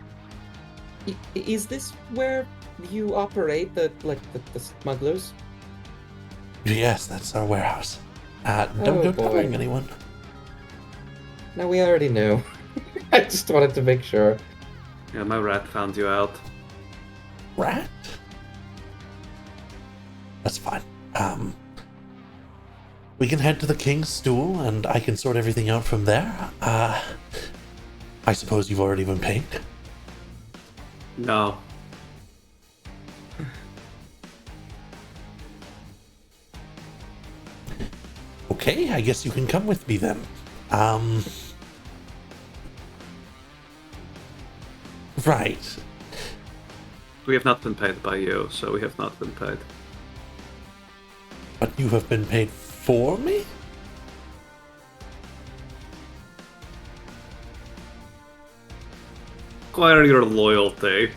Speaker 2: Is this where you operate the smugglers?
Speaker 3: Yes, that's our warehouse. Don't
Speaker 2: Oh,
Speaker 3: go
Speaker 2: boy.
Speaker 3: telling anyone.
Speaker 2: No, we already knew. I just wanted to make sure.
Speaker 1: Yeah, my rat found you out.
Speaker 3: Rat? That's fine. We can head to the King's Stool, and I can sort everything out from there. I suppose you've already been paid?
Speaker 1: No.
Speaker 3: Okay, I guess you can come with me then. Right.
Speaker 1: We have not been paid by you, so we have not been paid.
Speaker 3: But you have been paid for me?
Speaker 1: Acquire your loyalty.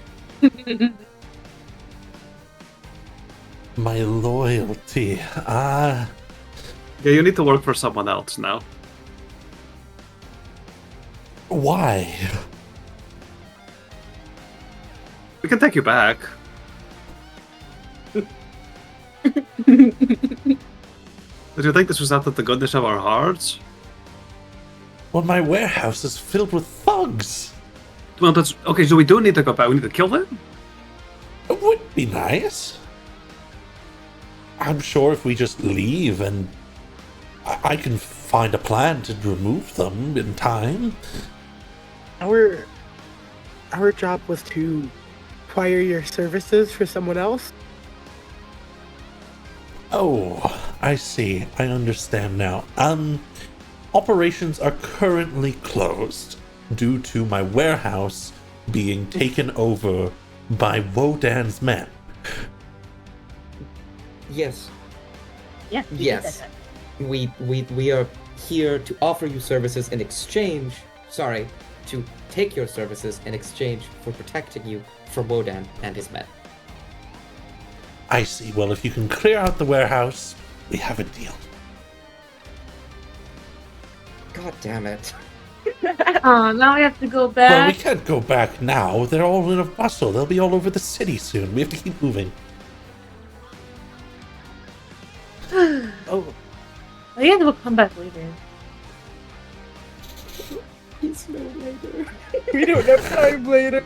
Speaker 3: My loyalty.
Speaker 1: Yeah, you need to work for someone else now.
Speaker 3: Why?
Speaker 1: We can take you back. Did you think this was out of the goodness of our hearts?
Speaker 3: Well, my warehouse is filled with thugs.
Speaker 1: Well, that's okay. So we do need to go back. We need to kill them.
Speaker 3: It would be nice. I'm sure if we just leave and I can find a plan to remove them in time.
Speaker 4: Our job was to acquire your services for someone else.
Speaker 3: Oh, I see. I understand now. Operations are currently closed due to my warehouse being taken over by Wodan's men.
Speaker 2: Yes.
Speaker 6: Yeah.
Speaker 2: Yes. We are here to offer you services in exchange. Sorry, to take your services in exchange for protecting you from Wodan and his men.
Speaker 3: I see. Well, if you can clear out the warehouse, we have a deal.
Speaker 2: God damn it.
Speaker 7: Oh, now we have to go
Speaker 3: Well, we
Speaker 7: back.
Speaker 3: can't go back now. They're all in a bustle. They'll be all over the city soon. We have to keep moving.
Speaker 4: Oh,
Speaker 7: I guess we'll come back later.
Speaker 2: He's no later.
Speaker 4: we don't have time later.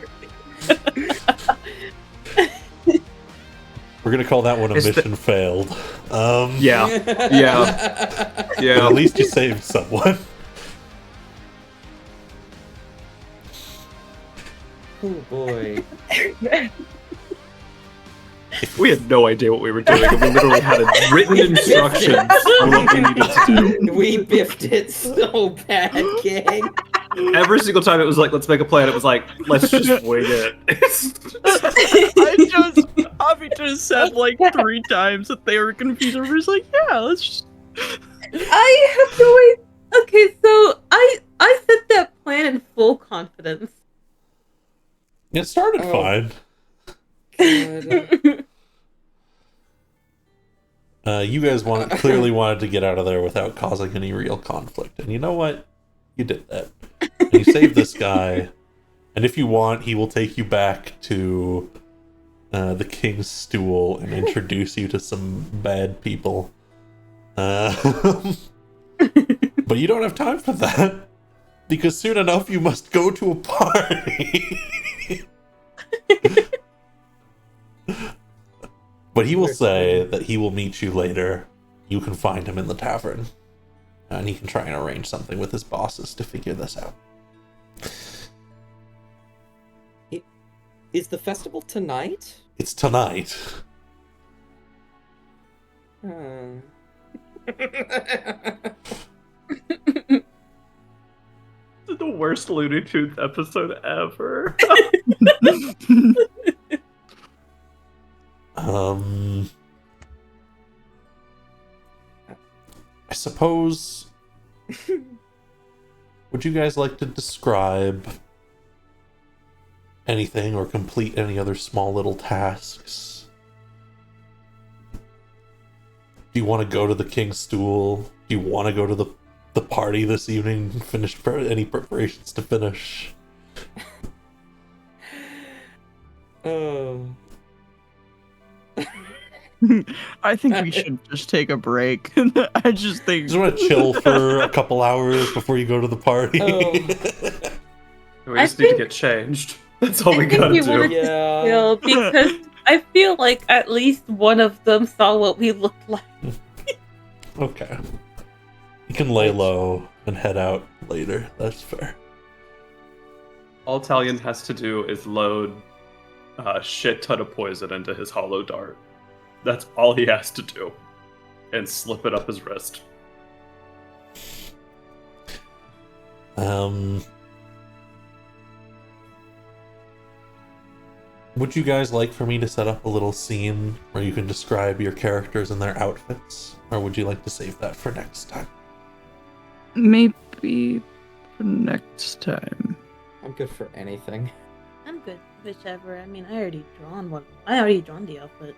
Speaker 3: We're gonna call that one a mission failed.
Speaker 1: Yeah. Yeah.
Speaker 3: But
Speaker 1: Yeah.
Speaker 3: at least you saved someone.
Speaker 2: Oh boy.
Speaker 1: We had no idea what we were doing, and we literally had written instructions on what we needed to do.
Speaker 2: We biffed it so bad, gang.
Speaker 1: Every single time it was like, let's make a plan, it was like, let's just wing it.
Speaker 5: Avi just said like 3 times that they were confused. And we're just like, yeah, let's just.
Speaker 7: I have to wait. Okay, so I set that plan in full confidence.
Speaker 3: It started
Speaker 2: Oh.
Speaker 3: fine.
Speaker 2: God.
Speaker 3: You guys clearly wanted to get out of there without causing any real conflict. And you know what? You did that. And you saved this guy. And if you want, he will take you back to the King's Stool and introduce you to some bad people. But you don't have time for that. Because soon enough you must go to a party. But he will say that he will meet you later. You can find him in the tavern. And he can try and arrange something with his bosses to figure this out.
Speaker 2: Is the festival tonight?
Speaker 3: It's tonight.
Speaker 2: Hmm.
Speaker 1: This is the worst Looney Tunes episode ever.
Speaker 3: I suppose. Would you guys like to describe anything or complete any other small little tasks? Do you want to go to the King's Stool? Do you want to go to the party this evening? Finish any preparations to finish?
Speaker 2: Oh.
Speaker 5: I think we should just take a break. I just think.
Speaker 3: Just want to chill for a couple hours before you go to the party.
Speaker 2: Oh.
Speaker 1: We just need to get changed. That's all we
Speaker 7: I think
Speaker 1: gotta
Speaker 7: we
Speaker 1: do.
Speaker 7: wanted
Speaker 2: Yeah.
Speaker 7: to chill because I feel like at least one of them saw what we looked like.
Speaker 3: Okay. You can lay low and head out later. That's fair.
Speaker 1: All Talion has to do is load a shit ton of poison into his hollow dart. That's all he has to do. And slip it up his wrist.
Speaker 3: Would you guys like for me to set up a little scene where you can describe your characters and their outfits? Or would you like to save that for next time?
Speaker 5: Maybe for next time.
Speaker 2: I'm good for anything.
Speaker 7: I'm good, whichever. I mean, I already drawn one. I already drawn the outfit.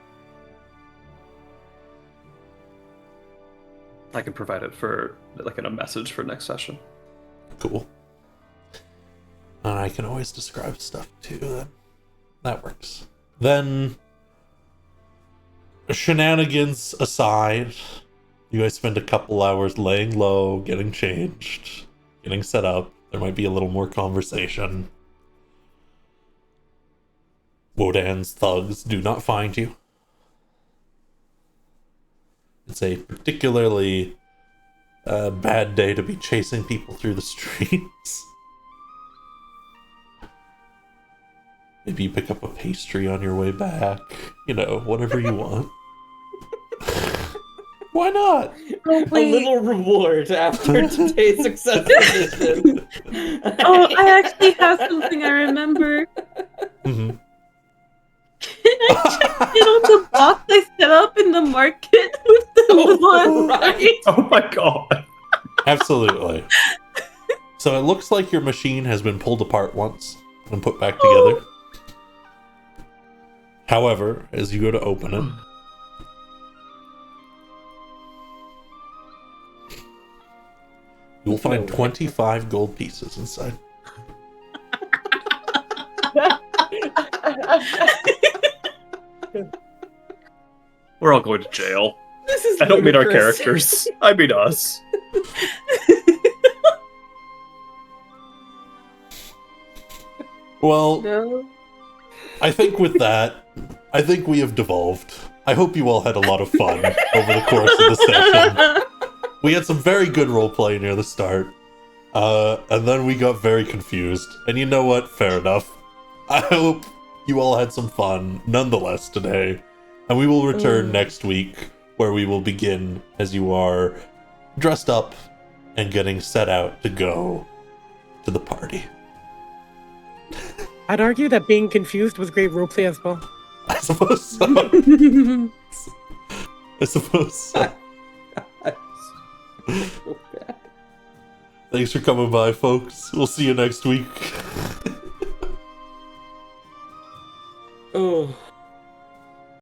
Speaker 1: I can provide it for, like, in a message for next session.
Speaker 3: Cool. And I can always describe stuff too, then. That works. Then, shenanigans aside, you guys spend a couple hours laying low, getting changed, getting set up. There might be a little more conversation. Wodan's thugs do not find you. It's a particularly bad day to be chasing people through the streets. Maybe you pick up a pastry on your way back. You know, whatever you want. Why not?
Speaker 7: Oh,
Speaker 2: A little reward after today's successful mission.
Speaker 7: Oh, I actually have something I remember.
Speaker 3: Mm-hmm.
Speaker 7: Can I check in on the box I set up in the market with the one?
Speaker 2: right.
Speaker 1: Oh my god.
Speaker 3: Absolutely. So it looks like your machine has been pulled apart once and put back together. However, as you go to open it, you will find 25 gold pieces inside.
Speaker 1: We're all going to jail.
Speaker 2: This is
Speaker 1: I don't mean our
Speaker 2: ludicrous.
Speaker 1: characters. I mean us.
Speaker 3: Well,
Speaker 7: No.
Speaker 3: I think with that, I think we have devolved. I hope you all had a lot of fun over the course of the session. We had some very good roleplay near the start, and then we got very confused. And you know what? Fair enough. I hope you all had some fun nonetheless today, and we will return next week, where we will begin as you are dressed up and getting set out to go to the party.
Speaker 4: I'd argue that being confused was great roleplay as well.
Speaker 3: I suppose so. I suppose so. Thanks for coming by, folks. We'll see you next week.
Speaker 2: Oh.